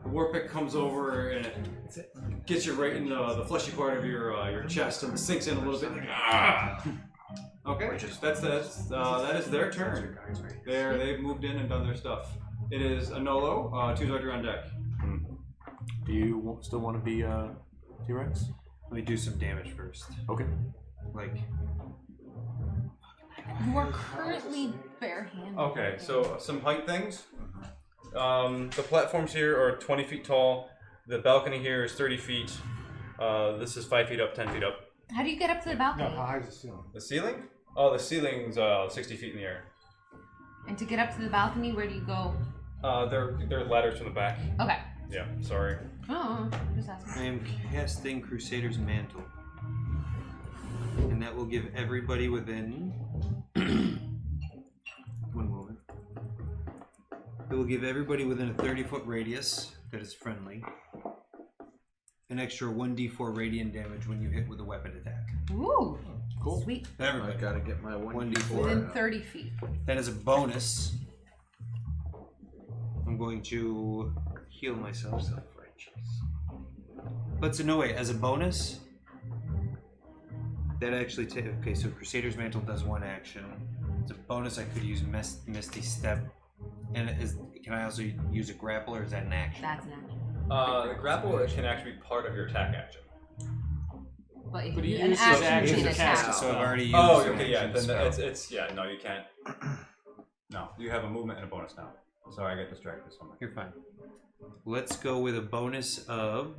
The war pick comes over and it gets you right in the fleshy part of your chest and sinks in a little bit. Ah! Okay, that is their turn. They've moved in and done their stuff. It is Anolo, 2 Zardur on deck. Do you still want to be T-Rex? Let me do some damage first. Okay. Like, You are currently barehanded. Okay, so some height things. The platforms here are 20 feet tall. The balcony here is 30 feet. This is 5 feet up, 10 feet up. How do you get up to the balcony? No, how high is the ceiling? The ceiling? Oh, the ceiling's 60 feet in the air. And to get up to the balcony, where do you go? They're ladders from the back. Okay. Yeah, sorry. Oh, just asking. I am casting Crusader's Mantle. And that will give everybody within... One moment. It will give everybody within a 30-foot radius that is friendly an extra 1d4 radiant damage when you hit with a weapon attack. Ooh. Cool. Sweet. Everybody. I gotta get my 1d4. Within 30 feet. Then as a bonus, I'm going to heal myself. But so no way, as a bonus, that actually okay, so Crusader's Mantle does one action. As a bonus I could use Misty Step. And can I also use a grapple, or is that an action? That's an action. The grapple can actually be part of your attack action. But But he an used action his action to to attack. cast. So I've already used Oh, an okay, yeah. action Then spell. it's no, you can't. No, you have a movement and a bonus now. Sorry, I get distracted so much. You're fine. Let's go with a bonus of...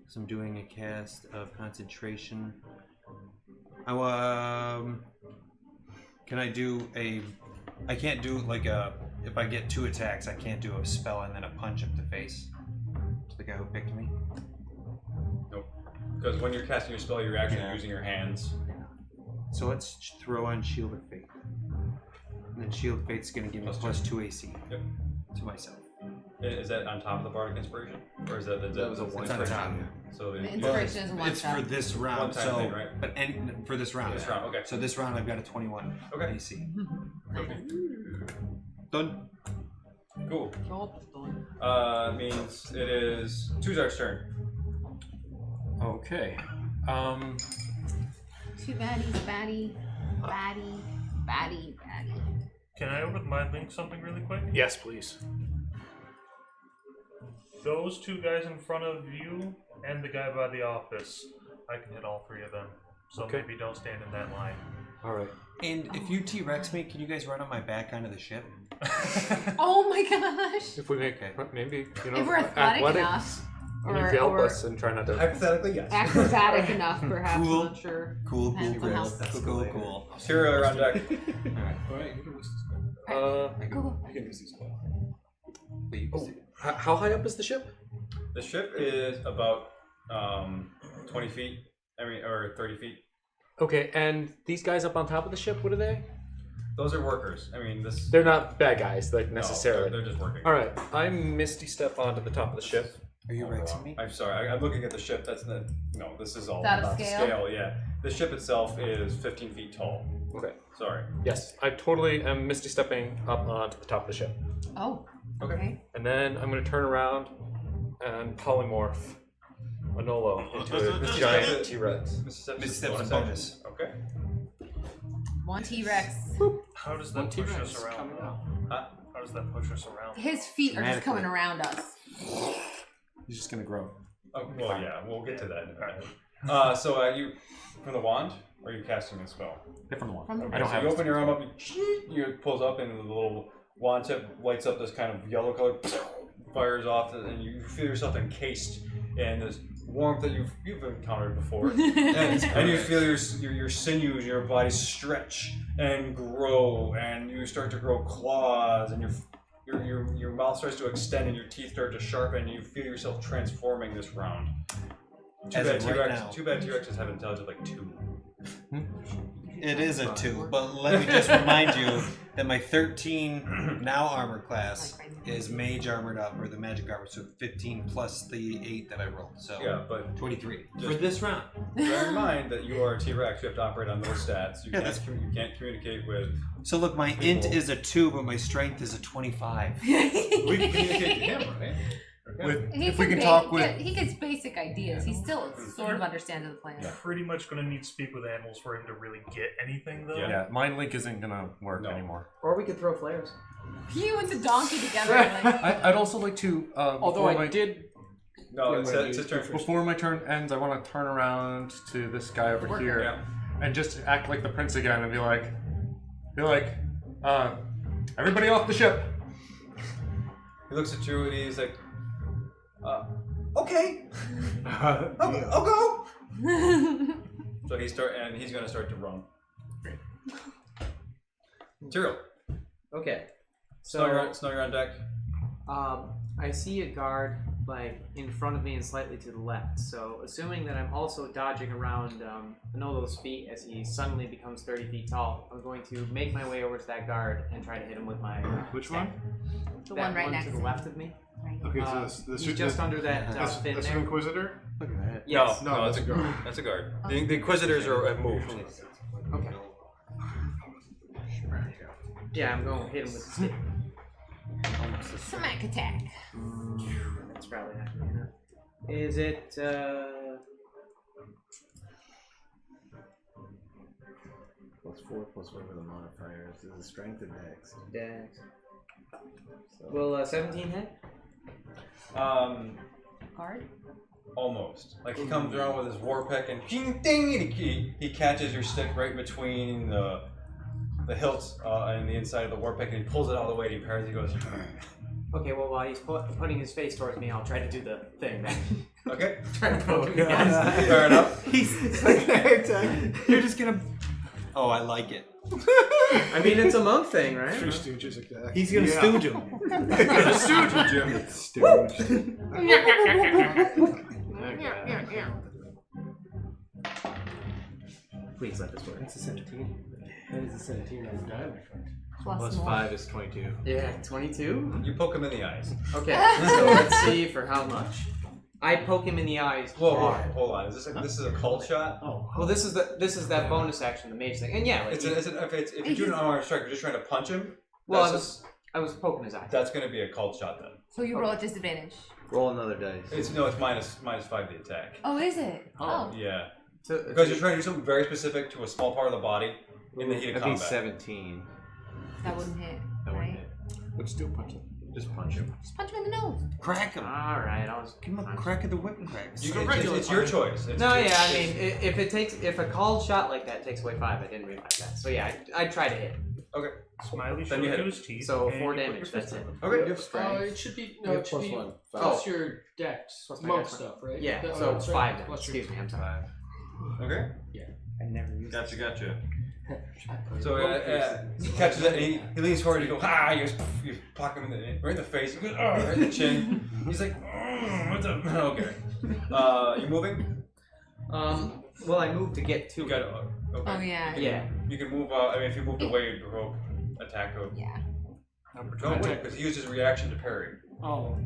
So I'm doing a cast of concentration. Can I do a... I can't do like a... If I get 2 attacks, I can't do a spell and then a punch up the face to the guy who picked me. Nope. Because when you're casting your spell, you're actually Yeah. using your hands. So let's throw on Shield of Faith. And then Shield of Faith's going to give me plus 2 AC. Yep. To myself. Is that on top of the Bardic Inspiration? Or is that That was a It's on one-time. top. So The inspiration is one It's shot. for this round, One-time so thing, right? but for this round. This round, okay. So this round I've got a 21 Okay. AC. Done. Cool. Job done. Means it is Tuzar's turn. Okay. Two baddies, baddie, baddie, baddie, baddie. Can I over mind link something really quick? Yes, please. Those 2 guys in front of you and the guy by the office, I can hit all 3 of them. So Okay. maybe don't stand in that line. All right. And if you T-Rex me, can you guys run on my back onto the ship? Oh my gosh. If we make maybe If we're athletic enough. and you help us and try not to. Hypothetically, yes. Acrobatic enough, perhaps. Cool. I'm not sure. Cool. Depends on how- Cool. Tyrion on deck. Alright, you can use this spell. Go, go. You can use this spell. How high up is the ship? The ship is about 20 feet. Or 30 feet. Okay, and these guys up on top of the ship, what are they? Those are workers. this. They're not bad guys, like No, necessarily. they're just working. All right, I'm Misty Step onto the top of the ship. Are you Rexing me? I'm sorry. I'm looking at the ship. That's the no. This is all Is that a about scale? Yeah. The ship itself is 15 feet tall. Okay. Sorry. Yes, I totally am Misty Stepping up onto the top of the ship, Oh. Okay. and then I'm going to turn around and polymorph Manolo into a giant T-Rex. Misty Step's a bonus. Okay. One T-Rex. How does One that push T-Rex us around? coming out. How does that push us around? His feet are just coming around us. He's just going to grow. Oh, well, yeah. We'll get to that in a minute. So you from the wand, or are you casting a spell? Different one. From the- I don't So have you it. open your arm up, you pulls up, and the little wand tip lights up this kind of yellow color, fires off, and you feel yourself encased in this warmth that you've encountered before. And you feel your sinews, your body stretch and grow, and you start to grow claws, and your mouth starts to extend, and your teeth start to sharpen, and you feel yourself transforming this round. Too bad T-Rexes have intelligence like 2. It is a 2, but let me just remind you that my 13 now armor class is mage armored up, or the magic armor, so 15 plus the 8 that I rolled, so Yeah, but 23 Just- for this round. bear in mind that you are a T-Rex. You have to operate on those stats. You can't communicate with. So look, my int is a 2, but my strength is a 25. We can communicate to him, right? He gets basic ideas. He still sort of understands the plan. Pretty much going to need to speak with animals for him to really get anything, though. Yeah, Mind Link isn't going to work No. anymore. Or we could throw flares. You and the donkey together. Like, I'd also like to. Although before I did No, it's his turn first. Before my turn ends, I want to turn around to this guy over here Yeah. and just act like the prince again and be like, everybody off the ship. He looks at you and he's like, okay. I'll go. So he's going to start to run. Great. Tyrell. Okay. So Snow, you're on deck. I see a guard like in front of me and slightly to the left. So assuming that I'm also dodging around Anolo's feet as he suddenly becomes 30 feet tall, I'm going to make my way over to that guard and try to hit him with my. Which one? The that one right next to to the left of me. Right. Okay, so He's just under that fin that's there. an Inquisitor? Look at that. Yes. No, that's a guard. That's a guard. The Inquisitors have moved. Okay. Yeah, I'm going to hit him with the stick. Smack attack. That's probably not good enough. Is it, +4 plus whatever the modifier is. Is it strength or dex? Dex. Will 17 hit? Guard? Almost. Like he comes around with his war pick and ding ding, and he catches your stick right between the hilt and the inside of the war pick, and he pulls it out of the way and he parries. He goes. Okay, well, while he's putting his face towards me, I'll try to do the thing. Okay. Try to poke him in the eyes. Fair enough. You're just gonna. Oh, I like it. I mean, it's a monk thing, right? Three Stooges attack. He's gonna stooge him. Gonna stooge you, Jim. Please let this work. That's a 17. That is a 17 on the die, my friend. Plus more. 5 is 22. Yeah, 22? You poke him in the eyes. Okay, so let's see for how much. I poke him in the eyes Whoa, hard. hold on. This is a cold shot? Oh. Well, this is that bonus action, the mage thing. And yeah, like, If you do an unarmed strike, you're just trying to punch him. well, I was poking his eyes. That's going to be a cold shot then. So you roll at disadvantage. Roll another dice. It's minus 5 the attack. Oh, is it? Oh. Yeah. So, Because you're trying to do something very specific to a small part of the body in the heat of That'd be combat. 17. That wouldn't hit. That wouldn't right? hit. But still punch him. Just punch him. Just punch him in the nose. Crack him. Alright, I was. Give him a crack of the whip crack. It's your choice. No, yeah, I mean, if a called shot like that takes away 5, I didn't realize that. So yeah, I try to hit. Okay. Smiley Then showed you hit to him. his teeth. So and 4 you put damage, your that's fist it. on Okay. You have strength. It should be You no, have it should plus be 1. plus your dex, Plus my monk dex. stuff, right? Yeah, The- so that's 5 right. damage. Plus your- Excuse me, I'm sorry. Okay. I never used Gotcha. So he catches it, and he leans forward, and you go, ha! You poke him right in the face, he goes, right in the chin. He's like, what the? Okay. You moving? Well, I moved to get to You got it. Okay. Oh, yeah. Yeah. You can move, I mean, if you moved away, you'd provoke attack of. Yeah. No, wait, because he used his reaction to parry. Oh.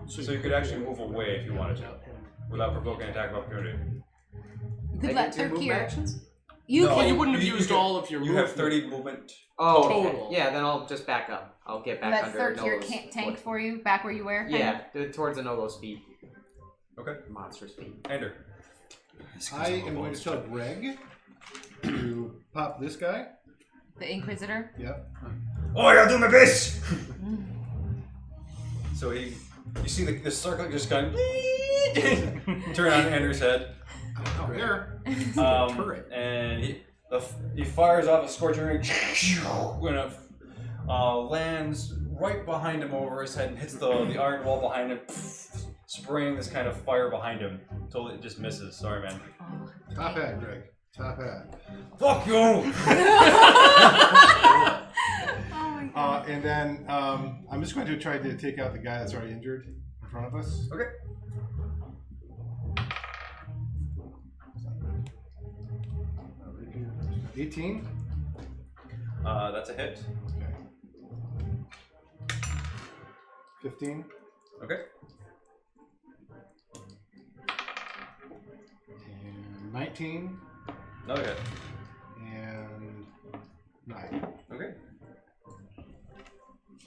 So you could actually move away if you wanted to, without provoking an attack of opportunity. You could I let get 2 movement Thurkir. actions? You No, can. You wouldn't have You used can- all of your You have movement. 30 movement. Oh, Total. okay. Yeah, then I'll just back up. I'll get back Let under Thurkir Nolo's tank foot. for you back where you were. Yeah, towards Anolo's feet. Okay. Monster's feet. Ender. I am going to tell Greg to pop this guy. The Inquisitor. Yep. Oh, I gotta do my best! So you see the circle just kind of turn on Andrew's head. Oh, there. And he fires off a scorching ray when it lands right behind him over his head and hits the iron wall behind him, spraying this kind of fire behind him until it just misses. Sorry, man. Top hat, Greg. Top hat. Fuck you! And then I'm just going to try to take out the guy that's already injured in front of us. Okay. Uh, 18. That's a hit. Okay. 15. Okay. And 19. Another hit. And 9. Okay.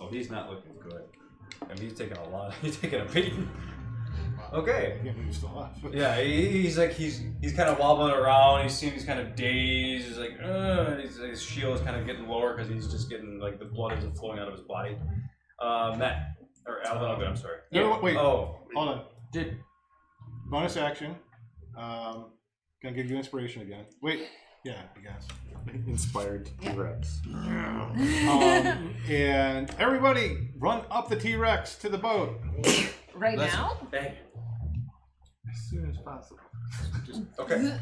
Oh, he's not looking good. I mean, he's taking a lot. He's taking a beating. Okay. Yeah, he's still alive. Yeah, he's kind of wobbling around. He seems kind of dazed. He's like, his shield is kind of getting lower because he's just getting like the blood is flowing out of his body. Matt or Alvin, I'm sorry. No, wait. Oh, Hold on. bonus action. Gonna give you inspiration again. Wait, yeah, I guess. Inspired T-Rex. And everybody, run up the T-Rex to the boat. Right now? Bang. As soon as possible. Okay.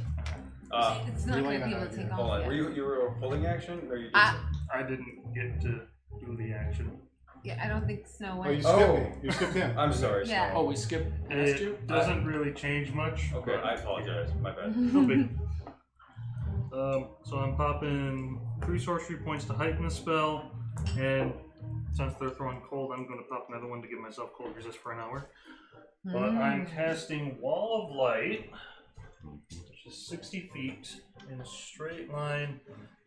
It's not going to be able to take Hold off on. yet. Were you were a holding action, or you did? I didn't get to do the action. Yeah, I don't think Snow Oh, went. you skipped me. You skipped him. I'm sorry. Yeah. Oh, we skipped past you? It doesn't really change much. Okay, I apologize. My bad. No big. So I'm popping 3 sorcery points to heighten the spell, and since they're throwing cold, I'm going to pop another one to give myself cold resist for an hour. But I'm casting Wall of Light, which is 60 feet in a straight line.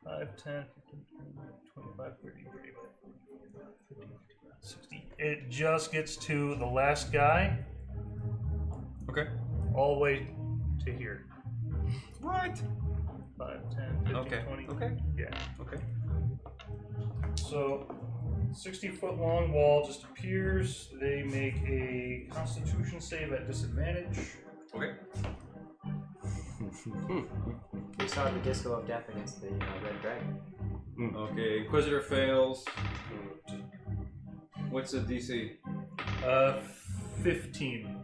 5, 10, 15, 20, 25, 30, 35, 50, 60. It just gets to the last guy. Okay. All the way to here. What? 5, 10, 15, Okay. 20. Okay. Yeah. Okay. So, 60-foot long wall just appears. They make a Constitution save at disadvantage. Okay. We saw the Disco of Death against the Red Dragon. Okay. Inquisitor fails. What's the DC? 15.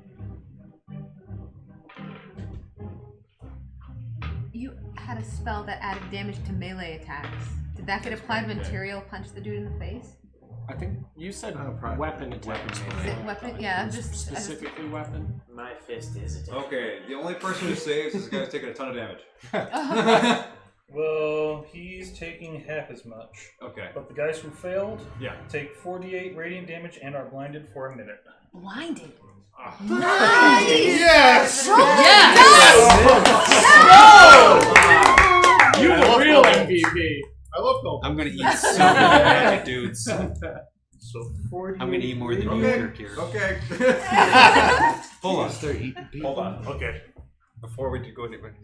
You had a spell that added damage to melee attacks. Did that get applied when Tyrael punched the dude in the face? I think you said probably weapon attacks. Is before. it weapon? Yeah, I'm just Specifically weapon. My fist is a different. Okay. The only person who saves is the guy who's taking a ton of damage. Well, he's taking half as much. Okay. But the guys who failed Yeah. take 48 radiant damage and are blinded for a minute. blinded. Yes! You the real MVP. I love gold. I'm gonna eat so many magic dudes. So 40. I'm gonna eat more than you, Kirk here. Okay. Hold on. Start eating people. Hold on. Okay. Before we go anywhere.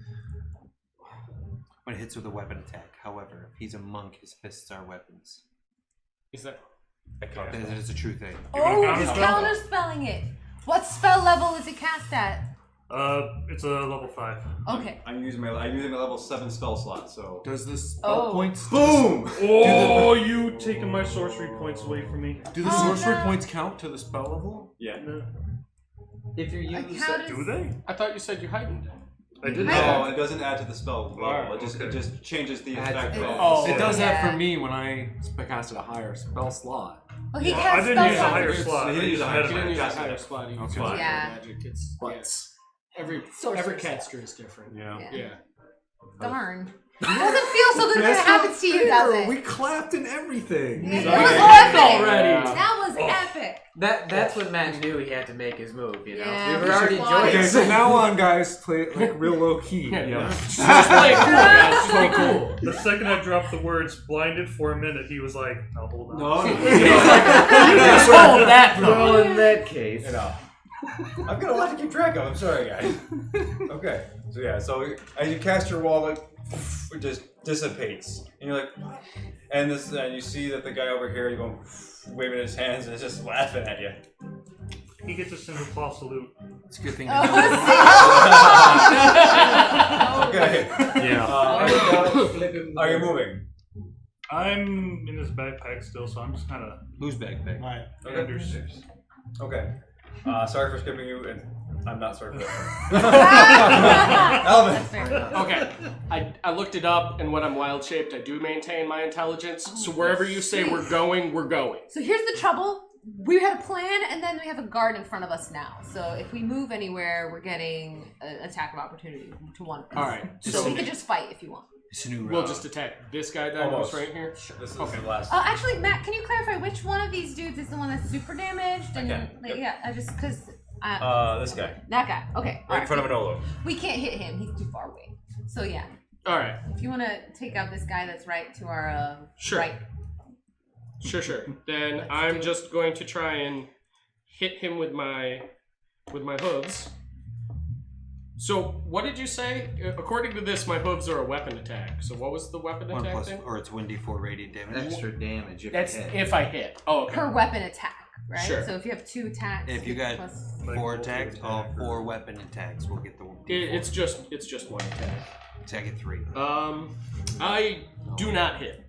When it hits with a weapon attack, however, if he's a monk, his fists are weapons. Is that? That is a true thing. Oh, he's counterspelling it. What spell level is it cast at? It's a level 5. Okay. I'm using my level 7 spell slot, so. Does this spell points? Boom! Oh, you taking my sorcery points away from me. Do the sorcery points count to the spell level? Yeah. No. If you're Like, using. how does... Do they? I thought you said you heightened. I didn't. No, it doesn't add to the spell level. Alright, It okay. just changes the Adds effect. it. of Oh, It does Yeah. that for me when I casted a higher spell slot. Oh, he Well, I cast didn't spell use a slots. higher It's- slot. he I didn't used use a a higher higher You didn't use a Cast higher it. slot. You Okay. can Yeah. magic. It's But every Sorcery. caster is different. yeah. Yeah. Yeah. Darn. It doesn't feel so good when it happens to you, does it? We clapped and everything. It was Okay. epic. Already. That was epic. That's when Matt knew he had to make his move, you know? Yeah, we we were already should enjoying Okay, it. so now on, guys, play it like real low key. Yeah. Yeah. Just play it cool, guys. Just play it cool. The second I dropped the words blinded for a minute, he was like, no, hold on. No, You control that though. Well, in that case. you know. I've got a lot to keep track of. I'm sorry, guys. Okay. So yeah. So as you cast your wall, it just dissipates, and you're like, what? And you see that the guy over here, you go waving his hands and is just laughing at you. He gets a single claw salute. It's a good thing. Oh, Okay. Yeah. Are you moving? I'm in his backpack still, so I'm just kind of Who's backpack? Alright. Anders. Okay. Sorry for skipping you, and I'm not sorry for that. Alvin. That's fair. Okay, I looked it up, and when I'm wild shaped, I do maintain my intelligence. So wherever you say we're going, we're going. So here's the trouble. We had a plan, and then we have a guard in front of us now. So if we move anywhere, we're getting an attack of opportunity to one of us. All right, So we could just fight if you want. It's a new we'll round. just attack this guy that Almost. was right here. This is Okay. the last. Actually, Matt, can you clarify which one of these dudes is the one that's super damaged? And can. like, yeah, I just because This guy. that guy. Okay, Right in front of Manolo. we can't hit him. He's too far away. So yeah, All right, if you want to take out this guy that's right to our Sure. right. sure. Then Let's I'm do it. just going to try and hit him with my hooves. So what did you say? According to this, my hooves are a weapon attack. So what was the weapon 1 attack plus, thing? or it's 1d4 radiant damage. Extra damage if That's you hit. if I hit. Oh, okay. Per weapon attack. right? Sure. So if you have 2 attacks, If you got plus 4 attacks, 4 weapon attacks, we'll get the It's just one attack. attack at 3. I do not hit.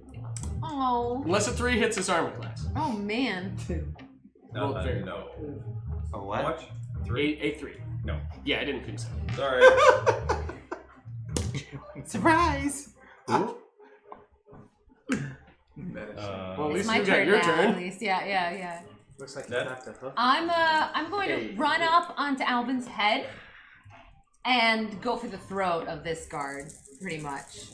oh, Unless a 3 hits his armor class. oh man. Rolled very no. A How what? much? A 3. No. Yeah, I didn't think so. Sorry. Surprise! Well, at It's least my you got turn your now, turn. at least. Yeah. Looks like you That- have to hook. I'm going to run up onto Alvin's head and go for the throat of this guard, pretty much. Is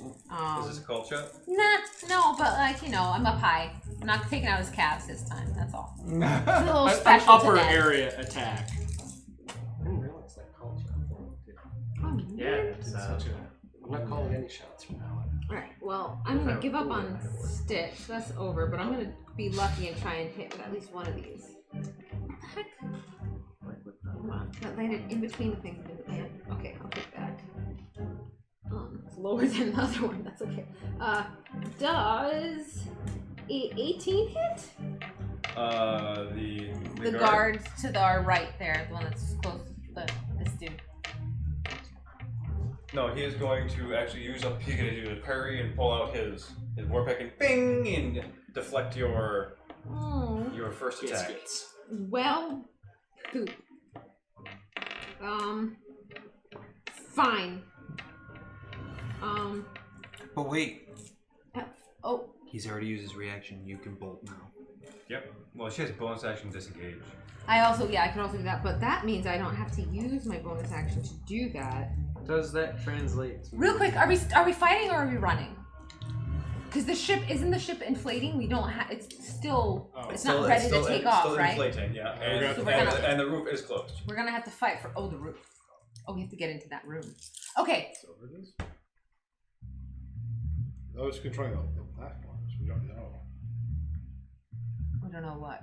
this a call shot? No, but I'm up high. I'm not taking out his calves this time. That's all. It's a little An special upper to them. area attack. I didn't realize that call shot thing, too. Oh, Yeah, man. it's I'm not calling any shots from now on. Alright, well, I'm gonna give up on Stitch. That's over, but I'm gonna be lucky and try and hit with at least one of these. What the heck? Come on, that landed in between the things. Okay, I'll take that. It's lower than the other one. That's okay. Does a 18 hit? The guard to our right there, the one that's close to this dude. No, he is going to actually use up. He's going to do a parry and pull out his warpack and bing and deflect your first attack. Biscuits. Well, poop. Fine. But wait, Oh, he's already used his reaction. You can bolt now. Yep. Well, she has bonus action disengage. I can also do that, but that means I don't have to use my bonus action to do that. Does that translate to... Real quick, are we fighting or are we running? Because the ship isn't the ship inflating. We don't have. It's still. It's not ready to take off, still right? Inflating, yeah. And, So we're gonna- and the roof is closed. We're gonna have to fight for the roof. Oh, we have to get into that room. Okay. Those controlling the platforms. We don't know. We don't know what.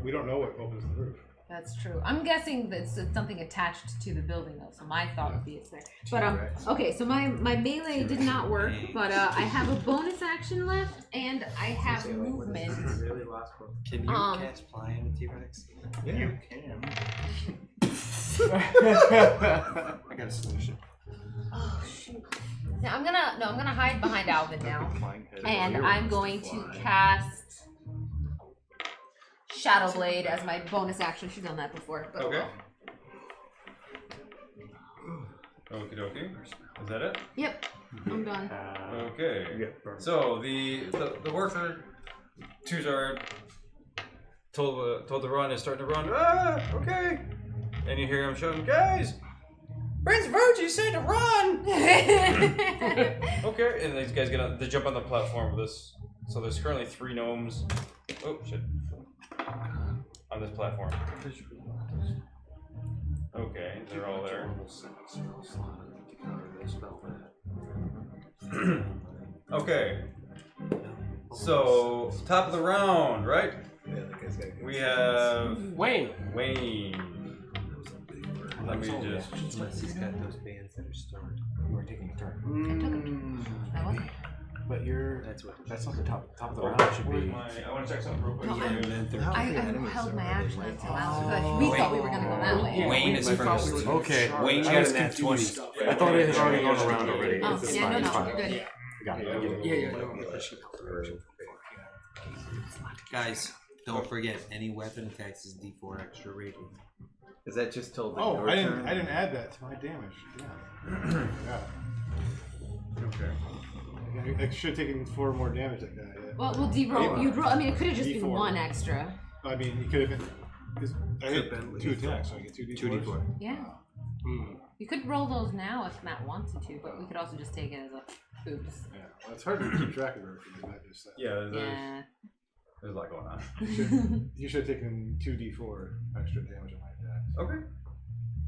We don't know what opens the roof. That's true. I'm guessing that it's something attached to the building, though. So my thought would be it's there. But okay. So my melee did not work, but I have a bonus action left, and I have movement. Really lost one. Can you cast fly on a T-Rex? Yeah, you can. I got a solution. Oh shoot! Now I'm gonna hide behind Alvin now, and I'm going to cast Shadow Blade as my bonus action. She's done that before. But Okay. Okie dokie. Is that it? Yep, I'm done. Okay. So the worker, Tuzard, told to run is starting to run. Ah, okay. And you hear him shouting, "Guys, Prince Virgie said to run." Okay. And these guys they jump on the platform with this. So there's currently 3 gnomes. Oh shit. On this platform. Okay, they're all there. Okay. So, top of the round, right? We have Wayne. Let me just. Unless he's got those bands that are stored. You are taking a turn. I wasn't. But that's not the top of the round. It should Where's be. I want to check something real quick. No, I held my action until after. But we Wait. thought we were gonna go that way. Wayne is first. Okay. Wayne I got was an at 20. confused. I thought it had already gone around already. Oh, It's yeah, fine, no, it's fine. you're good. Got it. I get it. Guys, don't forget, any weapon attacks is D4 extra rating. Is that just till the I didn't add that to my damage. Yeah. Okay. I should have taken 4 more damage like that. Yeah. Well, we'll de-roll. You'd roll. I mean, it could have just been D4. 1 extra. I mean, it could have been. 'Cause I hit 2 attacks, so I get 2d4. 2d4. Yeah. You could roll those now if Matt wanted to, but we could also just take it as a oops. Yeah, well, it's hard to keep track of everything. Not just that. Yeah, Yeah. there's a lot going on. You should have taken 2d4 extra damage on my attacks. Okay.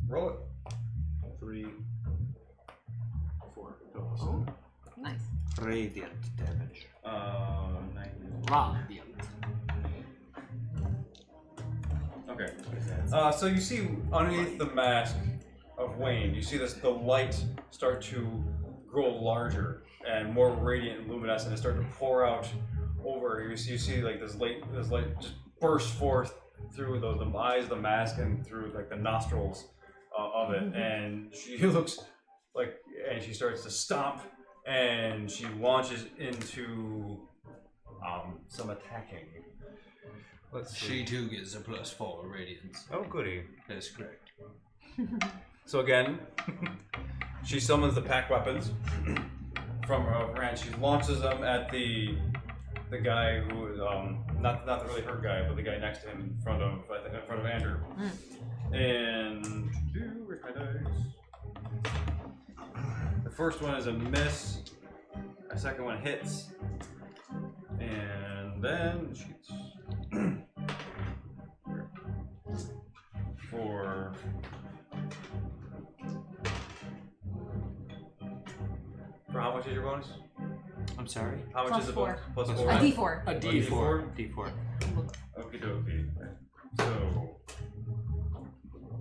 Roll it. 3, 4. Total, so. Nice. Radiant damage. 90. Okay. So you see underneath the mask of Wayne, you see the light start to grow larger and more radiant and luminescent and start to pour out over. You see like this light just burst forth through the eyes of the mask and through like the nostrils of it, and she looks like, and she starts to stomp, and she launches into some attacking. Let's see. She too gets a +4 radiance. Oh, goody. That's correct. So again, she summons the pack weapons from her hand. She launches them at the guy who is not really her guy, but the guy next to him in front of Andrew. And where's my dice? The first one is a miss. The second one hits, and then shoots for. For how much is your bonus? I'm sorry? How much Plus is the four. bonus? Plus A 4? D4. A D4. D4. Okie dokie. So.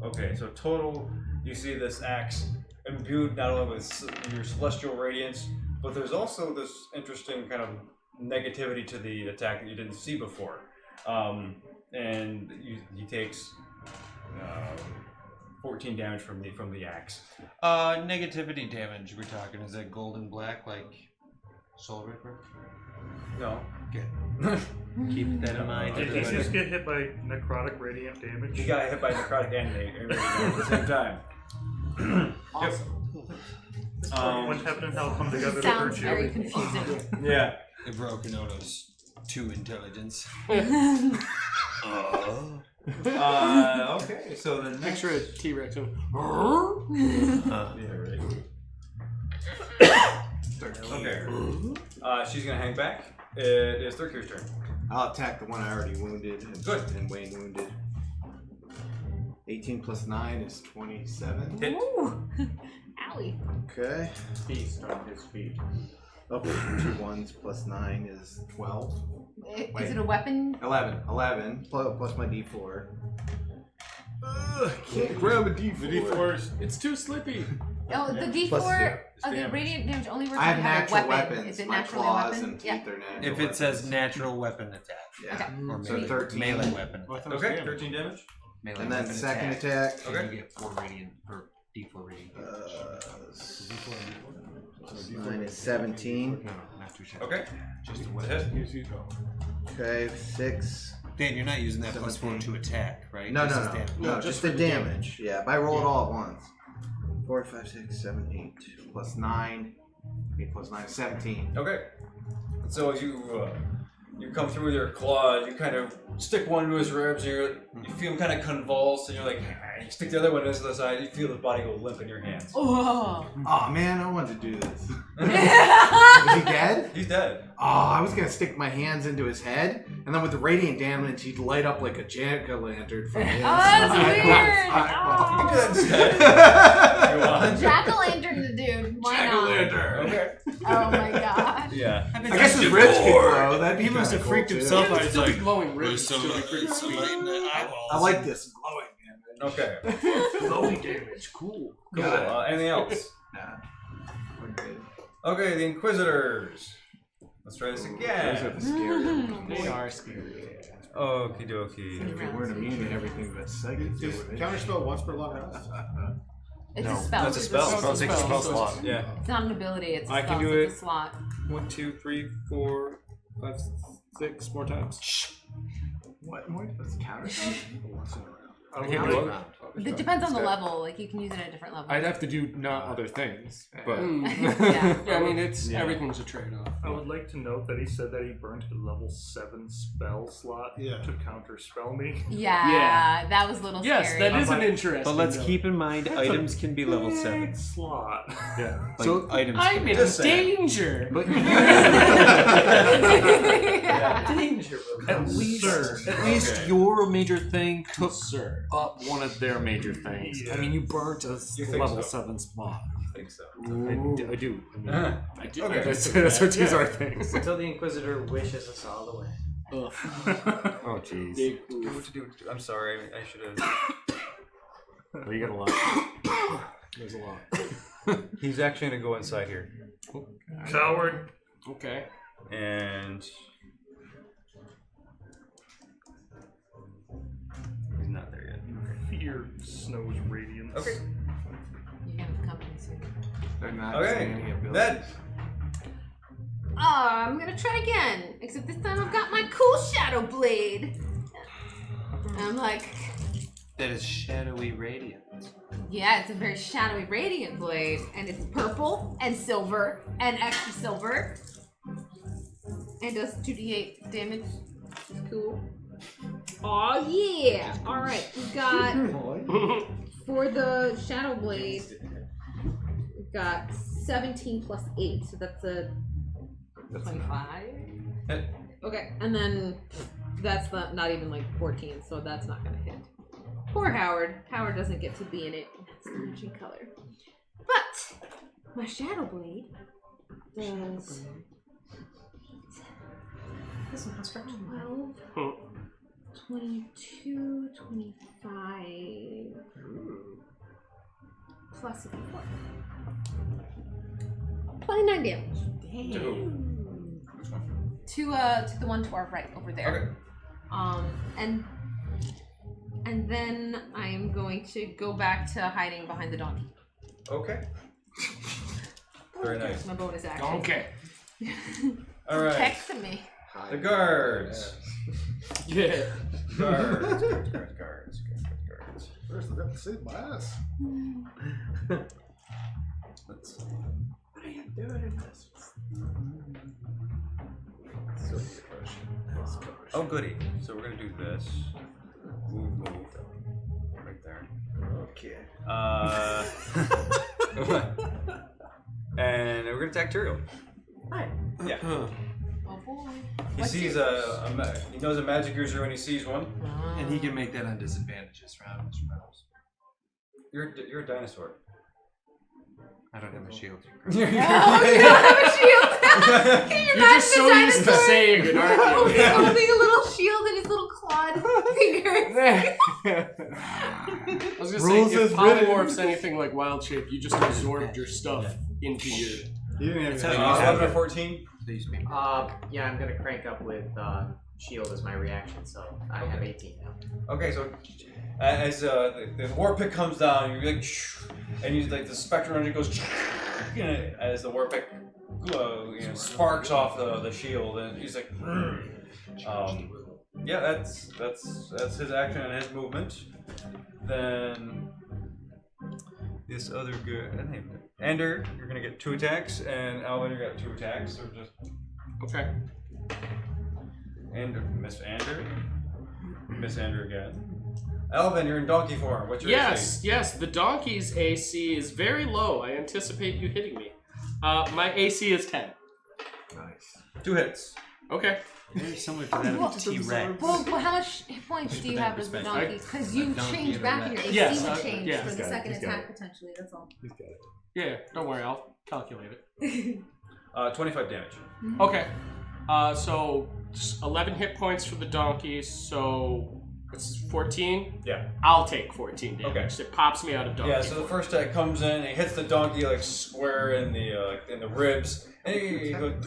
Okay, so total, you see this axe imbued not only with your celestial radiance, but there's also this interesting kind of negativity to the attack that you didn't see before. And he takes 14 damage from the axe. Negativity damage we're talking. Is that gold and black like Soul Ripper? No. Good. Keep that in mind. Did he just get hit by necrotic radiant damage? He got hit by necrotic and radiant at the same time. Awesome. When heaven and hell come together to Sounds hurt very you. confusing. Yeah. It broke Ono's 2 intelligence. Okay, so the next... Picture a T-Rex. Yeah, right. Okay. She's gonna hang back. It is Thurkir's turn. I'll attack the one I already wounded. Good. And Wayne wounded. 18 plus 9 is 27. Hit. Ooh. Owie. Okay. Feast on his feet. Okay, 2 1s plus 9 is 12. Is it a weapon? 11 plus my d4. Can't grab a d4. The D4's It's too slippy. Oh, the D4. Plus, yeah, Okay, damage. radiant damage only works I when have you have a natural weapon. weapons. Is it My naturally a claws weapon? and teeth Yeah. are natural. If it says weapons. natural weapon attack. Yeah. Okay. Or So melee, 13. melee weapon. Okay, 13 damage. Melee And then weapon second attack. And Okay. you get 4 radiant per D4 radiant. 9 is 17. No, not too shabby. Okay. Just a Hit. weapon. Okay, 6. Dan, you're not using that +4 to attack, right? No, This no, is no. damage. No, just just for the the damage. Yeah, if I roll it all at once. 4, 5, 6, 7, 8. Plus 9. 8 plus 9 is 17. Okay. So as you come through with your claws, you kind of stick one into his ribs, you feel him kind of convulse, and you're like, you stick the other one into the side, you feel his body go limp in your hands. Oh. Oh man, I wanted to do this. Is he dead? He's dead. Oh, I was gonna stick my hands into his head, and then with the radiant damage, he'd light up like a jack-o'-lantern from the inside. that's weird. You can do that Oh. instead. You want. Jack-o'-lantern the dude. Why not? Okay. Oh my god. Yeah. I guess his ribs could glow. That'd be He must have kinda freaked cool, too. himself out. It'd He's still be like, glowing ribs. "There's Still be pretty some light in the eyeballs." I like this glowing damage. Okay. Glowing damage. Cool. Cool. Anything else? Nah, we're good. Okay, the Inquisitors. Let's try this Those are again. the scary ones. They are scary. Okie dokie. If we weren't immune to everything but psychics, Is it would counterspell once per long rest? It's a spell. That's a spell. Spell takes a spell slot. Yeah. It's not an ability. It's a I spell. can do It's it. a slot. 1, 2, 3, 4, 5, 6 more times. What more? That's counterspell? I can't would do like- it. It depends on the level. Like you can use it at a different level. I'd have to do not other things, but Yeah. Yeah, I mean, it's Yeah. everything's a trade-off. I would like to note that he said that he burned a level 7 spell slot Yeah. to counter spell me. Yeah, that was a little Yes, scary. that is an interesting. But let's note. keep in mind items can be level 7. Big slot. yeah. Like So items I'm can in Just saying. danger. But Danger. at least, at least Okay. your major thing took Sir. up one of their major things. Yeah. I mean, you burnt a You think level so? 7 spot. I think so. I do. I mean, I do. Okay. that's what these are things. Until the Inquisitor wishes us all away. Oh, jeez. Do what you do. I'm sorry. I should have. Oh, you got a lot. There's a lot. He's actually gonna go inside here, Coward. Okay. and Fear snows radiance. Okay. You're gonna have company soon. They're not Okay. using any abilities. Ned. I'm gonna try again. Except this time I've got my cool shadow blade. And I'm like, That is shadowy radiance. yeah, it's a very shadowy radiant blade, and it's purple and silver and extra silver, and does 2d8 damage. Which is cool. Oh yeah! All right, we got for the shadow blade. We've got 17 plus 8, so that's a 25. Okay, and then that's not even like 14, so that's not gonna hit. Poor Howard. Howard doesn't get to be in it. That's the matching color. But my shadow blade does. This one has 12, 22, 25, plus a 4. 29 damage. To who? To the one to our right over there. Okay. And then I am going to go back to hiding behind the donkey. Okay. Very nice. My bonus action. Okay. All right. Texting me. The guards. Yeah. Guards. First, I have to save my ass. Let's see. What are you doing in this? Oh, goody. So we're gonna do this. Move. Right there. Okay. And we're gonna attack Turiel. Hi. Yeah. Oh boy. He sees he knows a magic user when he sees one. And he can make that on disadvantages rounds. You're a dinosaur. I don't have a shield. Oh, you don't have a shield! Can you You're just so used to saying it, aren't you? Holding a little shield in his little clawed fingers. I was gonna Rules say, if is written. polymorphs anything like wild shape, you just absorbed your stuff into your. You didn't have That's to. how you have 11 or it. 14. Please be. Yeah, I'm gonna crank up with shield as my reaction, so I have 18 now. Okay, so as the war pick comes down, you're like, and you like the spectrum energy goes, as the war pick sparks off the shield, and he's like, yeah, that's his action and his movement. Then this other good, Ender, you're gonna get 2 attacks, and Alvin, you got 2 attacks. So just Okay. and Miss Andrew again. Alvin, you're in donkey form. What's your AC? Yes. The donkey's AC is very low. I anticipate you hitting me. My AC is 10. Nice. 2 hits. Okay. Very similar to that of a T-Rex. Well, how much hit points do you have as the donkey? Because you change back and your AC Yes, would change yeah. for the second He's got attack potentially. That's all. He's got it. Yeah, don't worry. I'll calculate it. 25 damage. Okay. So 11 hit points for the donkey. So it's 14. Yeah. I'll take 14 damage. Okay. It pops me out of donkey. Yeah. So the first attack comes in, and he hits the donkey like square in the ribs, and he goes.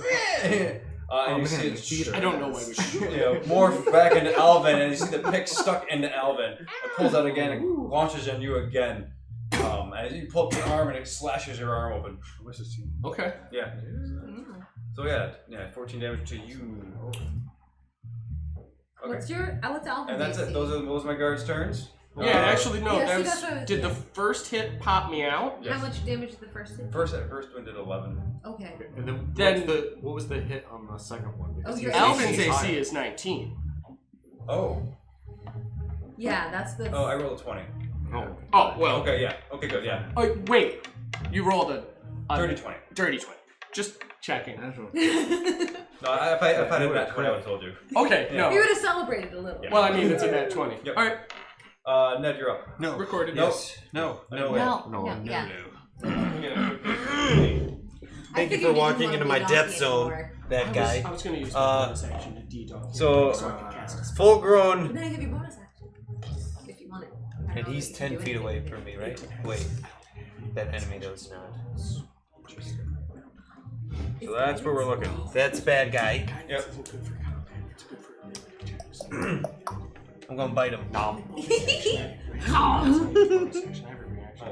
And you see it. I don't know why we should. Morph back into Alvin, and you see the pick stuck into Alvin. It pulls out again and launches on you again. As you pull up your arm, and it slashes your arm open. Okay. Yeah. So yeah, 14 damage to you. Okay. What's Alvin's And that's AC? it. Those are my guards' turns. Yeah, actually, no. Yeah, see, That's, that's what- did the first hit pop me out? Yes. How much damage did the first hit? First one did 11. Okay. And Then what was the hit on the second one? Because your his Alvin's is higher. AC is 19. Oh. Yeah, that's the. Oh, I rolled a 20. Oh, well. Okay, yeah. Okay, good, yeah. Oh, wait. You rolled a Dirty 20. dirty 20. Just checking. No, if I had a nat 20, I would have told you. Okay, Yeah. no. You would have celebrated a little. Yeah. Well, I mean, it's a nat 20. Yep. All right. Ned, you're up. No. Recorded. Yes. No. No. Yeah. Thank you for walking into my death zone, bad guy. I was going to use my bonus action to D-dog. So, I can cast a spell. full grown, Then I give you bonus action if you want it. I don't and know he's if you can 10 do feet anything. away from me, right? Wait, that enemy does not. So that's where we're looking. That's bad guy. Yep. I'm gonna bite him. Hold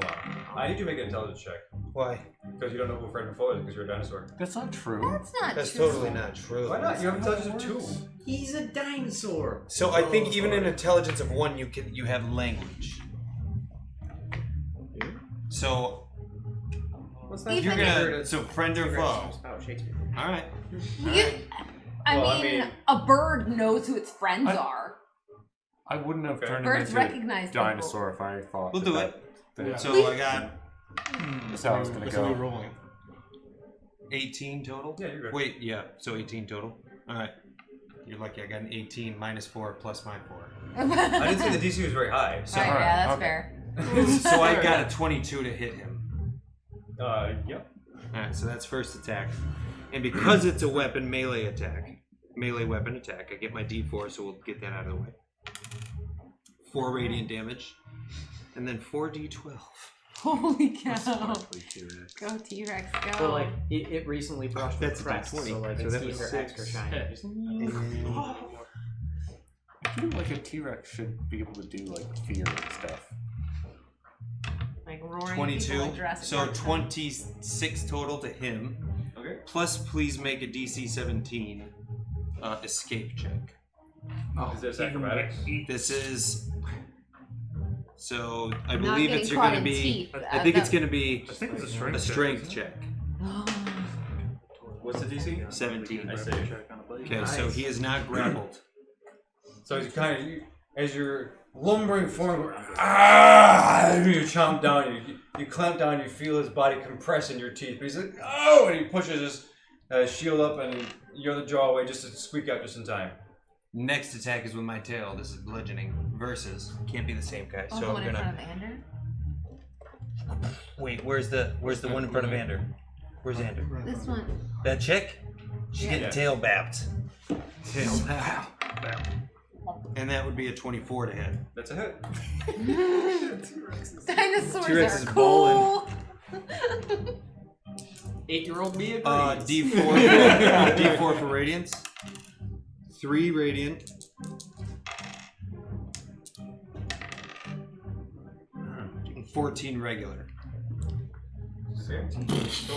on. I need you to make an intelligence check. Why? Because you don't know who Fred and Foe is because you're a dinosaur. That's not true. That's not That's true. totally not true. Why not? You have intelligence of 2. He's a dinosaur. So I think even in intelligence of 1, you have language. So What's that? you're gonna friend or foe. About Shakespeare. All right. I mean, a bird knows who its friends are. I wouldn't have turned Birds him recognize into a dinosaur if I thought. We'll do it. that So I got. That's how I was gonna That's what we're go. rolling. 18 total? Yeah, you're good. Wait, yeah, so 18 total. Alright. You're lucky I got an 18 minus 4 plus my 4. I didn't say the DC was very high. So, Alright, yeah, that's okay. fair. So I got a 22 to hit him. Yep. Alright, so that's first attack. And because it's a weapon, melee weapon attack, I get my D4, so we'll get that out of the way. 4 radiant damage. And then 4d12. Holy cow. Go T-Rex, go. So like it recently brushed with That's a crest, D20, so like so it's that either was extra 6. shiny. I feel like a T-Rex should be able to do like fear and stuff. Like roaring 22. people like Jurassic So Park. 26 total to him. Okay. Plus, please make a DC 17 escape check. Is this acrobatics? This is. So I Not believe getting it's caught going to in be. teeth. I think it's going to be I think it's a strength check. What's the DC? 17. I see. Okay, so he is not grappled. So he's kind of, as you're lumbering forward, you chomp down, you clamp down, you feel his body compress in your teeth. But he's like, oh, and he pushes his shield up, and you're the jaw away just to squeak out just in time. Next attack is with my tail. This is bludgeoning versus can't be the same guy. Oh, So the I'm one in gonna front of Ander? wait. Where's the one in front of Ander? Where's Ander? This one. That chick? She's getting tail bapped. Tail bapped. And that would be a 24 to hit. That's a hit. Dinosaurs T-Rex are is cool. 8-year-old me agrees. D4 for radiance. 3 radiant. 14 regular. Okay. So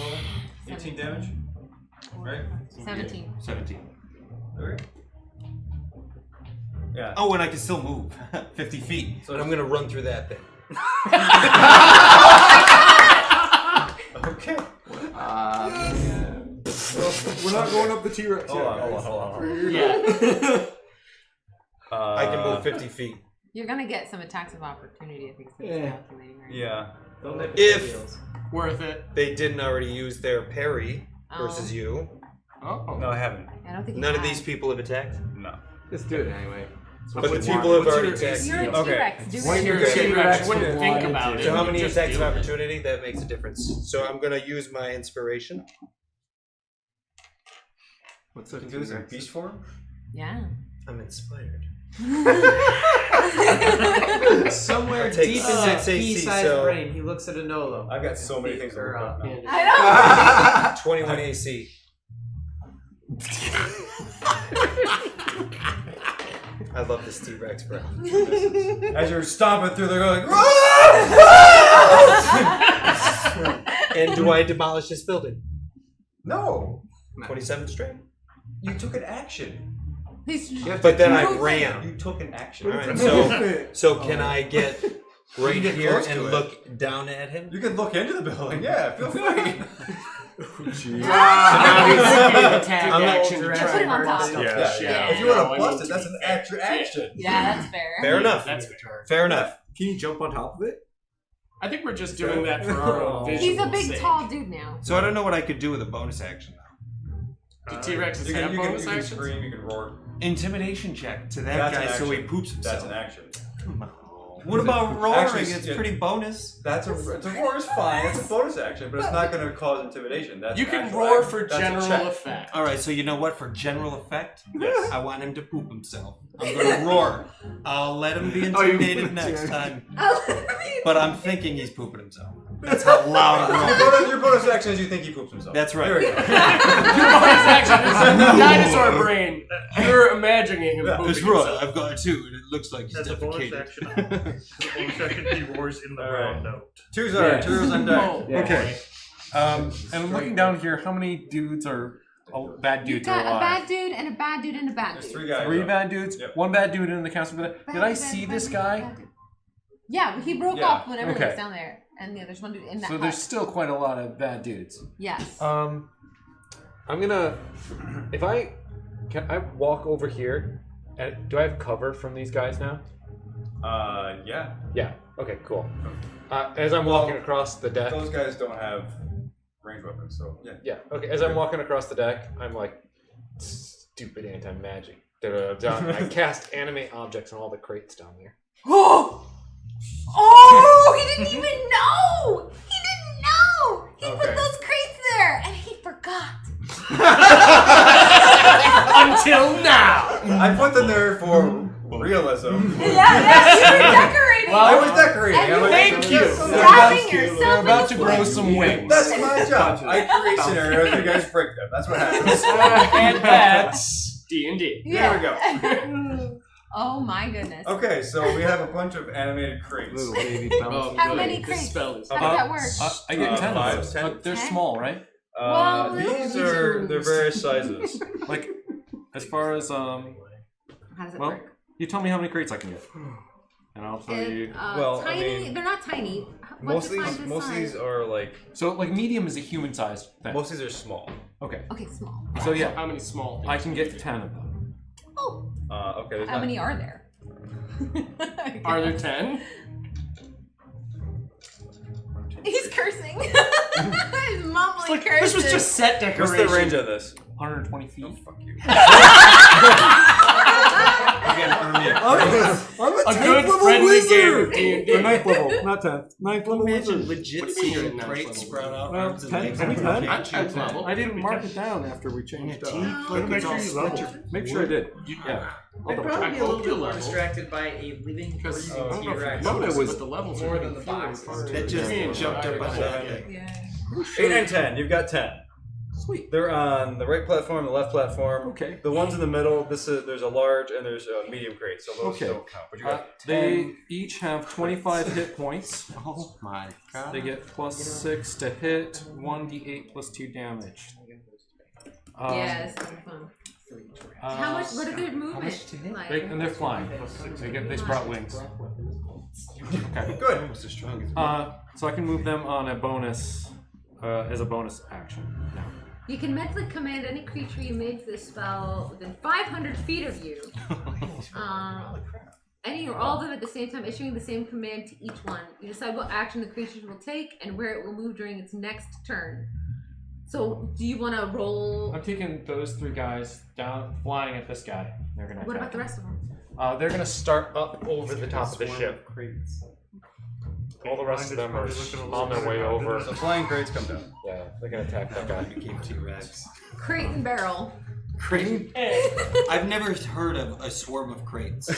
18 damage. Right? 17. 17. Okay. Yeah. Oh, and I can still move 50 feet. So I'm gonna run through that thing. Okay. We're not going up the T-Rex Hold yet. on. Yeah. I can move 50 feet. You're gonna get some attacks of opportunity, I think. Since it's calculating, right? Yeah. Don't nip If Worth it. they didn't already use their parry versus you, Oh. No, I haven't. I don't think you none of have. these people have attacked. No. Just do it anyway. But the people have already attacked. You're a Okay. T-Rex. Do When it. you're a T-Rex, you wouldn't think about it. So how you many just attacks do of it. opportunity? That makes a difference. So I'm gonna use my inspiration. What's You up, can do this in T-Rex? beast form? Yeah. I'm inspired. Somewhere Take deep in that 6 AC, pea-sized so- brain, he looks at a Nolo. I've got so many things to look up now. I know. 21 AC. I love this T-Rex, bro. As you're stomping through, they're going, And do I demolish this building? no. 27 straight. You took an action. But then I ran. You took an action. All right, so can I get right get here close to and it. look down at him? You can look into the building. Yeah, feel free. Attack I'm not- action. Just put him on top. Yeah. If you want to bust it, that's an extra action. Yeah, that's fair. Fair enough. That's fair. Fair enough. Can you jump on top of it? I think we're just doing that for our own visual He's a big, sake. tall dude now. So I don't know what I could do with a bonus action though. Do T-Rexes You have can bonus actions? scream, you can roar. Intimidation check to that That's guy an so he action. poops himself. That's an action. Come on. What about roaring? Actually, It's yeah. pretty bonus. That's a roar is fine. It's a bonus action, but it's not going to cause intimidation. That's You an can actual roar action. for That's a general check. effect. All right, so you know what? For general effect, Yes. I want him to poop himself. I'm gonna roar. I'll let him be intimidated next time. But I'm thinking he's pooping himself. That's how loud I'm roaring. Your bonus action is you think he poops himself. That's right. There we go. Your bonus action is dinosaur brain. You're imagining him pooping That's right. himself. I've got two, and it looks like he's As a bonus defecated. action, he roars in the All right. ground out. Two Yeah. zeros on deck. Okay. And I'm looking down here. How many dudes are bad You've dudes are got a alive? bad dude and a bad dude and a bad There's dude. 3 guys. Three up. bad dudes. Yep. One bad dude in the castle. Did Bad I dude, see bad this dude, guy? bad dude. Yeah, he broke Yeah. off whenever he Okay. was down there, and there's one dude in that So hut. there's still quite a lot of bad dudes. Yes. I'm gonna. If I can, I walk over here. And do I have cover from these guys now? Yeah. Yeah. Okay. Cool. As I'm walking across the deck. Those guys don't have range weapons, so yeah. Yeah. Okay. As I'm walking across the deck, I'm like, stupid anti-magic. I cast animate objects on all the crates down there. Oh, he didn't even know! He didn't know! He Okay. put those crates there, and he forgot. Until now. I put them there for realism. Yeah, you were decorating. I was decorating. And I'm like, thank you. Wrapping yourself They're in about the to grow fleece. some wings. That's my job. I create scenarios, you guys break them. That's what happens. And that's D&D. There we go. Oh my goodness. Okay, so we have a bunch of animated crates. Little baby Oh, bounce. How good. many This crates? spell is How does that work? I get 10 5, of those. 10. But they're 10? small, right? Well, These those they're various sizes. Like, as far as How does it well, work? you tell me how many crates I can get, and I'll tell you. Well, I tiny. mean, they're not tiny. Most of these are like So, like, medium is a human-sized thing. most of these are small. Okay. Okay, small. So yeah, How many small things? I can get 10 of them. Oh, Okay. There's how not, many are there? Are there 10? He's cursing. He's mumbling curses. This was just set What's decoration. the range of this? 120 feet. Fuck you. Again, A good friendly game of D&D. Ninth level, not 10th. Ninth level Imagine wizard. legit What do you mean you're seeing at crates ninth sprout out Well, arms and 10, legs. 10, and 10. you I'm can't 10th level. I didn't mark it down after we changed up. Like it's all splintered. Make sure I did. Yeah. I'd check. probably be a I little hope bit you more level. distracted by a living Because I breathing don't know if T-Rex. you noticed, was but the levels more are than the far five. apart. That just Yeah. jumped up on that thing. Yeah. 8 and 10. You've got 10. Sweet. They're on the right platform, the left platform. Okay. The ones in the middle. There's a large and there's a medium crate, so those Okay. don't count. But you got They each have 25 hit points. Oh my god. They get plus 6 to hit, 1d8 plus 2 damage. Yeah, it's kind of fun. How much? What are their movement like? And they're flying. They sprout wings. Okay. good. Almost as strong as So I can move them on a bonus, as a bonus action. Now. You can mentally command any creature you made this spell within 500 feet of you. Any or all of them at the same time, issuing the same command to each one. You decide what action the creature will take and where it will move during its next turn. So, do you want to roll? I'm taking those 3 guys down, flying at this guy. They're gonna. What attack about the him. rest of them? They're gonna start up over the top of the ship. All the rest of them are on their way over. So flying crates come down. Yeah, they're gonna attack that guy. became T-Rex. Crate and barrel. Crate? I've never heard of a swarm of crates. A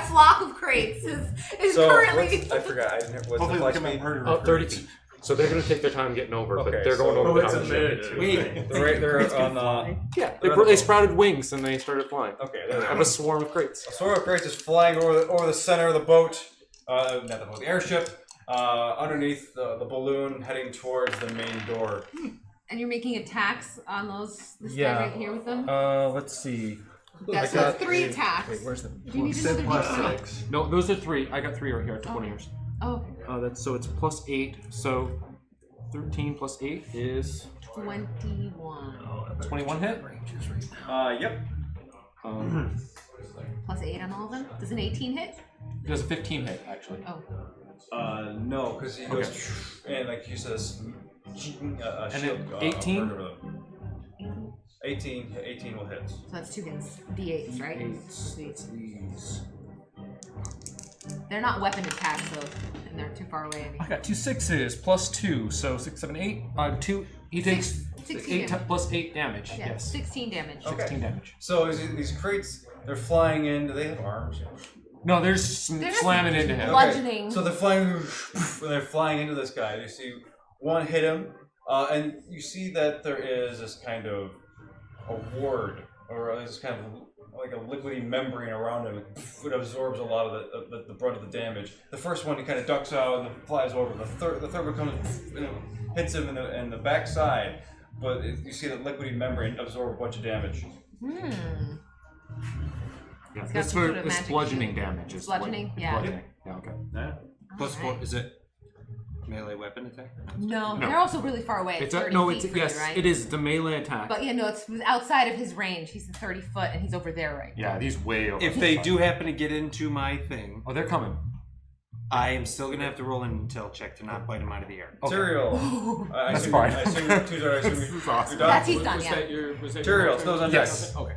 flock of crates is So currently. I forgot. I didn't. What's Hopefully the we flex come out speed? murder. 32. So they're gonna take their time getting over, but Okay, they're going so- over the it's top a of the ship. minute. Wait. They're on. Yeah, They're on the they boat. sprouted wings and they started flying. Okay. I have a swarm of crates. A swarm of crates is flying over the center of the boat. Not the boat. The airship. Underneath the balloon, heading towards the main door. And you're making attacks on this Yeah. guy right here with them? Let's see. Yeah, so that's 3 attacks. Wait, where's the? Do you need another D6? No, those are 3. I got 3 right here. I took one of yours. Oh, That's so it's plus 8. So 13 plus 8 is 21. 21 hit. Yep. Plus 8 on all of them? Does an 18 hit? It does a 15 hit actually. Oh. No, because he goes and like he says, And shield, then 18? 18 will hit. So that's 2 hits. D8s, right? These. They're not weapon attacks, though, and they're too far away. I mean. I got 2 6s plus 2, so 6, 7, 8. 2. He takes 16 8 damage. plus 8 damage. Yeah, Yes. 16 damage. Okay. 16 damage. So these crates, they're flying in. Do they have arms? No, they're just slamming into him. Bludgeoning. So they're flying, and they're flying into this guy. You see one hit him And you see that there is this kind of a ward, or this kind of like a liquidy membrane around him. It absorbs a lot of the brunt of the damage. The first one, he kind of ducks out and flies over. The third one comes and hits him in the backside. But you see that liquidy membrane absorb a bunch of damage. Yeah, It's got that's some for sort of this magic bludgeoning damage. Is Bludgeoning? what- Yeah. Bludgeoning. Yeah, okay. Yeah. Plus Alright. 4, is it melee weapon attack? No, No. they're also really far away. It's 30 no, feet it's for yes, you, right? it is the melee attack. But yeah, no, it's outside of his range. He's 30 foot, and he's over there right now. yeah, he's way over. If the they top. do happen to get into my thing, Oh, they're coming. I am still gonna have to roll an intel check to not bite him out of the air. Okay. Tyrael. I That's assume fine. I assume you're Tuesday, I assume This is you're awesome. done. That's he's done, Was yeah. that your Tyrael, snow's on deck. Yes. Okay.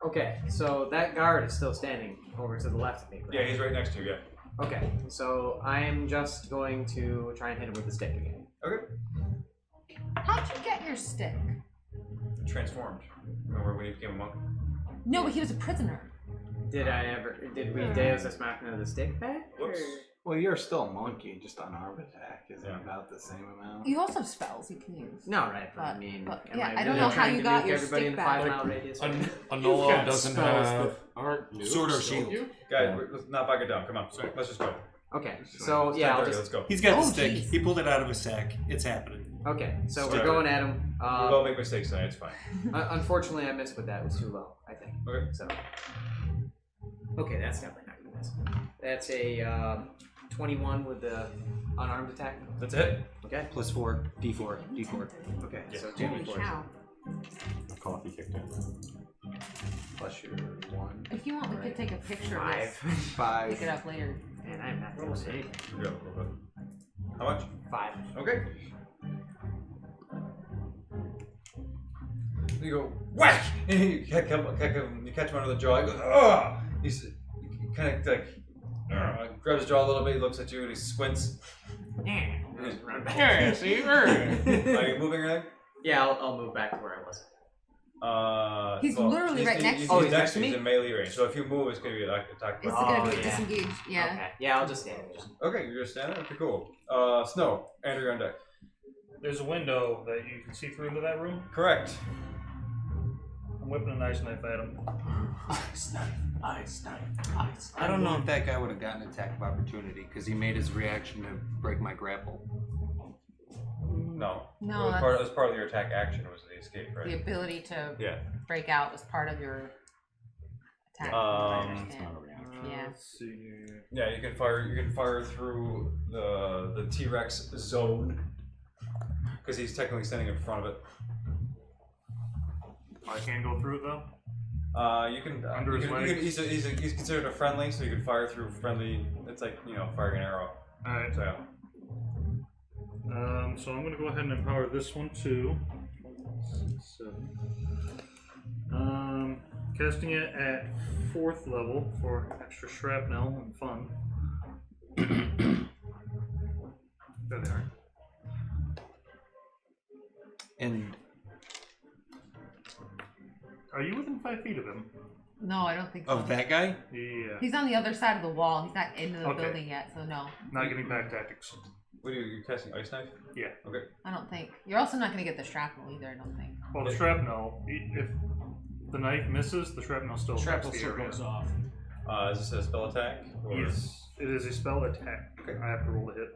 Okay, so that guard is still standing over to the left of me. Right? Yeah, he's right next to you. Yeah. Okay, so I am just going to try and hit him with the stick again. Okay. How'd you get your stick? Transformed. Remember when he became a monk? No, but he was a prisoner. Did we Deus Ex Machina the stick back? Whoops. Well, you're still a monkey, just unarmed attack isn't Yeah. about the same amount. You also have spells you can use. No, right, but I But- mean, but, am yeah, I I don't really know how trying you to got nuke your everybody in stick the back. 5 mile radius? Anola doesn't spells have. that aren't nukes, Sword or don't shield. you? Guys, let's not back it down. Come on. Let's just go. Okay, so yeah, I'll 10:30, just let's go. He's got the Oh, stick. jeez. He pulled it out of his sack. It's happening. okay, so Start. we're going at him. We all make mistakes tonight. It's fine. Unfortunately, I missed with that. It was too low, I think. Okay. So, okay, that's definitely not gonna miss. That's a 21 with the unarmed attack. That's it. Okay. Plus 4, D4, D4. Okay. Yeah. So 2 Holy d4s. cow. Coffee kicked in. Plus your 1. If you want, we could take a picture of this. 5. Pick it up later. And I'm not doing anything. Yeah, a little bit. How much? 5. Okay. You go whack, and you catch him under the jaw. He goes, ugh. He's kind of like grabs his jaw a little bit. He looks at you and he squints. Run back. Yeah, see? Are you moving or anything? Yeah, I'll move back to where I was. He's literally right next to He's you. he's next to you. He's me? in melee range. So if you move, it's gonna be an attack. It's Oh, gonna be yeah. disengaged. Yeah. Okay. Yeah, I'll just stand. Okay, you're just standing. Okay, cool. Snow, Andrew, you're on deck. There's a window that you can see through into that room. Correct. I'm whipping an ice knife at him. Ice knife, ice knife, ice I don't know if that guy would have gotten attack of opportunity because he made his reaction to break my grapple. No. No, It was that's- part of your attack action was the escape, right? The ability to Yeah. break out was part of your attack. Yeah. Let's see. Yeah, you can fire through the T-Rex zone because he's technically standing in front of it. I can't go through it though. You can. Under you his can, legs? he's considered a friendly, so you can fire through friendly. It's like firing an arrow. Alright. So yeah. So I'm gonna go ahead and empower this one too. 7. Casting it at 4th level for extra shrapnel and fun. There they are. And Are you within 5 feet of him? No, I don't think so. of that guy? Yeah. He's on the other side of the wall. He's not into the Okay. building yet, so no. Not getting back tactics. What are you casting? Ice knife? Yeah. Okay. I don't think. You're also not going to get the shrapnel either, I don't think. Well, the shrapnel, if the knife misses, the shrapnel still affects Shrapnel the still area. goes off. Is this a spell attack? Or... Yes, it is a spell attack. Okay. I have to roll a hit.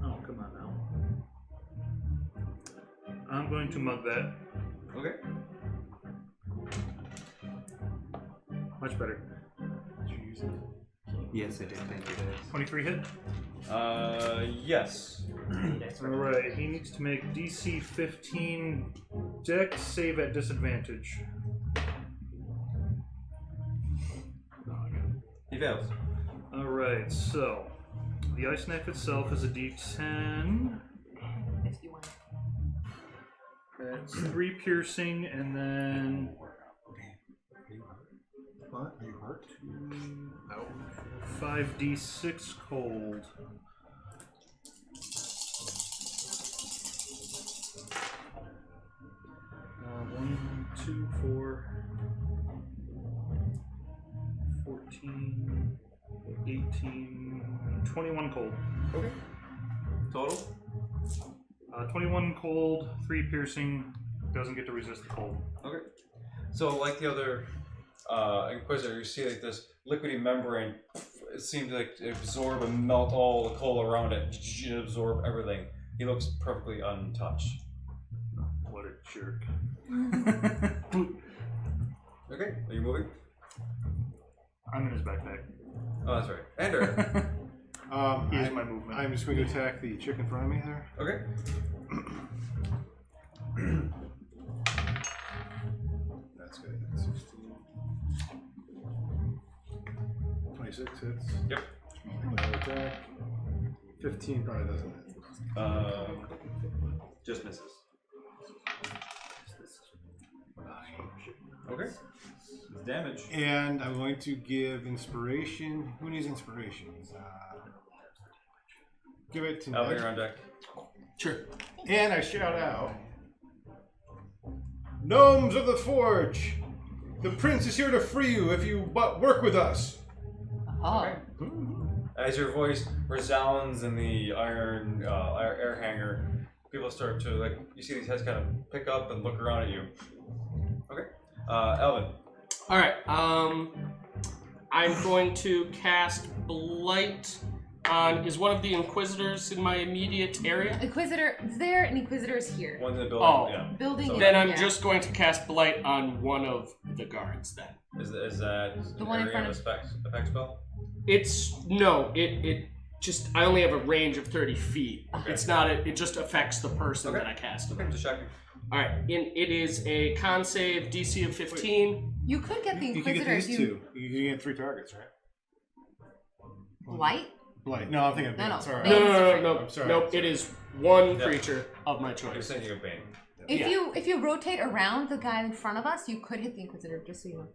Oh, come on now. I'm going to mug that. Okay. Much better. Yes, I did. Thank you. 23 hit. Yes. Alright, he needs to make DC 15 dex save at disadvantage. He fails. Alright, so the ice knife itself is a d10. That's 3 piercing and then. What? You hurt? 5d6 cold. One, 2, 4, 14, 18, 21 cold. Okay. Total? 21 cold, 3 piercing. Doesn't get to resist the cold. Okay. So, like the other Inquisitor, you see like this liquidy membrane. It seems like absorb and melt all the coal around it. Absorb everything. He looks perfectly untouched. What a jerk. Okay. Are you moving? I'm in his backpack. Oh, that's right. Ender. Here's my movement. I'm just going to attack the chick in front of me there. Okay. That's good. 16. 26 hits. Yep. Another attack. 15 probably doesn't hit. Just misses. Okay. It's damage. And I'm going to give inspiration. Who needs inspiration? Give it to Alvin, Ned. you're on deck. Sure. And I shout out, Gnomes of the Forge! The prince is here to free you if you but work with us. Oh. As your voice resounds in the iron air hangar, people start to, like, you see these heads kind of pick up and look around at you. Okay. Alvin. Alright, I'm going to cast Blight on, is one of the Inquisitors in my immediate area? Inquisitor, is there an Inquisitor's here? One's in the building. Oh. Yeah. Building is Then I'm yeah. just going to cast Blight on one of the guards then. Is that The an one in area front of effect spell? It's, no, it just, I only have a range of 30 feet. Okay. It's not, it just affects the person Okay. that I cast it Okay, on. just checking. Alright, it is a con save, DC of 15. You could get the You can get Inquisitor these if two. You can get 3 targets, right? Light? Blight. No, I'm thinking of No, no. Bane. Sorry. No, I'm sorry. Nope, it is one Yeah. creature of my You're choice. saying you're Bane. If you rotate around the guy in front of us, you could hit the Inquisitor, just so you know.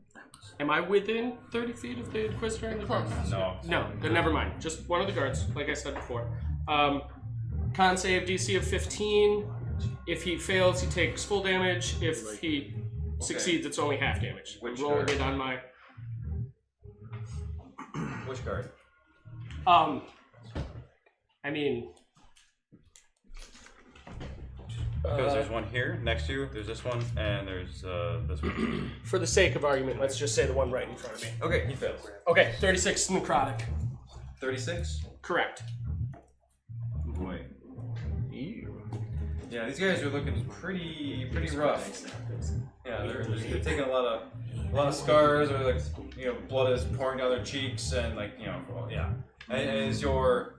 Am I within 30 feet of the Inquisitor? In the Close. No. No, then never mind. Just one of the guards, like I said before. Con save DC of 15. If he fails, he takes full damage. If he succeeds, it's only half damage. Which Rolling guard? it on my. Which guard? I mean. Because there's one here next to you, there's this one, and there's this one. For the sake of argument, let's just say the one right in front of me. Okay, he fails. Okay, 36 necrotic. 36? Correct. Boy. Yeah, these guys are looking pretty rough. Yeah, they're taking a lot of scars, or like, you know, blood is pouring down their cheeks, and like, you know, well, yeah. And as your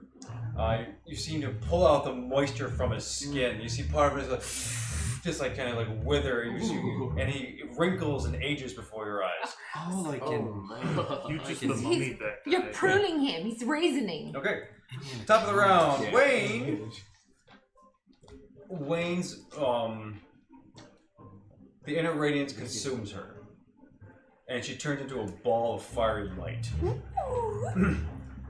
you seem to pull out the moisture from his skin. You see part of it is like, just like kind of like wither. You see, and he wrinkles and ages before your eyes. Oh, like You just can- the mummy back. You're pruning him. He's raisoning. Okay, top of the round, Wayne. Wayne's the inner radiance consumes her, and she turns into a ball of fiery light.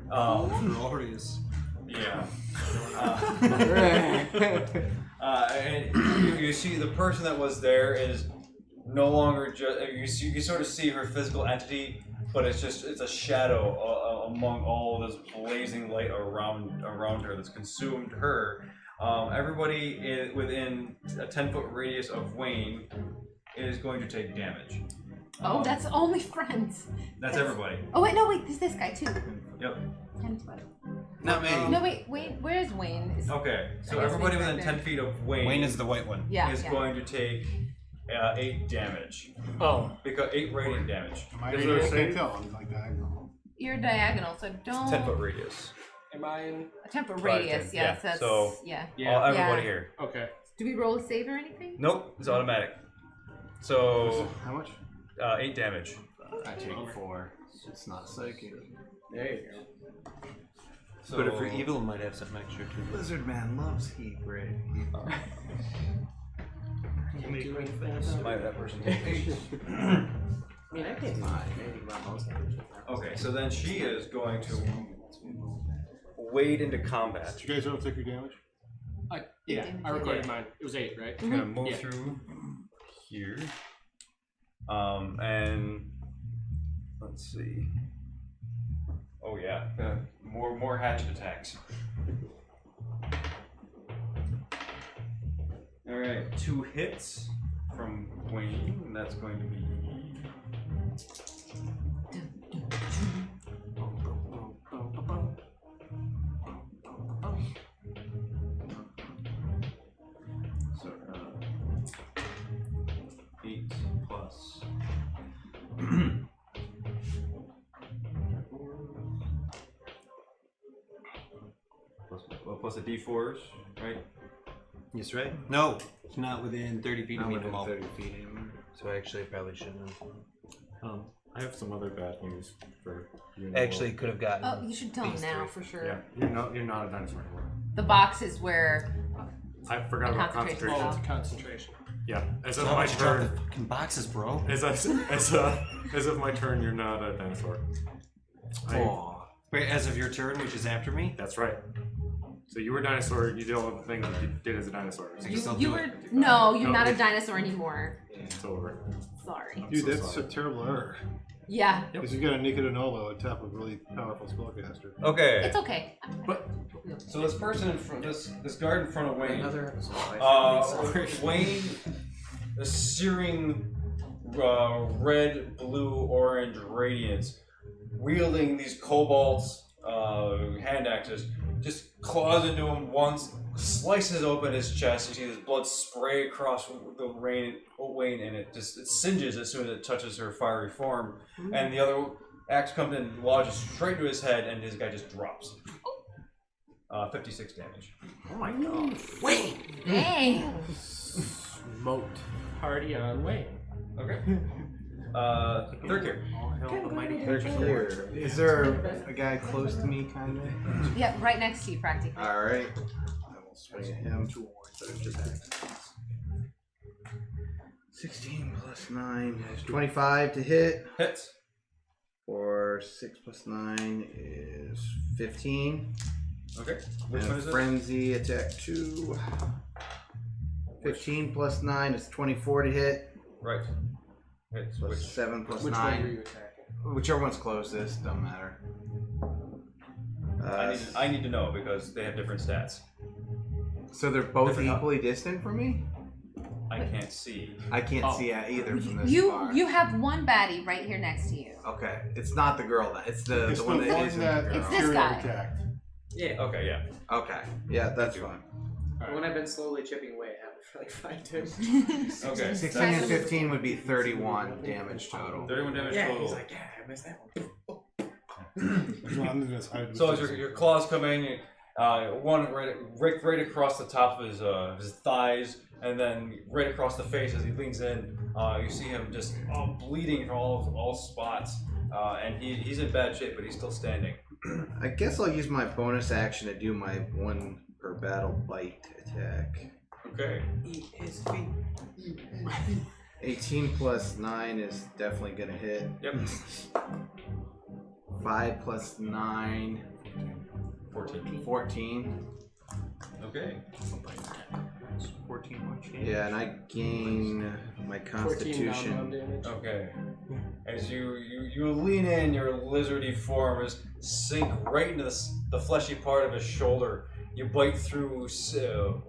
glorious. Yeah. And you see the person that was there is no longer just. You sort of see her physical entity, but it's a shadow among all this blazing light around her that's consumed her. Everybody within a 10-foot radius of Wayne is going to take damage. Oh, that's only friends. That's everybody. Oh wait, no, wait. There's this guy too. Yep. 10 foot. Not me. No, wait. Where's Wayne? Okay, so I guess everybody Wayne's within right 10 there. feet of Wayne, Wayne is the white one. Yeah. is yeah. going to take 8 damage. Oh. Because 8 radiant damage. Am I Is able there a to save? tell? I'm like diagonal. You're diagonal, so don't. 10-foot radius. Am I in? A 10-foot Right, radius. yeah, Yes, that's so- yeah. Yeah. Everybody Yeah. here. Okay. Do we roll a save or anything? Nope, it's automatic. So How much? 8 damage. I take 4. It's not psychic. There you go. So, But if you're evil, it might have something extra too. Lizard man loves heat, Ray. might that person take 8. I mean, I did fine. Anything about most damage. Okay, so then she is going to wade into combat. You guys don't take your damage? Yeah, I recorded mine. It was 8, right? She's gonna move Yeah. through here. And let's see. Oh yeah, more hatchet attacks. All right, 2 hits from Wayne, and that's going to be. So 8 plus. Plus the D4s, right? Yes, right? No, it's not within 30 feet of I'm me within anymore. 30 feet anymore. So actually, I probably shouldn't have. I have some other bad news for you. Actually, could have gotten. Oh, you should tell him these now 3. for sure. Yeah, you're not a dinosaur anymore. The box is where I forgot about concentration concentration. spell. Concentration. Yeah, as of How my much you drop turn. the fucking boxes, bro? As of my turn, you're not a dinosaur. Wait, as of your turn, which is after me? That's right. So you were a dinosaur. You did all the things that you did as a dinosaur. So you were no, you're not a dinosaur anymore. It's over. Sorry. Dude, so that's sorry. a terrible error. Yeah. Because you got a Nika Nolo on top of a really powerful spellcaster. Okay. It's okay. But so this person in front, this guard in front of Wayne. Wayne, a searing red, blue, orange radiance, wielding these cobalt hand axes, just claws into him once, slices open his chest. You see his blood spray across the Wayne, and it singes as soon as it touches her fiery form. And the other axe comes in, and lodges straight into his head, and his guy just drops. 56 damage. Oh my god. Wayne! Dang. Smoked. Party on Wayne. Okay. Third gear. All hell the mighty Third gear. Is there a guy close to me, kind of? Yeah, right next to you, practically. Alright. I will swing at him. 2 attacks. 16 plus 9 is 25 to hit. Hits. Or 6 plus 9 is 15. Okay. Which And one is it? Frenzy attack 2. 15 plus 9 is 24 to hit. Right. Hits. Plus Which? 7 plus Which 9. one were you attacking? Whichever one's closest, don't matter. I need to know because they have different stats. So they're both Different up. equally distant from me? I can't see. I can't see either from this You far. you have one baddie right here next to you. Okay, it's not the girl then. It's the It's one the that one isn't that the girl. It's this Fury guy. attacked. Yeah. Okay. Yeah. Okay, yeah, that's fine. When I've been slowly chipping away at it for like 5 turns. Okay. 16 and 15 would be 31 damage total. 31 damage Yeah, total. he's like, yeah, I missed that one. So as your claws come in, one right across the top of his thighs, and then right across the face as he leans in, you see him just bleeding from all spots, and he's in bad shape, but he's still standing. I guess I'll use my bonus action to do my 1 per battle bite attack. Okay. Eat his feet. 18 plus 9 is definitely gonna hit. Yep. 5 plus 9. 14. Okay. 14 more change. Yeah, and I gain my 14 constitution. non-bomb damage. Okay. As you lean in, your lizardy form is sink right into the fleshy part of his shoulder. You bite through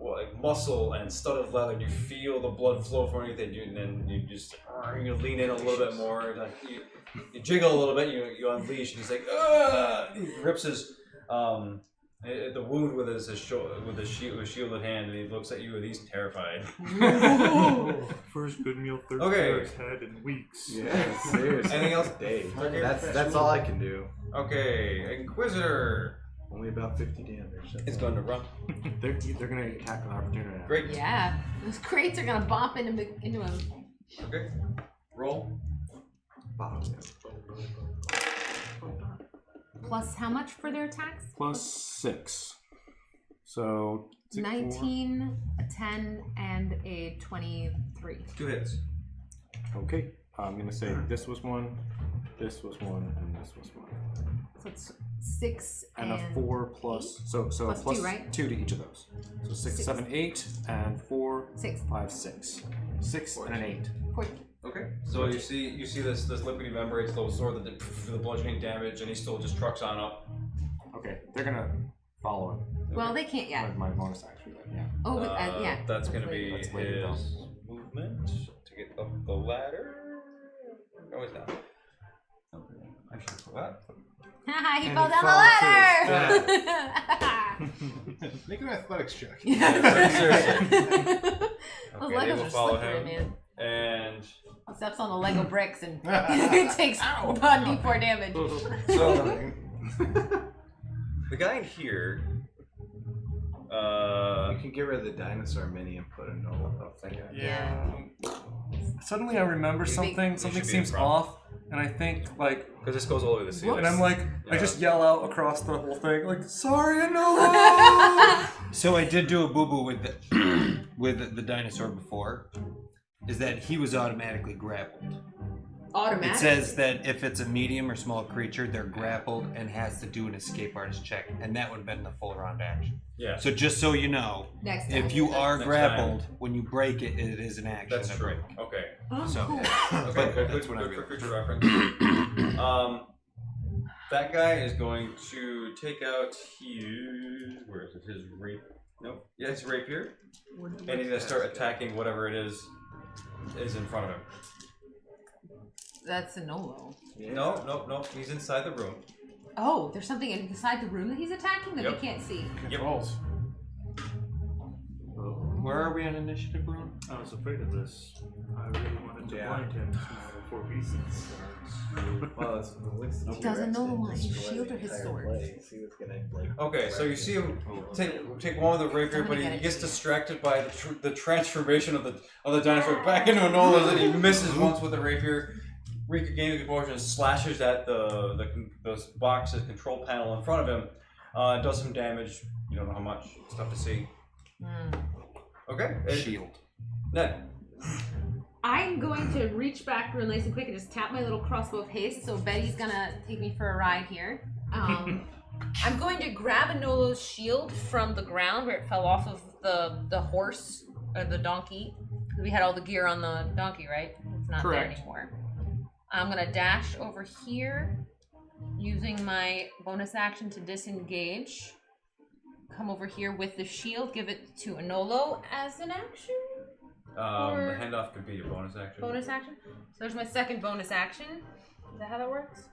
like muscle and studded leather, and you feel the blood flow from underneath it. And then you just you lean in a little bit more. And you jiggle a little bit. You unleash, and he's like, "Ugh!" He rips his the wound with his shielded hand, and he looks at you, and he's terrified. First good meal, third Okay. had in weeks. Yeah, seriously. Anything else? Day. That's all I can do. Okay, Inquisitor. Only about 50 damage. It's going to run. They're going to attack an opportunity. Great. Yeah, those crates are gonna bump into him. Okay. Roll. Plus how much for their attacks? Plus 6. So 19, a 10, and a 23. 2 hits. Okay. I'm going to say this was 1, this was 1, and this was 1. So it's 6 And a 4 plus, so Plus plus 2, right? 2 to each of those. So 6, 7, 8, and 4, 6. 5, 6. 6 and an 8. 14. Okay. So you see this liquidy membrane's little sword that did the bludgeoning damage, and he still just trucks on up. Okay, they're gonna follow him. Well, they can't yet. My bonus action, yeah. Oh, yeah. That's gonna Hopefully. be That's later, though. his movement to get up the ladder. No, he's not. Okay. I should put that. Haha, he And fell he down the ladder! Make an athletics check. Seriously. Those Okay, they Legos will are follow slippery, him. man. And He steps on the Lego bricks and it takes 1d4 damage. so the guy in here. You can get rid of the dinosaur mini and put a no up there. Yeah. Suddenly I remember something. Something should be in seems front. off, and I think like, Because this goes all the way to the ceiling. and I'm like, I Yeah. just yell out across the whole thing, like, "Sorry, no!" So I did do a boo boo with the with the dinosaur before. Is that he was automatically grappled. Automatic. It says that if it's a medium or small creature, they're grappled and has to do an escape artist check, and that would have been the full round action. Yeah. So just so you know, Next if time. you are Next grappled, when you break it, it is an action. That's to true. break. Okay. Oh, So, cool. Okay, good, that's good, what I good for realized. future reference. That guy is going to take out his. Where is it? His rapier. Nope. Yeah, his rapier. And he's gonna start attacking whatever it is in front of him. That's a no-no. Yeah. No. He's inside the room. Oh, there's something inside the room that he's attacking that Yep. we can't see. Controls. Where are we on initiative, Bruno? I was afraid of this. I really wanted to Yeah. blind him for reasons. Well, it's the It doesn't know T-Rex want his destroy shield the or his entire sword. place. He was gonna like. Okay, so you see him take one of the rapier, but he gets distracted by the transformation of the dinosaur back into Enola, and he misses once with the rapier. Regaining composure and slashes at the box's control panel in front of him. Does some damage. You don't know how much. It's tough to see. Okay. Shield. Ned. I'm going to reach back real nice and quick and just tap my little crossbow of haste. So Betty's gonna take me for a ride here. I'm going to grab Enolo's shield from the ground where it fell off of the horse or the donkey. We had all the gear on the donkey, right? It's not Correct. there anymore. I'm gonna dash over here using my bonus action to disengage. Come over here with the shield, give it to Enolo as an action. The Or- handoff could be a bonus action. Bonus action. So there's my second bonus action. Is that how that works?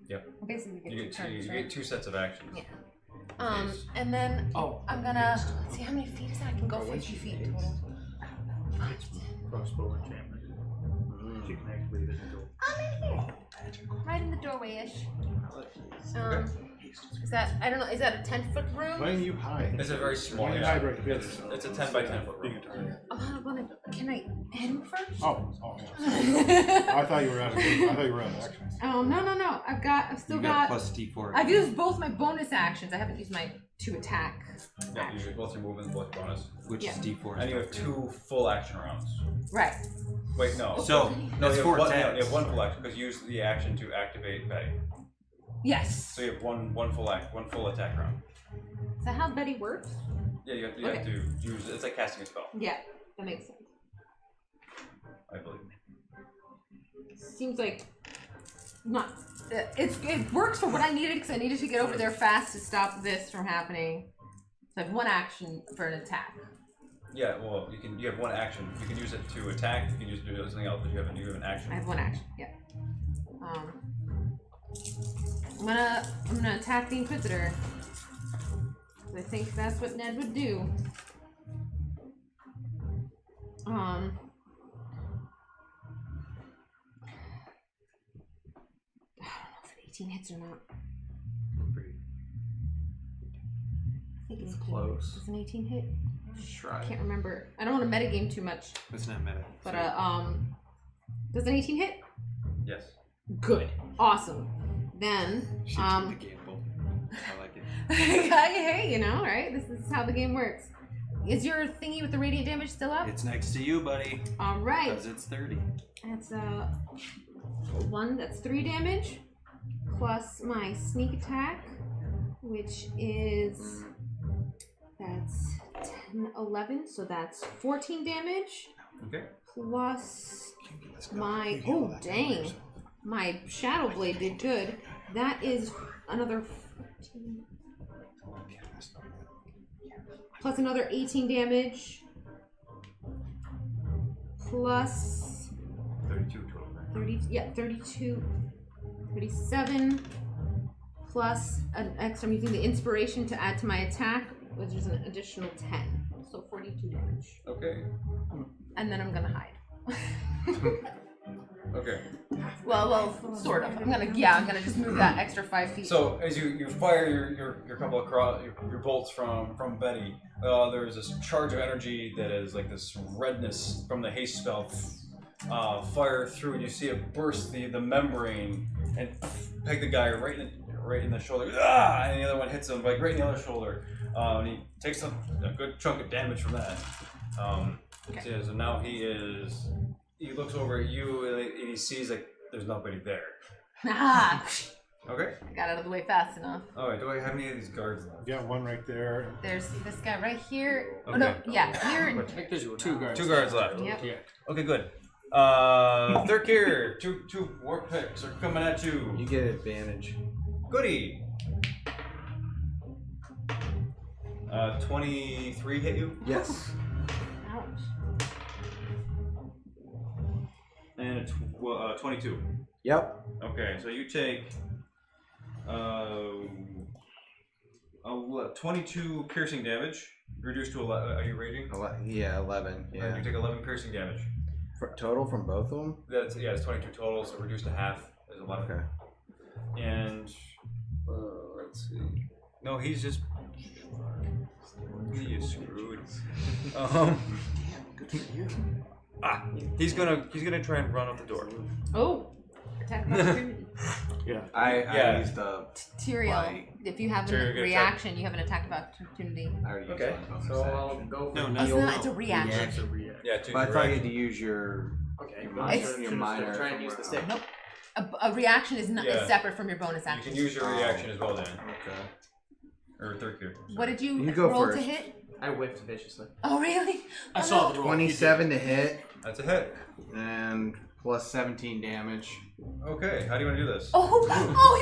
Yep. Basically, we You get get two two. turns, You right? get two sets of actions. Yeah. Yes. And then Oh, I'm gonna let's see how many feet is that? I can go 50 feet total. Crossbow enchantment. She can activate it until. I'm in here. Right in the doorway-ish. Is that, I don't know, is that a 10-foot room? When you hide. It's a very small. When you Yeah. hide right here. It's a 10 by 10 foot room. Can I hit him first? Oh, yeah. I thought you were out of actions. Oh, no. I've still You got got plus D4. I've used both my bonus actions. I haven't used my 2 attack. Yeah, you both your movement, both bonus. Which is D4. And you have 2 full action rounds. Right. Wait, no. So, No, that's you 4 have, attacks. you have 1 full action because you used the action to activate Betty. Yes. So you have one full attack round. Is that how Betty works? Yeah, you have to use. It's like casting a spell, Yeah, that makes sense. I believe. Seems like not. It works for what I needed because I needed to get over there fast to stop this from happening. So I have 1 action for an attack. Yeah, well, you have 1 action. You can use it to attack. You can use it to do something else, but you have an action. I have 1 action. Yeah. I'm gonna attack the Inquisitor. I think that's what Ned would do. I don't know if an 18 hits or not. I think it's Close. Does an 18 hit? Try. I can't remember. I don't want to metagame too much. It's not meta. But does an 18 hit? Yes. Good. Awesome. Then She took the gamble. I like it. hey, you know, right? This is how the game works. Is your thingy with the radiant damage still up? It's next to you, buddy. All right. Because it's 30. That's 1. That's 3 damage plus my sneak attack, which is that's 10, 11. So that's 14 damage. Okay. Plus My dang, my Shadow Blade did good. That is another 14, plus another 18 damage, plus 32 total. 32, 37, plus an extra. I'm using the inspiration to add to my attack, which is an additional 10, so 42 damage. Okay. And then I'm gonna hide. Okay. Well, sort of. I'm gonna just move that extra 5 feet. So as you fire your couple of your bolts from Betty, there's this charge of energy that is like this redness from the haste spell. Fire through, and you see it burst the membrane and peg the guy right in the shoulder. And the other one hits him like right in the other shoulder. And he takes a good chunk of damage from that. So now he looks over at you and he sees like there's nobody there. Okay. I got out of the way fast enough. All right. Do I have any of these guards left? Yeah, one right there. There's this guy right here. Okay. Oh no, yeah, here. I think there's 2 guards. 2 guards left. Yep. Yeah. Okay, good. Third gear, two warp picks are coming at you. You get advantage. Goody. 23 hit you? Yes. Ouch. And a 22. Yep. Okay, so you take 22 piercing damage, reduced to 11. Are you raging? 11. Yeah. And you take 11 piercing damage. Total from both of them? It's 22 total, so reduced to half is 11. Okay. And let's see. No, he's just. He is screwed. He's gonna try and run out the door. Oh, attack of opportunity. I used Tyrael, if you have a reaction, you have an attack of opportunity. I already used Okay. my bonus So I'll action. go for It's a reaction. Yeah, But I thought you had to use your It's- your minor. Try and use the stick. Nope. A reaction is not is separate from your bonus You action. can use your reaction as well then. Okay. Or third gear. What did you, You go roll first. to hit? I whiffed viciously. Oh really? I saw the roll. 27 to hit That's a hit. and plus 17 damage. Okay, how do you want to do this? Oh,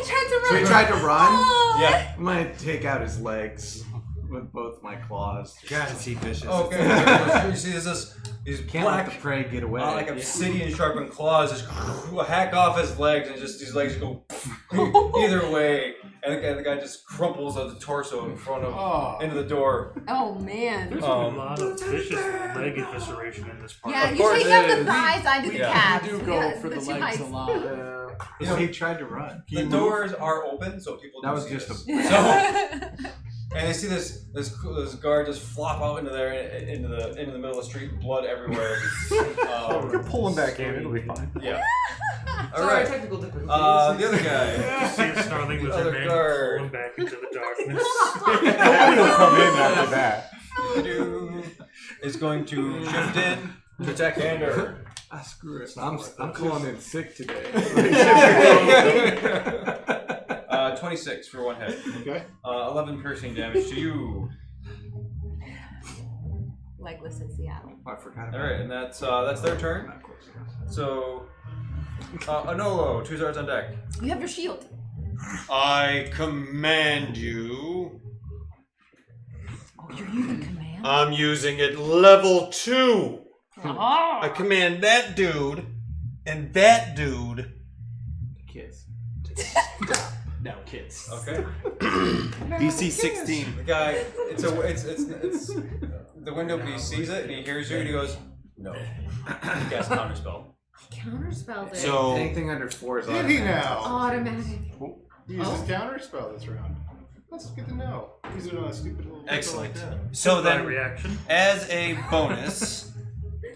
he tried to run. So he tried to run? Oh. Yeah. I'm gonna take out his legs with both my claws. God, is he vicious? Okay. You see these Can't black, let the prey get away. like obsidian sharpened claws just hack off his legs, and just his legs go either way, and the guy just crumples on the torso in front of into the door. Oh man. There's a lot of vicious leg evisceration in this part. Yeah, Of you course take it out the is. thighs, I do the Yeah. calves. You do go Yeah, for the but you legs might- a lot. You know, he tried to run. the doors are open, so people. That do was see just this. a- So, and they see this guard just flop out into there into the middle of the street, blood everywhere. Pull him back in. It'll be fine. Yeah. All Sorry, right. technical difficulties. The other guy. See a snarling The lizard other man guard. pulling back into the darkness. Nobody will come in after that. Is going to shift in to attack Ander. Screw it. I'm calling in sick today. 26 for one hit. Okay. 11 piercing damage to you. Legless in Seattle. I forgot about All right, and that's their turn. So, Anolo, 2 zards on deck. You have your shield. I command you. Oh, you're using command? I'm using it level 2. Oh. I command that dude and that dude. Kiss. No, kids. Okay. DC 16. The guy, it's the window beast sees it and he hears you and he goes, no. He casts counterspell. Counterspelled it. So anything under 4 is Did he automatic. now? Automatic. He uses counter spell this round. That's good to know. Use it on a stupid little excellent. like that. So then, reaction. as a bonus,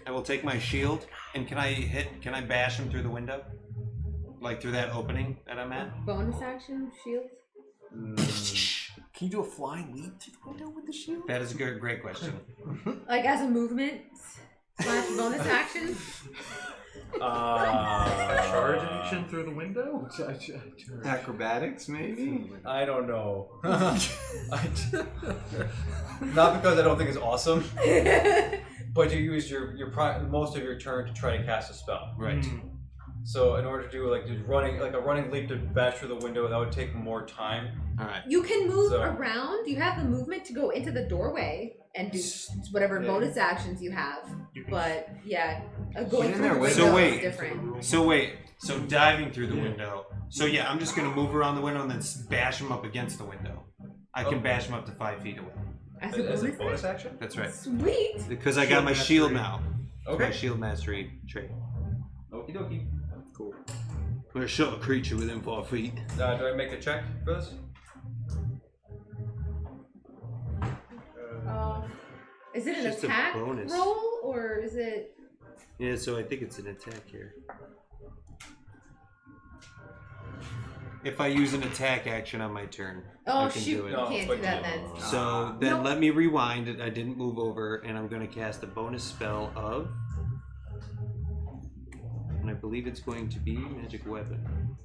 I will take my shield and can I bash him through the window, like through that opening that I'm at? Bonus action, shield. Can you do a flying leap to the window with the shield? That is a great question. Like as a movement. slash bonus action. Charge action through the window? Acrobatics, maybe? I don't know. Not because I don't think it's awesome, but you use your most of your turn to try to cast a spell. Right. So in order to do like just running like a running leap to bash through the window, that would take more time. All right. You can move So- around. You have the movement to go into the doorway and do whatever bonus actions you have. But yeah, going through the window So wait. is different. So diving through the window. So yeah, I'm just gonna move around the window and then bash him up against the window. I can bash him up to 5 feet away. As As a a bonus bonus action? That's right. Sweet. Because I got my shield now. Okay. My shield mastery trait. Okie dokie. Cool. We're a short creature within 4 feet. Do I make a check for this? Is it an Just a attack bonus. roll or is it? Yeah, so I think it's an attack here. If I use an attack action on my turn, Oh I can shoot! do it. You can't do that then. So then Nope. let me rewind it. I didn't move over, and I'm going to cast a bonus spell of. And I believe it's going to be Magic Weapon.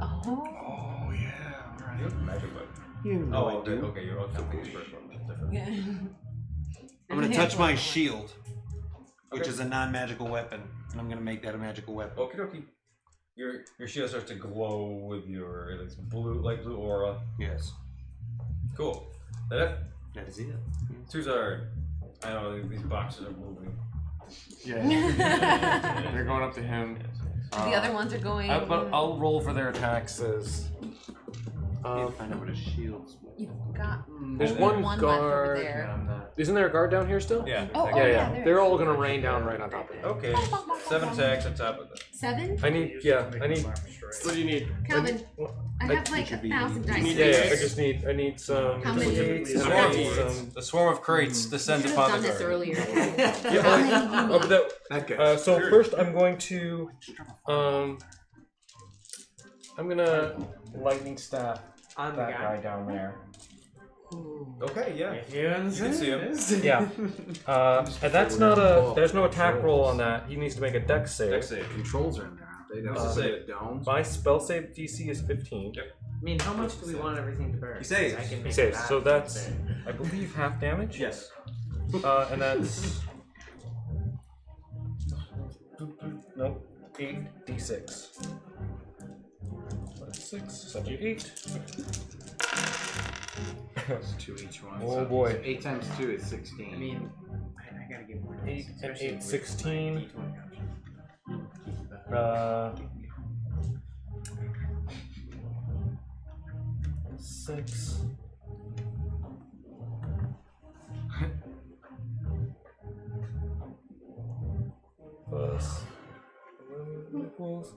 Oh. yeah. Right. You have magic weapon. You know I okay, do. okay, you're okay. First one. That's different. Yeah. I'm going to touch my shield, which is a non-magical weapon, and I'm going to make that a magical weapon. Okie dokie. Your shield starts to glow with your it's blue aura. Yes. Cool. That it? That is it. Suzard. I know these boxes are moving. Yeah. They're going up to him. The other ones are going. I'll roll for their attacks as. Find out what a shield's. You've got. There's one left over guard. there. Isn't there a guard down here still? Yeah. Oh, yeah. there They're is. all gonna rain down right on top of it. Okay. 7 attacks on top of that. 7? I need. What do you need? Calvin, I have like 1,000 dice. I need some. How many? The swarm of crates descends Should have upon done the this guard. earlier. That goes. So first, I'm going to. I'm gonna lightning staff I'm the that guy. guy down there. Okay, yeah. If you You can see him. Yeah. And that's not a. There's no attack roll on that. He needs to make a dex save. Dex save. Controls are in there, aren't they? Don't What's the say save? it down. My spell save DC is 15. Yep. I mean, how much do we want everything to burn? He saves. I can He make saves. that So that's, save. I believe, half damage. Yes. And that's. Nope. 8d6. 6, 7, 8. It's 2 each one. Oh so boy. 8 times 2 is 16. I mean, I gotta get more. 8 and especially 8, with 16. my D20 option. 6. Plus 11 equals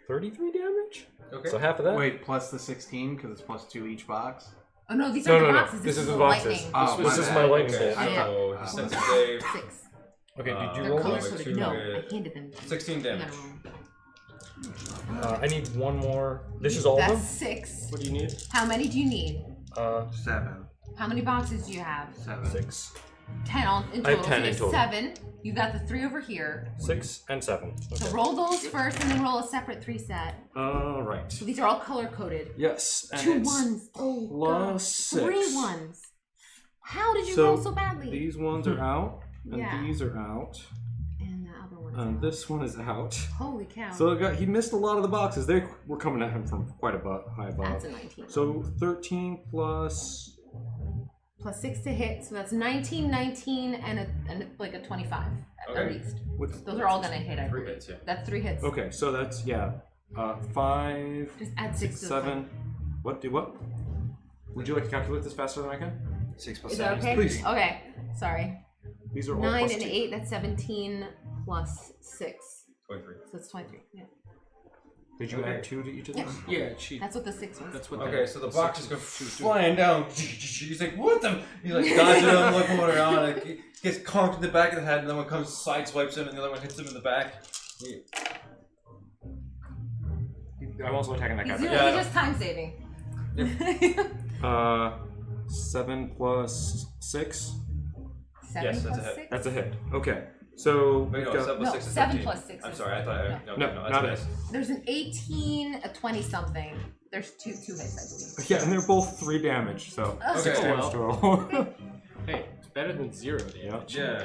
33 damage? Okay. So half of that? Wait, plus the 16 because it's plus 2 each box? Oh no, these No, are the no, no. boxes. This is the the boxes. lightning. Oh, This is my my bad. lightning Okay, bolt. so he sends a save. 6. Okay, did you They're roll color this? coded. two No, with I handed them. 16 You damage. gotta roll. I need one more. This is all of That's them? 6. What do you need? How many do you need? 7. How many boxes do you have? 7. 6. 10 in I have total. 10 so in there's total. 7. You got the 3 over here. 6 and 7. So roll those first and then roll a separate 3 set. Alright. So these are all color coded. Yes. And 2 it's ones. Oh, plus God. 6. 3 ones. How did you So roll so badly? These ones are out, and Yeah. these are out, And the other one. and this one is out. Holy cow. So he missed a lot of the boxes. They were coming at him from quite high above. That's a 19. So 13 plus. Plus 6 to hit, so that's 19, 19, and like a 25 at Okay. least. What's, Those are all gonna hit, I 3 believe. hits, yeah. That's 3 hits. okay, so that's 5, Just add 6 to 7. What? Do what? Would you like to calculate this faster than I can? 6 the plus Is that 7 okay? is 30. Okay, sorry. These are all 9 plus and 2. 8, that's 17 plus 6. 23. So it's 23. Yeah. Did you add 2 to each of Yeah. those? Yeah, she. That's what the 6 was. That's what. Okay, so the boxes go flying down. He's like, what the? He's like dodging them, looking around. Like, he gets conked in the back of the head, and then one comes, sideswipes him, and the other one hits him in the back. I'm also attacking that guy. He's, but- Yeah. he's just time saving. 7 plus 6. 7 Yes, that's plus a hit. 6? That's a hit. Okay. So Wait, no, we've got- 7 plus No, 6 is 7 13. plus 6 I'm is- sorry, I thought. no. Okay, No, that's not a it. miss. There's an 18, a 20 something. There's two hits, I believe. yeah, and they're both 3 damage. So Okay. 6 damage total. Hey, it's better than 0 damage. Yeah.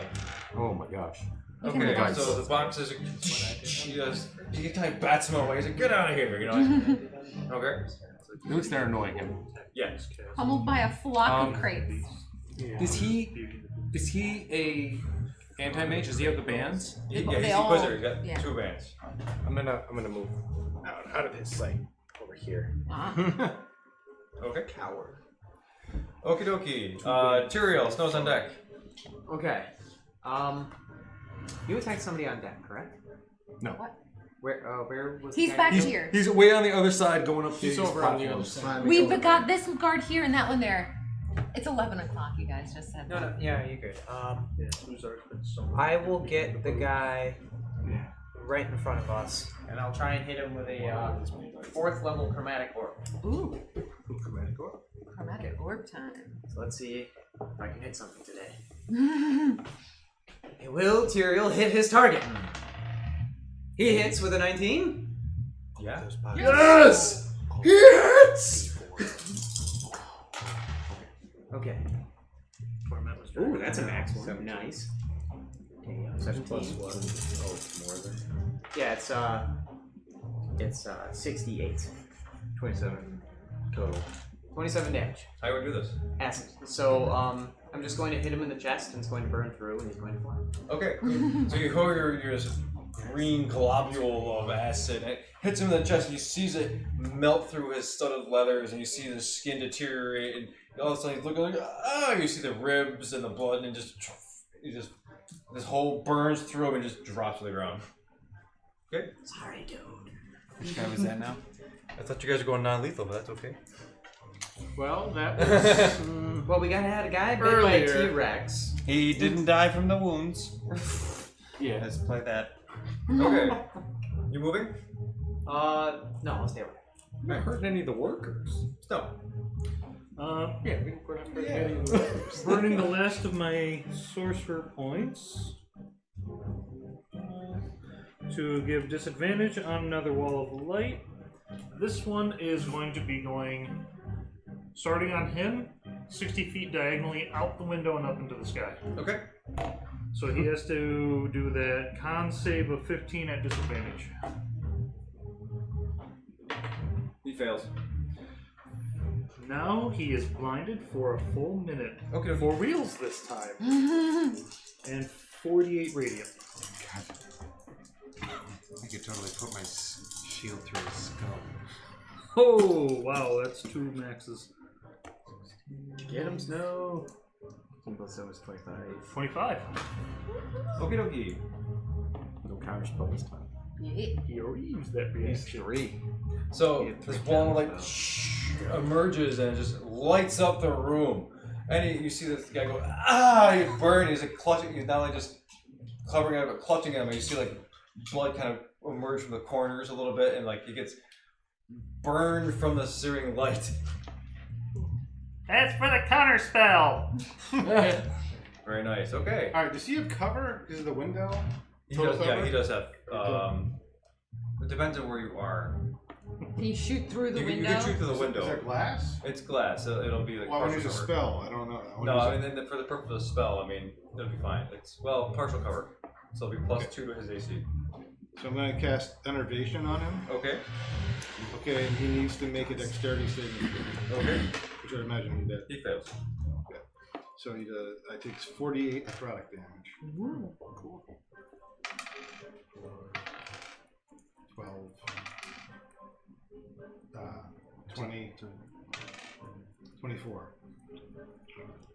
Oh my gosh. You can Okay, reverse. so the box is. He kind of bats him away. He's like, "Get out of here!" You know. Okay. At least they're annoying him. Yeah. Pummeled by a flock of crates. Is he a anti-mage? Does he have the bands? Yeah, They he's all- Inquisitor. He's got yeah. 2 bands. I'm gonna move out of his sight over here. Okay. Coward. Okie dokie. Tyrael, Snow's on deck. Okay. You attacked somebody on deck, correct? No. What? Where was He's the back guy? here. He's way on the other side, going up He's these over on the other platforms. side. We've got this guard here and that one there. It's 11 o'clock, you guys just said. No, yeah, you're good. Who's our so I will get the guy right in front of us, and I'll try and hit him with a 4th level chromatic orb. Ooh, Chromatic orb. chromatic orb time. So let's see if I can hit something today. It will, Tyrael, hit his target. He hits with a 19. Yeah. Yes! He hits! Okay. Ooh, that's a max one. Nice. Okay, 17. Plus 1. Oh, it's more than. Yeah, it's 68. 27 total. 27 damage. How do we do this? Acid. So, I'm just going to hit him in the chest, and it's going to burn through, and he's going to fly. Okay. So you hold your green globule of acid, and it hits him in the chest, and he sees it melt through his studded leathers, and you see the skin deteriorate, and all of a sudden he's looking like, oh, you see the ribs and the blood, and this hole burns through him and just drops to the ground. Okay. Sorry, dude. Which guy was that now? I thought you guys were going non-lethal, but that's okay. Well, that was Well, we gotta have a guy bit by a Earlier. T-Rex. He didn't die from the wounds. Yeah. Let's play that. Okay. You moving? No, I'll stay away. Not hurting any of the workers. No. yeah. We're not hurting any of the others. burning the last of my sorcerer points to give disadvantage on another wall of light. This one is going to be going, starting on him, 60 feet diagonally out the window and up into the sky. Okay. So he has to do that con save of 15 at disadvantage. He fails. Now he is blinded for a full minute. Okay. For reals this time. And 48 radiant. I could totally put my shield through his skull. Oh, wow, that's 2 maxes. Get him, Snow. 15 plus 7 is 25. 25. Okie dokie. No counter spell this time. Yeah. He already used that He's reaction. 3. So this wall like emerges and it just lights up the room, and you see this guy go he burned. He's like clutching. He's not only just covering it, but clutching him. And you see like blood kind of emerge from the corners a little bit, and like he gets burned from the searing light. That's for the counter spell. Very nice. Okay. All right. Does he have cover? Is it the window? He Total does. Yeah, cover? he does have. It depends on where you are. Can you shoot through the You window? can shoot through the Is window. that glass? It's glass. So it'll be like. Well, I want to partial use a cover. spell. I don't know. No, I mean for the purpose of the spell, I mean it'll be fine. It's partial cover, so it'll be plus 2 to his AC. So I'm going to cast Enervation on him. Okay. Okay, and he needs to make a dexterity saving throw. Okay. Which I imagine he did. He fails. So he does. I takes 48 necrotic damage. Cool. 12. 20. 24.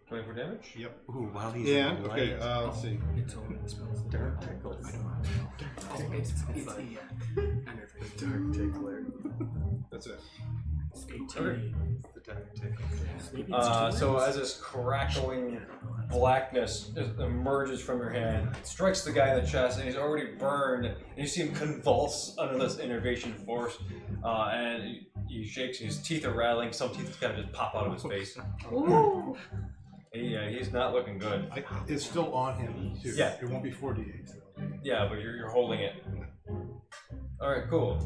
24 damage? Yep. Ooh, while he's Yeah, in the okay, light. let's see. Dark tickle. I Dark tickler. That's it. Okay. The dark tickle. So as this crackling blackness just emerges from your hand, it strikes the guy in the chest, and he's already burned. And you see him convulse under this innervation force, and he shakes. His teeth are rattling. Some teeth kind of just pop out of his face. Ooh. Yeah, he's not looking good. It's still on him too. Yeah. It won't be 48. Yeah, but you're holding it. All right, cool.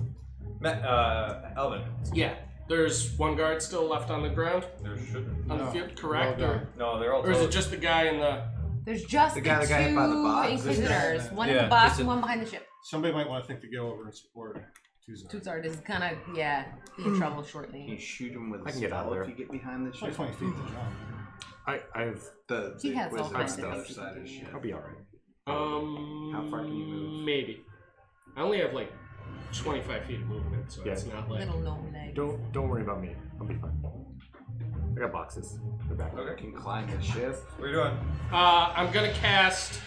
Alvin. Yeah. There's one guard still left on the ground? There shouldn't. On the field, correct? No, they're all. Or is it just the guy in the... There's just The guy that got hit by the box. Inquisitors. One in Yeah, the box just and one behind the ship. Somebody might want to think to go over and support Tuzar. Tuzard is kind of, be in trouble Can shortly. you shoot him with a I can get out spell there. if you get behind the It's like ship? 20 feet to jump. I've. He has all Inquisitor kinds on the of other things. side of the ship. I'll be alright. How far can you move? Maybe. I only have like 25 feet of movement, so it's not like... Little gnome leg. Don't worry about me. I'll be fine. I got boxes. They're back. Okay. Can climb the ship. What are you doing? I'm gonna cast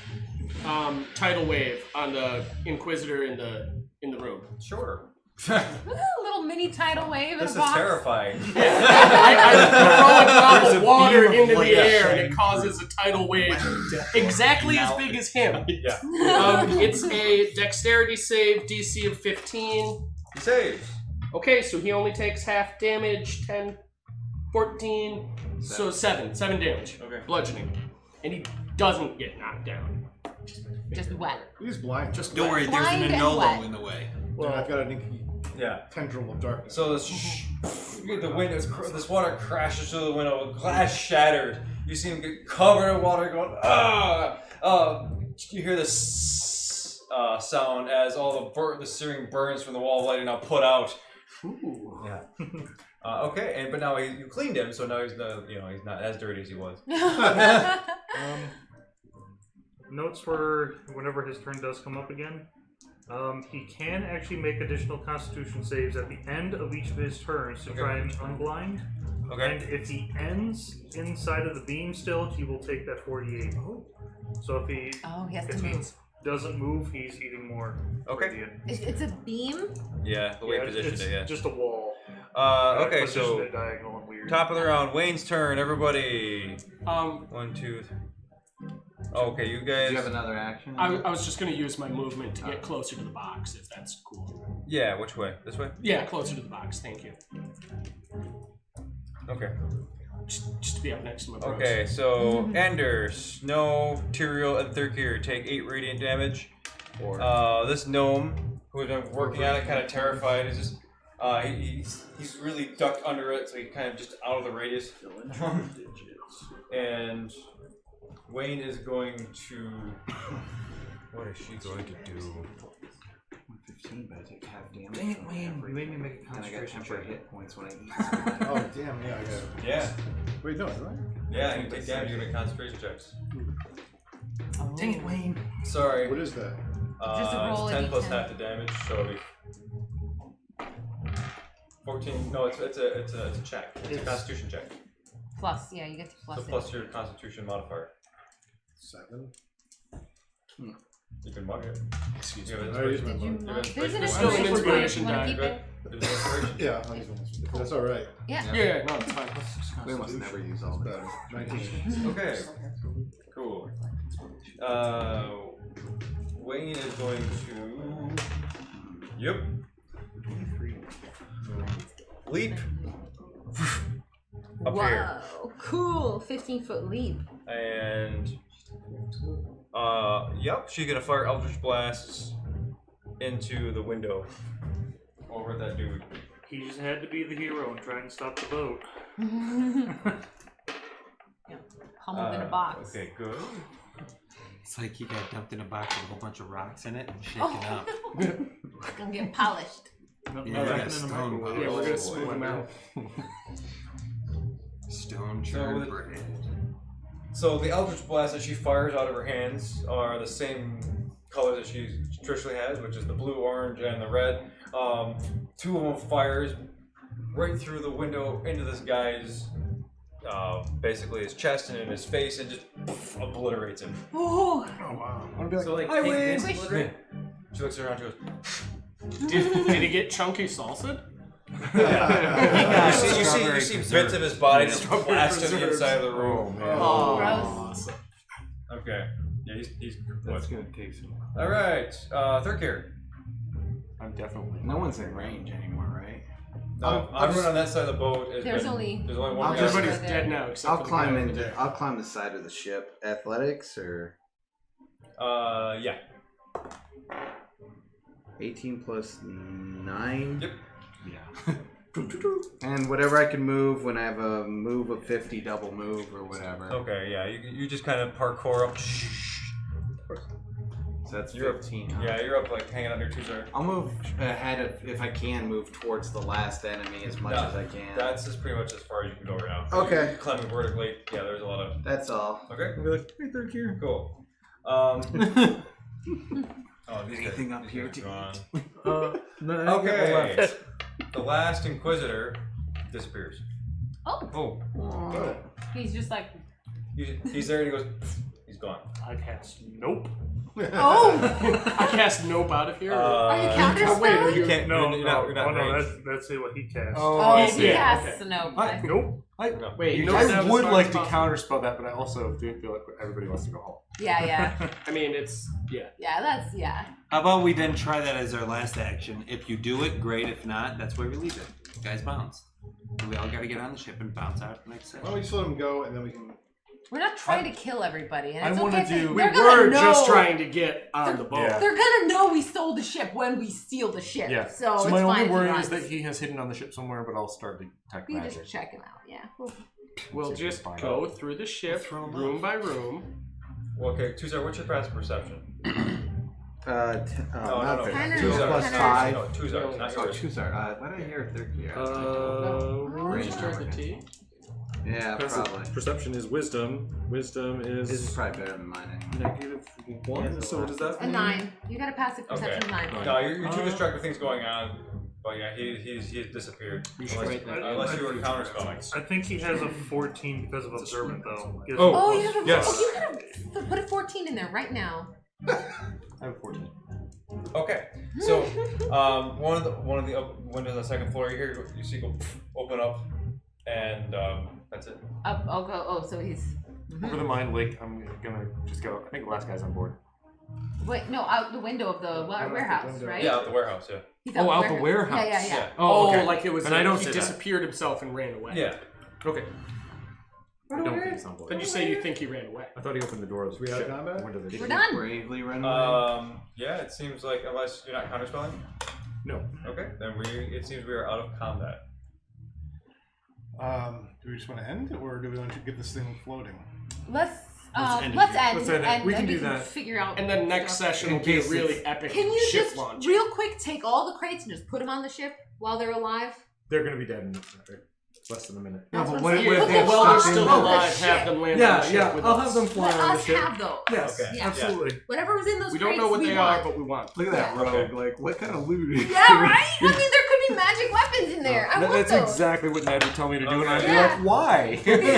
Tidal Wave on the Inquisitor in the room. Sure. Little mini tidal wave This in is a box. terrifying. I throw a drop There's of a water beam of into the light air and shining it causes a tidal wave exactly as big as him. Yeah. It's a dexterity save, DC of 15. He saves. Okay, so he only takes half damage, 10, 14, so 7 damage. Okay. Bludgeoning. And he doesn't get knocked down. Just wet. He's blind. Just Don't worry, there's Blind an and Anolo wet. in the way. Well, I've got an inky Yeah. tendril of darkness. So this the window, this water crashes through the window, glass shattered. You see him get covered in water, going you hear this sound as all the searing burns from the wall of light are now put out. Ooh. Yeah. Okay, but now you cleaned him, so now he's not as dirty as he was. Notes for whenever his turn does come up again. He can actually make additional Constitution saves at the end of each of his turns to try and unblind. Okay. And if he ends inside of the beam still, he will take that 48. So if he He has to move. doesn't move, he's eating more. Okay. It's a beam? Yeah, the way you positioned it's it, yeah. just a wall. Okay, Positioned so it diagonal and weird. top of the round, Wayne's turn, everybody. 1, 2, 3. Okay, you guys. Do you have another action? I was just going to use my movement to get closer to the box, if that's cool. Yeah, which way? This way? Yeah, closer to the box, thank you. Okay. Just to be up next to my bros. Okay, so Ender, Snow, Tyrael, and Thurkir take 8 radiant damage. This gnome, who has been working on it, kind of terrified, is just he's really ducked under it, so he kind of just out of the radius. And Wayne is going to. What is she going to do? 15, but I take half damage. Dang it, Wayne. You made me make a And I got concentration temporary check. hit points when I eat something. Oh, damn, yeah, I got it. Yeah. Wait, no, is that? Yeah, you take damage, you make concentration checks. Dang it, Wayne. Sorry. What is that? Just a roll It's a 10 plus D10. half the damage, so it'll be 14. No, it's a check. It's a constitution check. Plus, yeah, you get to plus So it. plus your constitution modifier. 7. You can mug it. Excuse You me. have I use inspiration. my You have mug. There's an inspiration. Still an inspiration. inspiration You wanna die, keep Good. it? There's an inspiration. Yeah, I'll use one. That's alright. Yeah. Yeah, no, it's fine. We must never use all That's that. better. 19. Okay. Cool. Wayne is going to. Yep. Leap. Up here. Whoa, cool. 15-foot leap. And yep, she's gonna fire Eldritch Blasts into the window over at that dude. He just had to be the hero and try and stop the boat. Humbled in a box. Okay, good. It's like he got dumped in a box with a whole bunch of rocks in it and shaken up. Gonna get polished. No, Yeah, no, yeah, in the stone microwave. power. Yeah, we're gonna smooth him out. Stone So churned with- bread. So the Eldritch Blast that she fires out of her hands are the same colors that she traditionally has, which is the blue, orange, and the red. 2 of them fires right through the window into this guy's, basically his chest and in his face, and just obliterates him. Oh, wow. So like, I take win. this, Squish. obliterate? She looks around, she goes, Did he get chunky salsa? you see bits of his body just blast to the inside of the room. gross. Okay. Yeah, he's That's gonna take some. Alright, Thurkir. I'm definitely. No one's in range anymore, right? No, everyone on that side of the boat is. There's only one I'll guy. just- Everybody's there. dead now except I'll for the climb guy over in. there. I'll climb the side of the ship. Athletics or Yeah. 18 plus 9. Yep. Yeah. And whatever I can move when I have a move of 50, double move or whatever. Okay, yeah, you just kind of parkour up. So that's You're 15. Up, yeah, you're up like hanging under two there. I'll move ahead if I can move towards the last enemy as much as I can. That's just pretty much as far as you can go right now. Okay. You're climbing vertically. Yeah, there's a lot of. That's all. Okay. I'll be like, hey, third gear. Cool. Oh, these Anything guys, up here these to guys eat? are gone. Okay. The last Inquisitor disappears. Oh. Oh. He's just like. He's there and he goes. He's gone. I cast nope. Oh. I cast nope out of here. Are you counter wait, spelling? you can't. No, you're not no, ranged. that's what he cast. Oh, he yeah, casts okay. no. Nope. Wait, I that would was like to possible. counterspell that, but I also do feel like everybody wants to go home. Yeah. I mean, it's yeah. Yeah, that's How about we then try that as our last action? If you do it, great. If not, that's where we leave it. Guys, bounce. We all got to get on the ship and bounce out the next Why session. don't we just let him go and then we can. We're not trying to kill everybody, and I it's wanna okay. do- We They're gonna were know. just trying to get on the boat. Yeah. They're gonna know we stole the ship when we steal the ship. Yeah. So it's my fine only if he worry runs. is that he has hidden on the ship somewhere, but I'll start to detect You magic. just check him out. Yeah. We'll Should be just fine. go through the ship room by room. Well, okay, Tuzar, what's your passive perception? No. Tenor. Tuzar. Plus Tenor. 5. No, Tuzar, not Oh, yours. Tuzar. Why did I hear third gear? Register the T. Yeah, probably. Perception is wisdom. Wisdom This is is probably better than mine anyway. -1. So what does that A mean? 9. You got a passive perception of 9. No, you're too distracted with things going on. But yeah, he's disappeared. Unless you were counterspelling. I think he has a 14 because of observant though. He has Oh. a Oh, plus you have a, Yes. oh, you gotta put a 14 in there right now. I have 14. Okay, so one of the windows on the second floor you see go open up, and that's it. I'll go. Oh, so he's. Over the mine lake, I'm gonna just go. I think the last guy's on board. Wait, no, out the window of the warehouse, right? Yeah, out the warehouse. Yeah. He's Oh, out the warehouse. Yeah. Oh, okay. like it was. And I don't he say disappeared himself and ran away. Yeah. Okay. I don't think he's on board. Then you say you think he ran away. I thought he opened the door of the We out of ship. combat? When did the Did We're he done. bravely run away? Yeah, it seems like unless you're not counterspelling. No. Okay, then it seems we are out of combat. Do we just want to end, or do we want to get this thing floating? Let's end it let's here. end. Let's end it. And We can and do that. Figure out. And then next stuff. session will be a case really it's- epic Can you ship just launch. real quick take all the crates and just put them on the ship while they're alive? They're gonna be dead in less than a minute. That's but what I'm what saying. if Put they're the While they're box still on the alive, ship. have them land on the ship with I'll us. have them fly Let on the us ship. have those. Yes, Okay. Yeah. absolutely. Whatever was in those We crates, don't know what we they want. are, but we want. Look at that Yeah. rogue. Like, what kind of loot? Yeah, right? I mean, there could be magic weapons in there. I want That's those. exactly what Ned would tell me to do, and I'd be Yeah. like, why?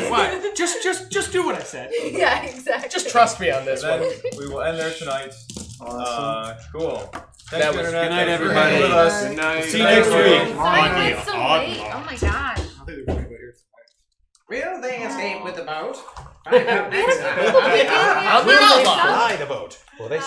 What? Just do what I said. Yeah, exactly. Just trust me on this Then one. we will end there tonight. Cool. Thanks, That was- Internet. good night, Thanks for everybody. hanging with us. Good night. See you next week. Sorry it's so late. Oh my gosh. I think they're going to go here tonight. Will they escape with the boat? People picking me up. Fly the boat. Will they